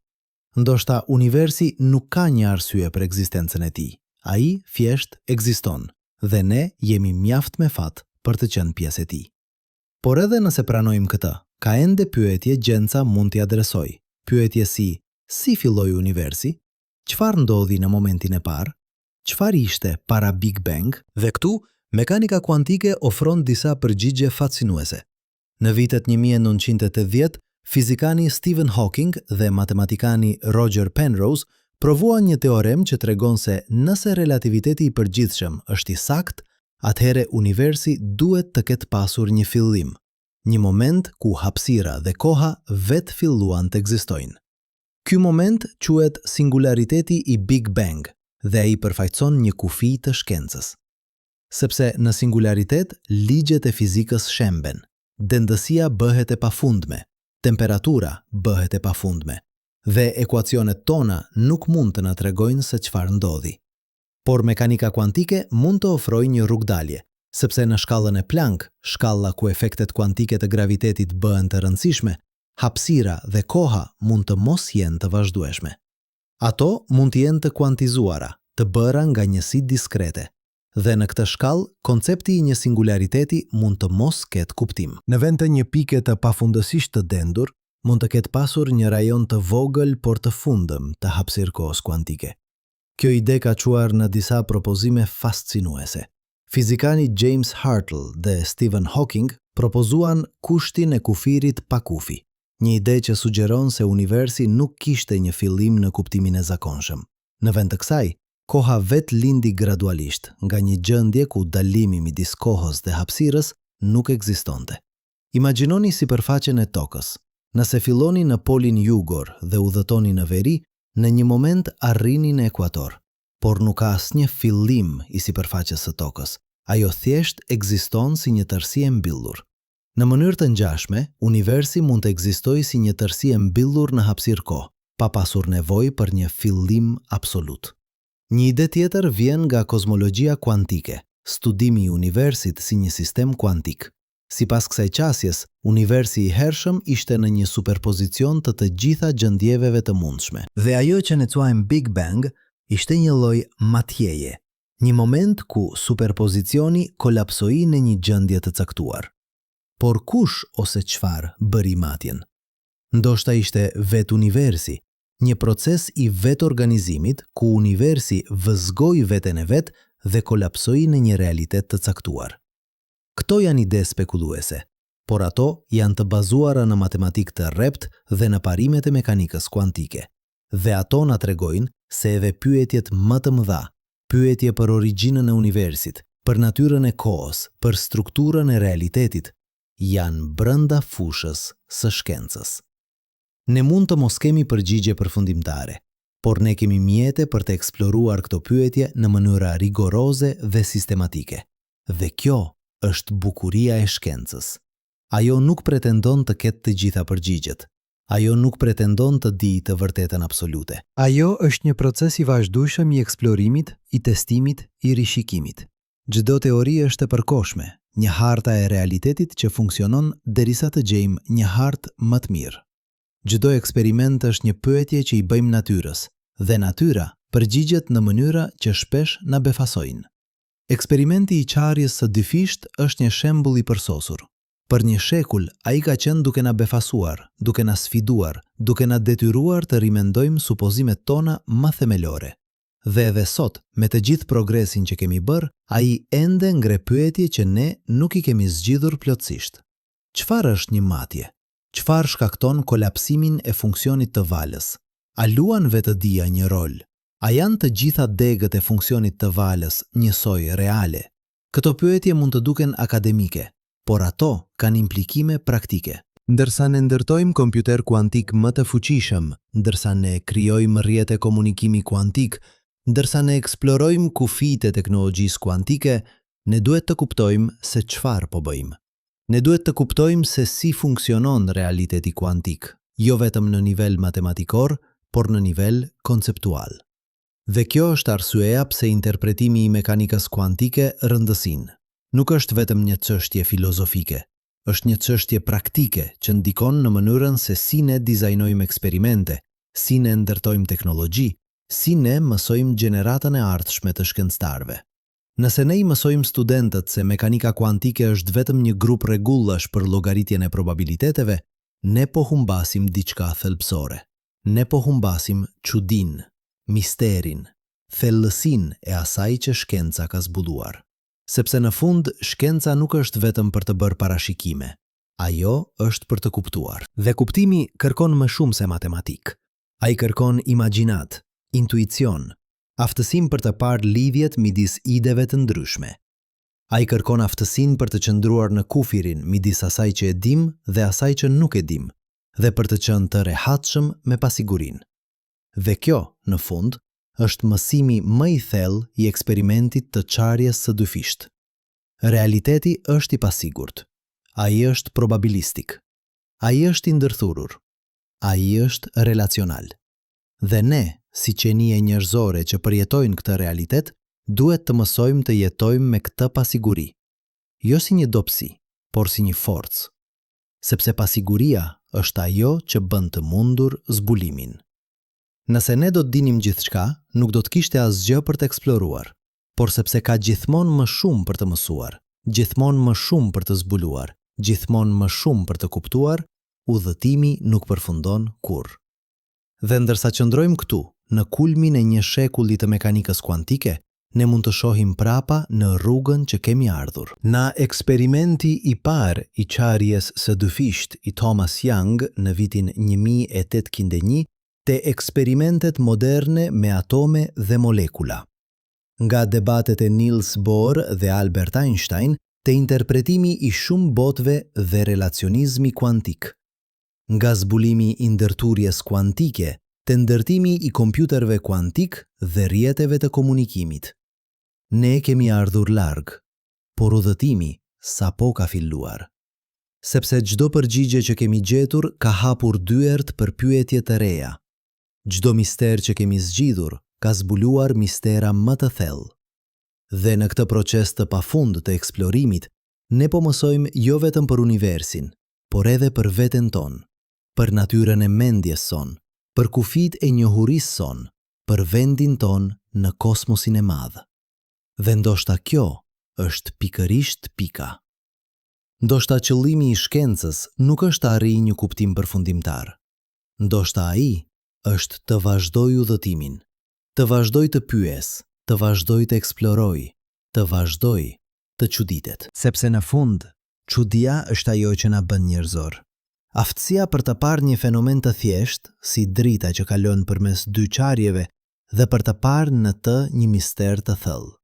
Ndoshta universi nuk ka një arsye për ekzistencën e tij. Ai thjesht ekziston dhe ne jemi mjaft me fat për të qenë pjesë e tij. Por edhe nëse pranojmë këtë, ka ende pyetje gjenca mund t'i adresoj. Pyetje si filloi universi? Çfarë ndodhi në momentin e parë? Çfarë ishte para Big Bang? Dhe këtu mekanika kuantike ofron disa përgjigje fascinuese. Në vitet 1980, fizikani Stephen Hawking dhe matematikani Roger Penrose provuan një teorem që tregon se nëse relativiteti i përgjithshëm është i saktë, atëherë universi duhet të ketë pasur një fillim, një moment ku hapësira dhe koha vetë filluan të ekzistojnë. Ky moment quhet singulariteti i Big Bang dhe ai përfaqëson një kufi të shkencës. Sepse në singularitet ligjet e fizikës shemben. Dendësia bëhet e pafundme, temperatura bëhet e pafundme, dhe ekuacionet tona nuk mund të na tregojnë se çfarë ndodhi. Por mekanika kuantike mund të ofrojë një rrugdalje, sepse në shkallën e Planck, shkalla ku efektet kuantike të gravitetit bëhen të rëndësishme, hapësira dhe koha mund të mos jenë të vazhdueshme. Ato mund të jenë të kuantizuara, të bëra nga njësi diskrete. Dhe në këtë shkallë, koncepti i një singulariteti mund të mos ketë kuptim. Në vend të një pike të pafundësisht të dendur, mund të ketë pasur një rajon të vogël por të fundëm të hapësirë-kohës kuantike. Kjo ide ka quar në disa propozime fascinuese. Fizikani James Hartle dhe Stephen Hawking propozuan kushtin e kufirit pa kufi, një ide që sugjeron se universi nuk kishte një fillim në kuptimin e zakonshëm. Në vend të kësaj, koha vet lindi gradualisht nga një gjendje ku dalimi midis kohës dhe hapësirës nuk ekzistonte. Imagjinoni sipërfaqen e tokës. Nëse filloni në polin jugor dhe udhëtoni në veri, në një moment arrini në ekuator, por nuk ka asnjë fillim i sipërfaqes së tokës. Ajo thjesht ekziston si një tërësi e mbyllur. Në mënyrë të ngjashme, universi mund të ekzistojë si një tërësi e mbyllur në hapësirë-kohë, pa pasur nevojë për një fillim absolut. Një ide tjetër vjen nga kozmologjia kuantike, studimi i universit si një sistem kuantik. Sipas kësaj qasjes, universi i hershëm ishte në një superpozicion të gjitha gjendjeveve të mundshme. Dhe ajo që ne quajmë Big Bang ishte një lloj matjeje, një moment ku superpozicioni kolapsoi në një gjendje të caktuar. Por kush ose çfarë bëri matjen? Ndoshta ishte vetë universi, një proces i vetë organizimit ku universi vëzgoi veten e vet dhe kolapsoi në një realitet të caktuar. Këto janë ide spekuluese, por ato janë të bazuara në matematikë të rrept dhe në parimet e mekanikës kuantike. Dhe ato na tregojnë se edhe pyetjet më të mëdha, pyetje për origjinën e universit, për natyrën e kohës, për strukturën e realitetit, janë brenda fushës së shkencës. Ne mund të mos kemi përgjigje përfundimtare, por ne kemi mjete për të eksploruar këto pyetje në mënyra rigoroze dhe sistematike. Dhe kjo është bukuria e shkencës. Ajo nuk pretendon të ketë të gjitha përgjigjet. Ajo nuk pretendon të dijë të vërtetën absolute. Ajo është një proces i vazhdueshëm i eksplorimit, i testimit, i rishikimit. Çdo teori është e përkohshme, një harta e realitetit që funksionon derisa të gjejmë një hartë më të mirë. Çdo eksperiment është një pyetje që i bëjmë natyrës, dhe natyra përgjigjet në mënyra që shpesh na befasojnë. Eksperimenti i qarjes së dyfisht është një shembull i përsosur. Për një shekull, ai ka qenë duke na befasuar, duke na sfiduar, duke na detyruar të rimendojmë supozimet tona më themelore. Dhe edhe sot, me të gjithë progresin që kemi bërë, ai ende ngre pyetje që ne nuk i kemi zgjidhur plotësisht. Çfarë është një matje? Çfarë shkakton kolapsimin e funksionit të valës? A luan vetëdia një rol? A janë të gjitha degët e funksionit të valës njësoj reale? Këto pyetje mund të duken akademike, por ato kanë implikime praktike. Ndërsa ne ndërtojmë kompjuter kuantik më të fuqishëm, ndërsa ne krijojmë rrjete komunikimi kuantik, ndërsa ne eksplorojmë kufijtë e teknologjisë kuantike, ne duhet të kuptojmë se çfarë po bëjmë. Ne duhet të kuptojmë se si funksionon realiteti kuantik, jo vetëm në nivel matematikor, por në nivel konceptual. Dhe kjo është arsyeja pse interpretimi i mekanikës kuantike rëndësin. Nuk është vetëm një çështje filozofike, është një çështje praktike që ndikon në mënyrën se si ne dizajnojmë eksperimente, si ne ndërtojmë teknologji, si ne mësojmë gjeneratën e ardhshme të shkencëtarëve. Nëse ne i mësojmë studentët se mekanika kuantike është vetëm një grup rregullash për llogaritjen e probabiliteteve, ne po humbasim diçka thelbësore. Ne po humbasim çudinë, misterin, thellësinë e asaj që shkenca ka zbuluar. Sepse në fund, shkenca nuk është vetëm për të bërë parashikime. Ajo është për të kuptuar. Dhe kuptimi kërkon më shumë se matematik. Ai kërkon imagjinat, intuicion, aftësinë për të parë lidhjet midis ideve të ndryshme. Ai kërkon aftësinë për të qëndruar në kufirin midis asaj që e dim dhe asaj që nuk e dim, dhe për të qenë të rehatshëm me pasigurinë. Dhe kjo, në fund, është mësimi më i thellë i eksperimentit të qarjes së dyfisht. Realiteti është i pasigurt. Ai është probabilistik. Ai është i ndërthurur. Ai është relacional. Dhe ne, si qenie njerëzore që përjetojnë këtë realitet, duhet të mësojmë të jetojmë me këtë pasiguri. Jo si një dobësi, por si një forcë. Sepse pasiguria është ajo që bën të mundur zbulimin. Nëse ne do të dinim gjithçka, nuk do të kishte asgjë për të eksploruar, por sepse ka gjithmonë më shumë për të mësuar, gjithmonë më shumë për të zbuluar, gjithmonë më shumë për të kuptuar, udhëtimi nuk përfundon kurrë. Dhe ndërsa qëndrojmë këtu, në kulmin e një shekulli të mekanikës kuantike, ne mund të shohim prapa në rrugën që kemi ardhur. Na eksperimenti i parë i qarjes së dyfisht i Thomas Young në vitin 1801 te eksperimentet moderne me atome dhe molekula. Nga debatet e Niels Bohr dhe Albert Einstein, te interpretimi i shumë botëve dhe relacionizmi kuantik. Nga zbulimi i ndërturjes kuantike, te ndërtimi i kompjuterëve kuantik dhe rrjeteve të komunikimit. Ne kemi ardhur larg, por udhëtimi sapo ka filluar. Sepse çdo përgjigje që kemi gjetur ka hapur dyert për pyetje të reja. Çdo mister që kemi zgjidhur ka zbuluar mistera më të thellë. Dhe në këtë proces të pafund të eksplorimit, ne po mësojmë jo vetëm për universin, por edhe për veten tonë, për natyrën e mendjes son, për kufijtë e njohurisë son, për vendin ton në kosmosin e madh. Dhe ndoshta kjo është pikërisht pika. Ndoshta qëllimi i shkencës nuk është të arrijë një kuptim përfundimtar. Ndoshta ai është të vazhdoj udhëtimin, të vazhdoj të pyes, të vazhdoj të eksploroj, të vazhdoj të çuditet. Sepse në fund, Çudia është ajo që na bën njerëzor. Aftësia për të parë një fenomen të thjesht, si drita që kalon përmes dy qarjeve, dhe për të parë në të një mister të thellë.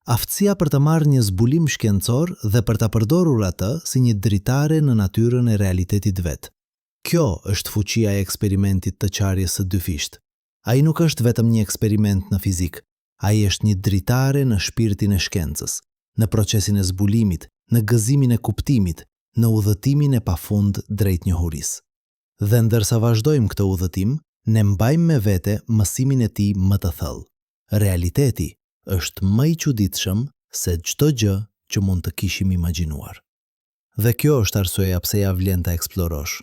Aftësia për të marrë një zbulim shkencor dhe për të përdorur atë si një dritare në natyrën e realitetit vet. Kjo është fuqia e eksperimentit të qarjes së dyfisht. Ai nuk është vetëm një eksperiment në fizik, ai është një dritare në shpirtin e shkencës, në procesin e zbulimit, në gëzimin e kuptimit, në udhëtimin e pafund drejt njohurisë. Dhe ndërsa vazhdojmë këtë udhëtim, ne mbajmë me vete mësimin e tij më të thellë. Realiteti është më i çuditshëm se çdo gjë që mund të kishim imagjinuar. Dhe kjo është arsyeja pse ja vlen ta eksplorosh.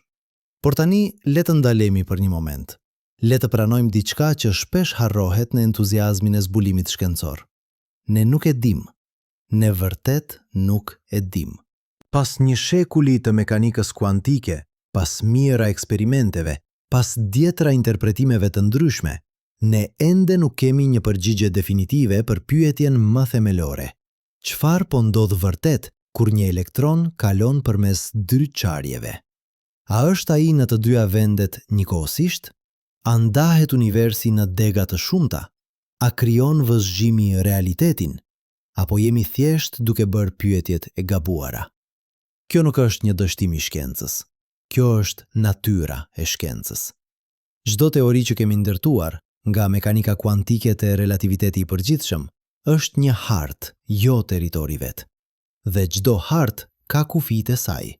Por tani le të ndalemi për një moment. Le të pranojmë diçka që shpesh harrohet në entuziazmin e zbulimit shkencor. Ne nuk e dim. Ne vërtet nuk e dim. Pas një shekulli të mekanikës kuantike, pas mijëra eksperimenteve, pas dhjetra interpretimeve të ndryshme, ne ende nuk kemi një përgjigje definitive për pyetjen më themelore. Çfarë po ndodh vërtet kur një elektron kalon përmes dy qarjeve? A është ai në të dyja vendet njëkohësisht? A ndahet universi në dega të shumta? A krijon vëzhgjimi realitetin? Apo jemi thjesht duke bërë pyetjet e gabuara? Kjo nuk është një dështim i shkencës. Kjo është natyra e shkencës. Çdo teori që kemi ndërtuar, nga mekanika kuantike te relativiteti i përgjithshëm, është një hartë, jo territori vet. Dhe çdo hartë ka kufijtë e saj.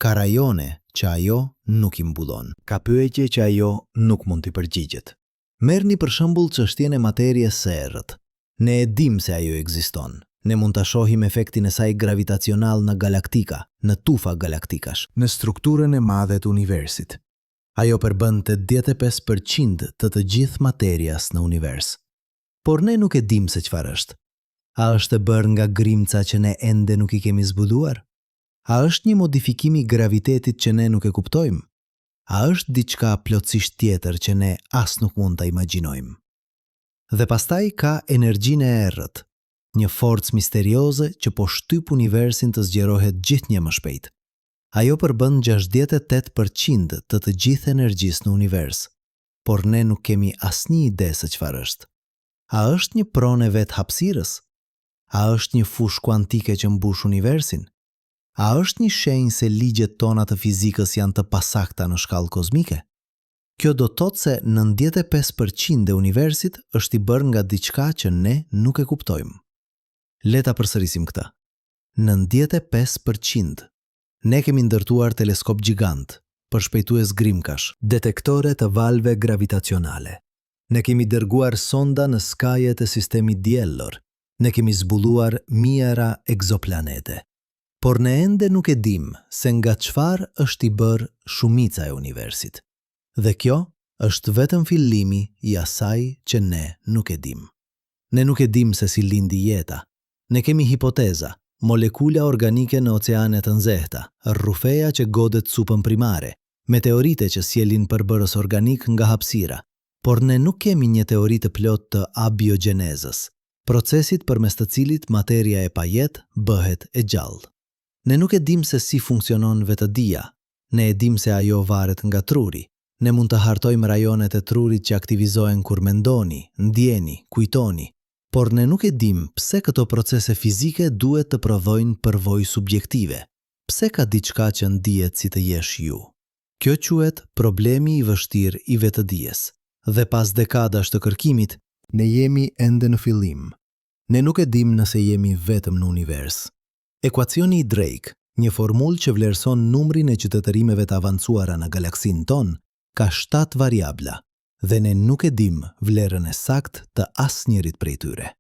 Ka rajone që ajo nuk i mbullon. Ka pyetje që ajo nuk mund t'i përgjigjet. Merrni për shembull çështjen e materies së errët. Ne e dim se ajo ekziston. Ne mund ta shohim efektin e saj gravitacional në galaktika, në tufa galaktikash, në strukturën e madhe të universit. Ajo përbën 85% të gjithë materias në univers. Por ne nuk e dim se çfarë është. A është e bërë nga grimca që ne ende nuk i kemi zbuluar? A është një modifikim i gravitetit që ne nuk e kuptojmë? A është diçka plotësisht tjetër që ne as nuk mund ta imagjinojmë? Dhe pastaj ka energjinë e errët, një forcë misterioze që po shtyp universin të zgjerohet gjithnjë më shpejt. Ajo përbën 68% të gjithë energjisë në univers, por ne nuk kemi asnjë ide se çfarë është. A është një pronë e vet hapësirës? A është një fushë kuantike që mbush universin? A është një shenjë se ligjet tona të fizikës janë të pasakta në shkallë kozmike? Kjo do të thotë se 95% e universit është i bërë nga diçka që ne nuk e kuptojmë. Le ta përsërisim këtë. 95%. Ne kemi ndërtuar teleskop gjigant, përshpejtues grimkash, detektore të valve gravitacionale. Ne kemi dërguar sonda në skajet e sistemit diellor. Ne kemi zbuluar mijëra egzoplanete. Por ne ende nuk e dim se nga çfarë është i bërë shumica e universit. Dhe kjo është vetëm fillimi i asaj që ne nuk e dim. Ne nuk e dim se si lindi jeta. Ne kemi hipoteza, molekula organike në oceanet të nxehta, rrufeja që godet supën primare, meteorite që sjellin përbërës organik nga hapësira, por ne nuk kemi një teori të plotë të abiogenezës, procesit përmes të cilit materia e pajet bëhet e gjallë. Ne nuk e dim se si funksionon vetëdia, ne e dim se ajo varet nga truri. Ne mund të hartojmë rajonet e trurit që aktivizohen kur mendoni, ndjeni, kujtoni, por ne nuk e dim pse këto procese fizike duhet të prodhojnë përvojë subjektive. Pse ka diçka që ndihet si të jesh ju? Kjo quhet problemi i vështirë i vetëdijes. Dhe pas dekadash të kërkimit, ne jemi ende në fillim. Ne nuk e dim nëse jemi vetëm në univers. Ekuacioni i Drake, një formulë që vlerëson numrin e qytetërimeve të avancuara në galaksin ton, ka 7 variabla, dhe ne nuk e dim vlerën e saktë të asnjërit prej tyre.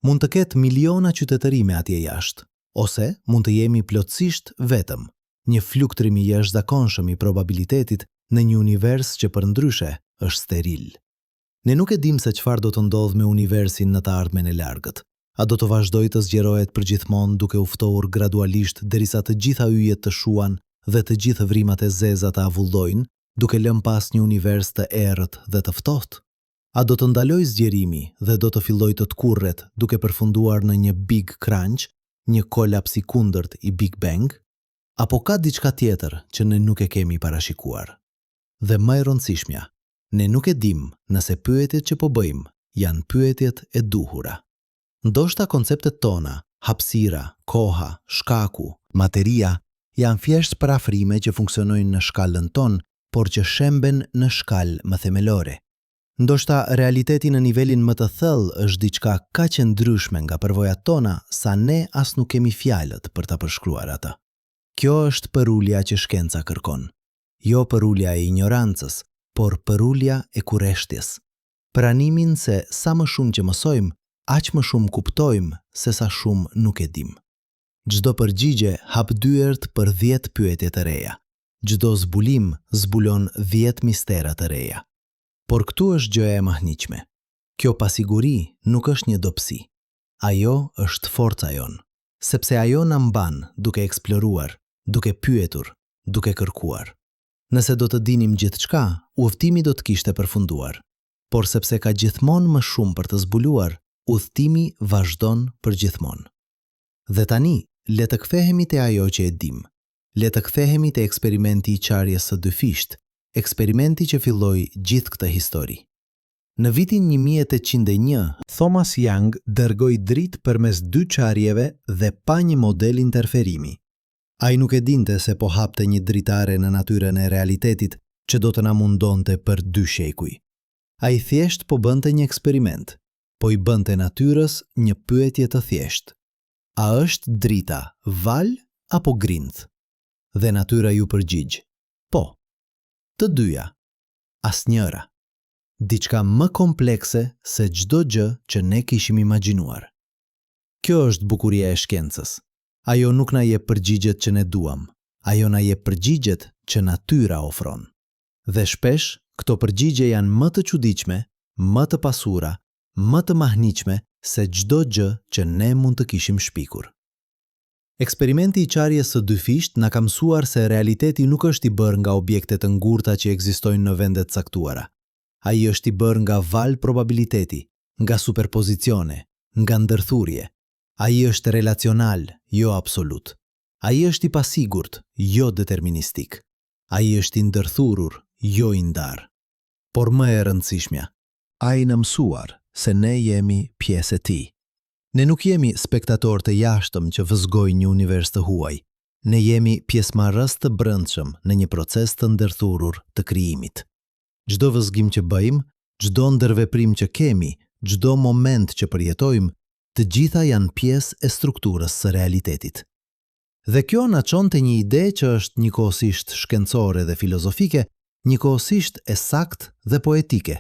Mund të ketë miliona qytetërime atje jashtë, ose mund të jemi plotësisht vetëm, një fluktrim i jashtëzakonshëm i probabilitetit në një univers që përndryshe është steril. Ne nuk e dim se çfarë do të ndodhë me universin në të ardhmen e largët. A do të vazhdojë të zgjerohet përgjithmonë duke u ftohur gradualisht derisa të gjitha yjet të shuan dhe të gjithë vrimat e zeza të avullojnë, duke lënë pas një univers të errët dhe të ftohtë? A do të ndalojë zgjerimi dhe do të fillojë të tkurret duke përfunduar në një Big Crunch, një kolaps i kundërt i Big Bang? Apo ka diçka tjetër që ne nuk e kemi parashikuar? Dhe më e rëndësishmja, ne nuk e dim nëse pyetjet që po bëjmë janë pyetjet e duhura. Ndoshta konceptet tona, hapësira, koha, shkaku, materia, janë thjesht parafrime që funksionojnë në shkallën tonë, por që shemben në shkallë më themelore. Ndoshta realiteti në nivelin më të thellë është diçka kaq e ndryshme nga përvojat tona sa ne as nuk kemi fjalët për ta përshkruar atë. Kjo është përulja që shkenca kërkon. Jo përulja e ignorancës, por përulja e kurreshtjes. Pranimin se sa më shumë që mësojmë, aq më shumë kuptojmë se sa shumë nuk e dim. Çdo përgjigje hap dyert për 10 pyetje të reja. Çdo zbulim zbulon 10 mistera të reja. Por këtu është gjëja e mahniqme. Kjo pasiguri nuk është një dobësi. Ajo është forca jonë, sepse ajo na mban duke eksploruar, duke pyetur, duke kërkuar. Nëse do të dinim gjithçka, udhtimi do të kishte përfunduar. Por sepse ka gjithmonë më shumë për të zbuluar, udhtimi vazhdon për gjithmonë. Dhe tani, le të kthehemi te ajo që e dim. Le të kthehemi te eksperimenti i qarjes së dyfisht, eksperimenti që filloi gjithë këtë histori. Në vitin 1801, Thomas Young dërgoi dritë përmes 2 qarjeve dhe pa një model interferimi. Ai nuk e dinte se po hapte një dritare në natyrën e realitetit që do të na mundonte për 2 shekuj. Ai thjesht po bënte një eksperiment, po i bënte natyrës një pyetje të thjeshtë. A është drita val apo grindh? Dhe natyra ju përgjigj: po. Të dyja, asnjëra. Diçka më komplekse se çdo gjë që ne kishim imagjinuar. Kjo është bukuria e shkencës. Ajo nuk na jep përgjigjet që ne duam, ajo na jep përgjigjet që natyra ofron. Dhe shpesh, këto përgjigje janë më të çuditshme, më të pasura, më të mahniqme se çdo gjë që ne mund të kishim shpikur. Eksperimenti i qarjes së dyfisht na ka mësuar se realiteti nuk është i bërë nga objekte të ngurta që ekzistojnë në vende të caktuara. Ai është i bërë nga val probabiliteti, nga superpozicione, nga ndërthurje. Ai është relacional, jo absolut. Ai është i pasigurt, jo deterministik. Ai është i ndërthurur, jo i ndar. Por më e rëndësishmja, ai na mësuar se ne jemi pjesë e tij. Ne nuk jemi spektator të jashtëm që vëzgojnë një univers të huaj. Ne jemi pjesëmarrës të brendshëm në një proces të ndërthurur të krijimit. Çdo vëzgim që bëjmë, çdo ndërveprim që kemi, çdo moment që përjetojmë, të gjitha janë pjesë e strukturës së realitetit. Dhe kjo na çon te një ide që është njëkohësisht shkencore dhe filozofike, njëkohësisht e saktë dhe poetike.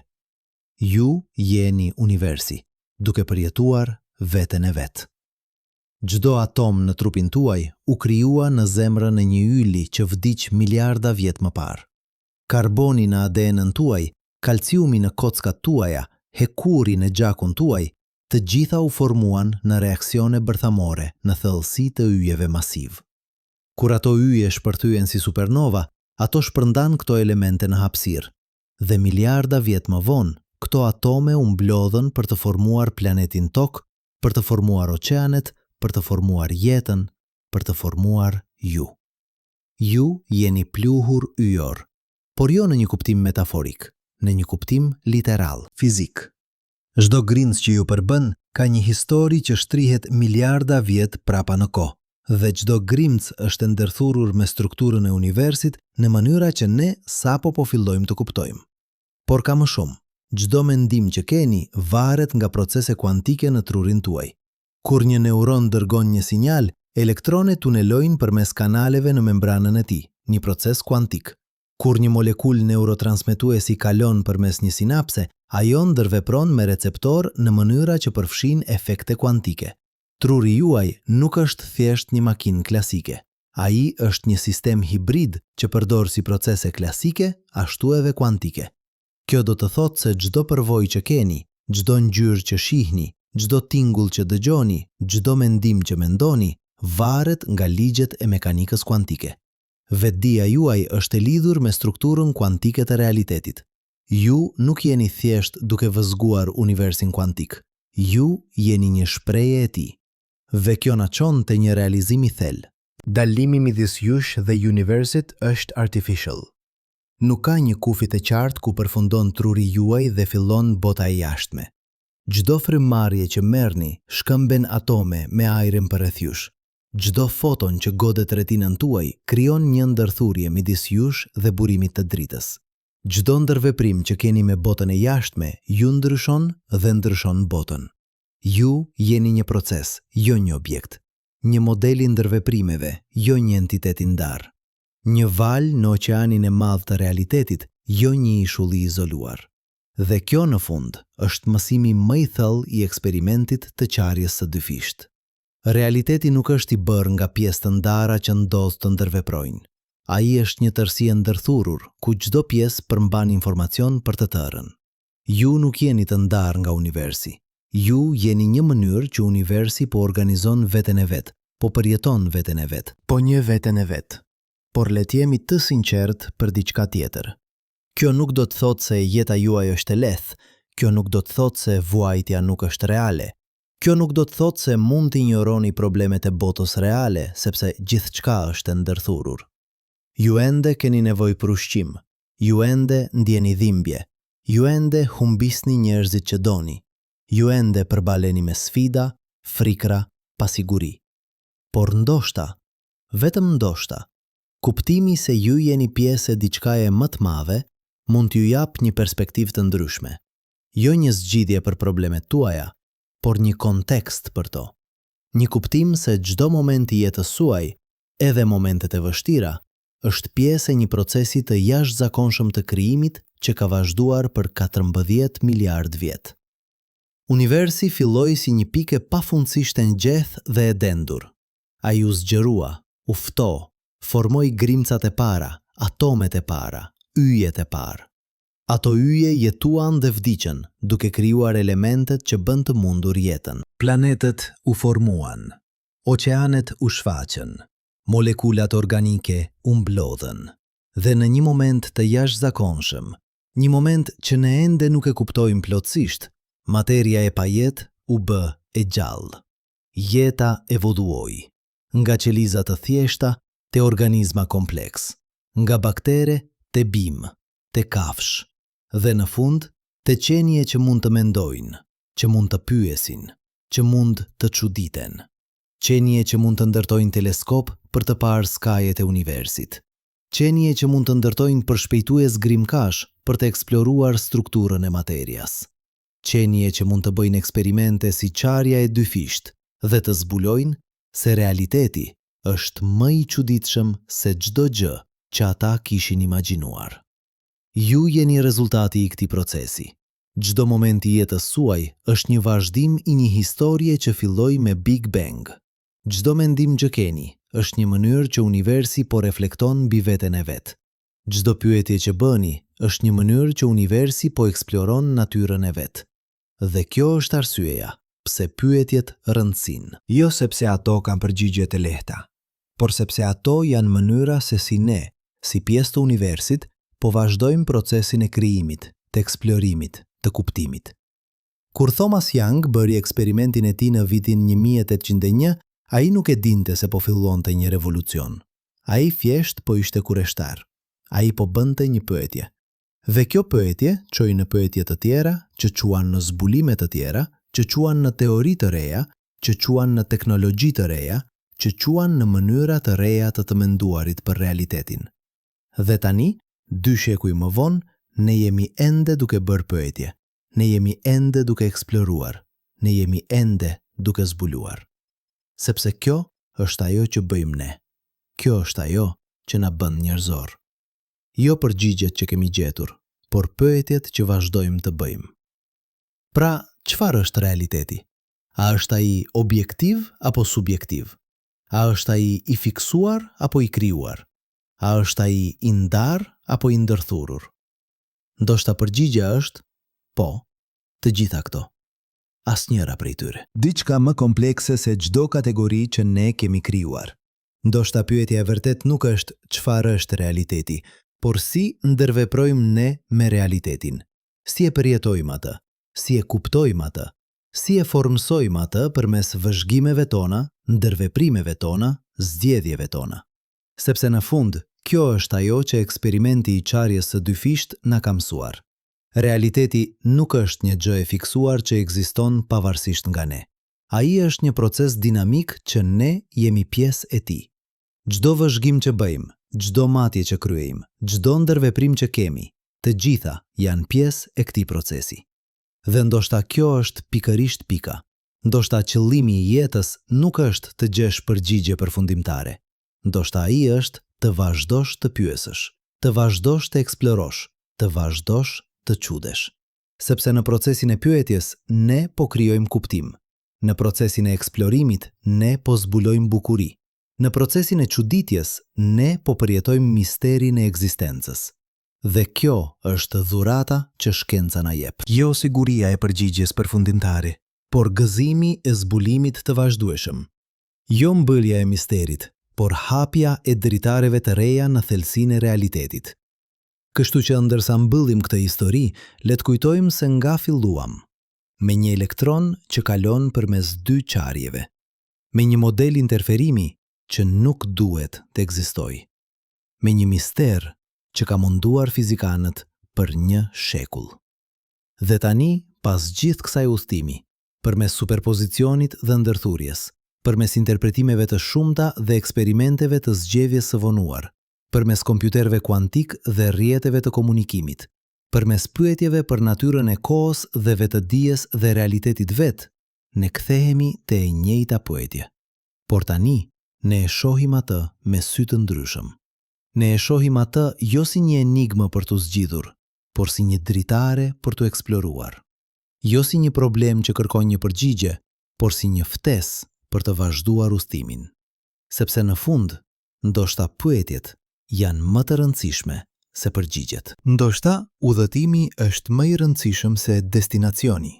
Ju jeni universi, duke përjetuar veten e vet. Çdo atom në trupin tuaj u krijua në zemrën e një yli që vdiq miliarda vjet më parë. Karboni në ADN-n tuaj, kalciumi në kockat tuaja, hekuri në gjakun tuaj, të gjitha u formuan në reaksione bërthamore në thellësi të yjeve masiv. Kur ato yje shpërthyen si supernova, ato shpërndan këto elemente në hapësirë. Dhe miliarda vjet më vonë, këto atome u mblodhen për të formuar planetin Tokë, për të formuar oqeanet, për të formuar jetën, për të formuar ju. Ju jeni pluhur yjor, por jo në një kuptim metaforik, në një kuptim literal, fizik. Çdo grimc që ju përbën ka një histori që shtrihet miliarda vjet prapa në kohë, dhe çdo grimc është ndërthurur me strukturën e universit në mënyra që ne sapo po fillojmë të kuptojmë. Por ka më shumë. Çdo mendim që keni varet nga procese kuantike në trurin tuaj. Kur një neuron dërgon një sinjal, elektronet tunelojnë përmes kanaleve në membranën e tij, një proces kuantik. Kur një molekul neurotransmetuesi kalon përmes një sinapse, ajo ndërvepron me receptor në mënyra që përfshin efekte kuantike. Truri juaj nuk është thjesht një makinë klasike. Ai është një sistem hibrid që përdor si procese klasike, ashtu edhe kuantike. Kjo do të thotë se çdo përvojë që keni, çdo ngjyrë që shihni, çdo tingull që dëgjoni, çdo mendim që mendoni, varet nga ligjet e mekanikës kuantike. Vetdia juaj është e lidhur me strukturën kuantike të realitetit. Ju nuk jeni thjesht duke vëzguar universin kuantik. Ju jeni një shprehje e tij. Dhe kjo na çon te një realizim i thellë. Dallimi midis jush dhe universit është artificial. Nuk ka një kufi të qartë ku përfundon truri juaj dhe fillon bota e jashtme. Çdo frymëmarrje që merrni shkëmben atome me ajrin përreth jush. Çdo foton që godet retinën tuaj krijon një ndërthurje midis jush dhe burimit të dritës. Çdo ndërveprim që keni me botën e jashtme ju ndryshon dhe ndryshon botën. Ju jeni një proces, jo një objekt. Një model i ndërveprimeve, jo një entitet i ndarë. Një valë në oqeanin e madh të realitetit, jo një ishull i izoluar. Dhe kjo në fund është mësimi më i thellë i eksperimentit të qarjes së dyfisht. Realiteti nuk është i bërë nga pjesë të ndara që ndodh të ndërveprojnë. Ai është një tërësi e ndërthurur, ku çdo pjesë përmban informacion për të tërën. Ju nuk jeni të ndarë nga universi. Ju jeni një mënyrë që universi po organizon veten e vet, po përjeton veten e vet, po një veten e vet. Por le të jemi të sinqert për diçka tjetër. Kjo nuk do të thotë se jeta juaj është e lehtë, kjo nuk do të thotë se vuajtja nuk është reale. Kjo nuk do të thotë se mund të injoroni problemet e botës reale, sepse gjithçka është e ndërthurur. Ju ende keni nevojë për ushqim, ju ende ndjeni dhimbje, ju ende humbisni njerëzit që doni, ju ende përbaleni me sfida, frikra, pasiguri. Por ndoshta, vetëm ndoshta, kuptimi se ju jeni pjesë e diçkaje më të madhe mund t'ju jap një perspektivë të ndryshme. Jo një zgjidhje për problemet tuaja, por një kontekst për to. Një kuptim se çdo moment i jetës suaj, edhe momentet e vështira, është pjesë e një procesi të jashtëzakonshëm të krijimit që ka vazhduar për 14 miliard vjet. Universi filloi si një pikë pafundësisht e ngjethë dhe e dendur. Ai u zgjerua, u fto, formoi grimcat e para, atomet e para, yjet e parë. Ato yje jetuan dhe vdiqën, duke krijuar elementet që bën të mundur jetën. Planetet u formuan, oqeanet u shfaqën, molekulat organike u mblodhen. Dhe në një moment të jashtëzakonshëm, një moment që ne ende nuk e kuptojmë plotësisht, materia e pajet u bë e gjallë. Jeta evoluoi, nga qeliza të thjeshta te organizma kompleks, nga baktere te bim, te kafsh, dhe në fund te qenie që mund të mendojnë, që mund të pyesin, që mund të çuditen. Qenie që mund të ndërtojnë teleskop për të parë skajet e universit. Qenie që mund të ndërtojnë përshpejtues grimkash për të eksploruar strukturën e materias. Qenie që mund të bëjnë eksperimente si qarja e dyfisht dhe të zbulojnë se realiteti është më i çuditshëm se çdo gjë që ata kishin imagjinuar. Ju jeni rezultati i këtij procesi. Çdo moment i jetës suaj është një vazhdim i një historie që filloi me Big Bang. Çdo mendim që keni është një mënyrë që universi po reflekton mbi veten e vet. Çdo pyetje që bëni është një mënyrë që universi po eksploron natyrën e vet. Dhe kjo është arsyeja pse pyetjet rëndësin. Jo sepse ato kanë përgjigjet e lehta, por sepse ato janë mënyra se si ne, si pjesë të universit, po vazhdojmë procesin e krijimit, të eksplorimit, të kuptimit. Kur Thomas Young bëri eksperimentin e tij në vitin 1801, ai nuk e dinte se po fillonte një revolucion. Ai thjesht po ishte kureshtar. Ai po bënte një pyetje. Dhe kjo pyetje çoi në pyetje të tjera, që quan në zbulime të tjera, që quan në teori të reja, që quan në teknologji të reja, që quan në mënyra të reja të menduarit për realitetin. Dhe tani, 2 shekuj më vonë, ne jemi ende duke bërë pyetje. Ne jemi ende duke eksploruar. Ne jemi ende duke zbuluar. Sepse kjo është ajo që bëjmë ne. Kjo është ajo që na bën njerëzor. Jo përgjigjet që kemi gjetur, por pyetjet që vazhdojmë të bëjmë. Pra, çfarë është realiteti? A është ai objektiv apo subjektiv? A është ai i fiksuar apo i krijuar? A është ai i ndar apo i ndërthurur? Ndoshta përgjigjja është po, të gjitha këto. Asnjëra prej tyre. Diçka më komplekse se çdo kategori që ne kemi krijuar. Ndoshta pyetja e vërtet nuk është çfarë është realiteti, por si ndërveprojmë ne me realitetin. Si e përjetojmë atë, si e kuptojmë atë, si e formsojmë atë përmes vëzhgimeve tona, ndërveprimeve tona zgjedhjeve tona. Sepse në fund, kjo është ajo që eksperimenti i qarjes së dyfisht na ka mësuar. Realiteti nuk është një gjë e fiksuar që ekziston pavarësisht nga ne. Ai është një proces dinamik që ne jemi pjesë e tij. Çdo vëzhgim që bëjmë, çdo matje që kryejmë, çdo ndërveprim që kemi, të gjitha janë pjesë e këtij procesi. Dhe ndoshta kjo është pikërisht pika. Ndoshta qëllimi i jetës nuk është të gjesh përgjigje përfundimtare. Ndoshta ai është të vazhdosh të pyesësh, të vazhdosh të eksplorosh, të vazhdosh të çudesh. Sepse në procesin e pyetjes ne po krijojmë kuptim. Në procesin e eksplorimit ne po zbulojmë bukuri. Në procesin e çuditjes ne po përjetojmë misterin e ekzistencës. Dhe kjo është dhurata që shkenca na jep. Jo siguria e përgjigjes përfundimtare, por gëzimi e zbulimit të vazhdueshëm. Jo mbëlja e misterit, por hapja e dritareve të reja në thelsinë e realitetit. Kështu që ndërsa mbyllim këtë histori, le të kujtojmë se nga filluam, me një elektron që kalon përmes dy qarjeve, me një model interferimi që nuk duhet të ekzistojë, me një mister që ka munduar fizikanët për një shekull. Dhe tani, pas gjithë kësaj udhëtimi, përmes superpozicionit dhe ndërthurjes, përmes interpretimeve të shumta dhe eksperimenteve të zgjedhjes së vonuar, përmes kompjuterëve kuantik dhe rrjeteve të komunikimit, përmes pyetjeve për natyrën e kohës dhe vetëdijes dhe realitetit vet, ne kthehemi te e njëjta pyetje. Por tani, ne e shohim atë me sy të ndryshëm. Ne e shohim atë jo si një enigmë për t'u zgjidhur, por si një dritare për t'u eksploruar. Jo si një problem që kërkon një përgjigje, por si një ftesë për të vazhduar udhëtimin. Sepse në fund, ndoshta pyetjet janë më të rëndësishme se përgjigjet. Ndoshta udhëtimi është më i rëndësishëm se destinacioni.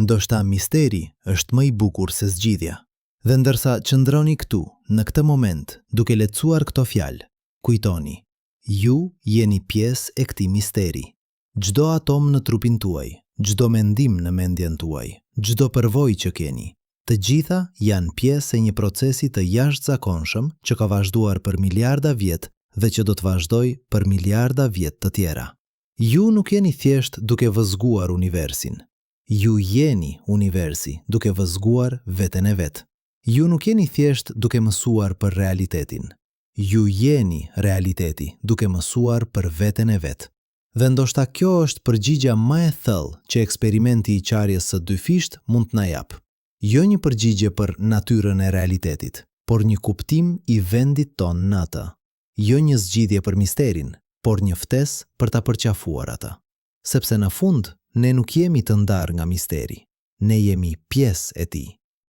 Ndoshta misteri është më i bukur se zgjidhja. Dhe ndërsa qëndroni këtu, në këtë moment, duke lecuar këto fjalë, kujtoni, ju jeni pjesë e këtij misteri. Çdo atom në trupin tuaj, çdo mendim në mendjen tuaj, çdo përvojë që keni, të gjitha janë pjesë e një procesi të jashtëzakonshëm që ka vazhduar për miliarda vjet dhe që do të vazhdoj për miliarda vjet të tjera. Ju nuk jeni thjesht duke vëzhguar universin. Ju jeni universi duke vëzhguar veten e vet. Ju nuk jeni thjesht duke mësuar për realitetin. Ju jeni realiteti duke mësuar për veten e vet. Dhe ndoshta kjo është përgjigja më e thellë që eksperimenti i qarjes së dyfisht mund të na jap. Jo një përgjigje për natyrën e realitetit, por një kuptim i vendit ton në atë. Jo një zgjidhje për misterin, por një ftesë për ta përqafuar atë. Sepse në fund, ne nuk jemi të ndarë nga misteri. Ne jemi pjesë e tij.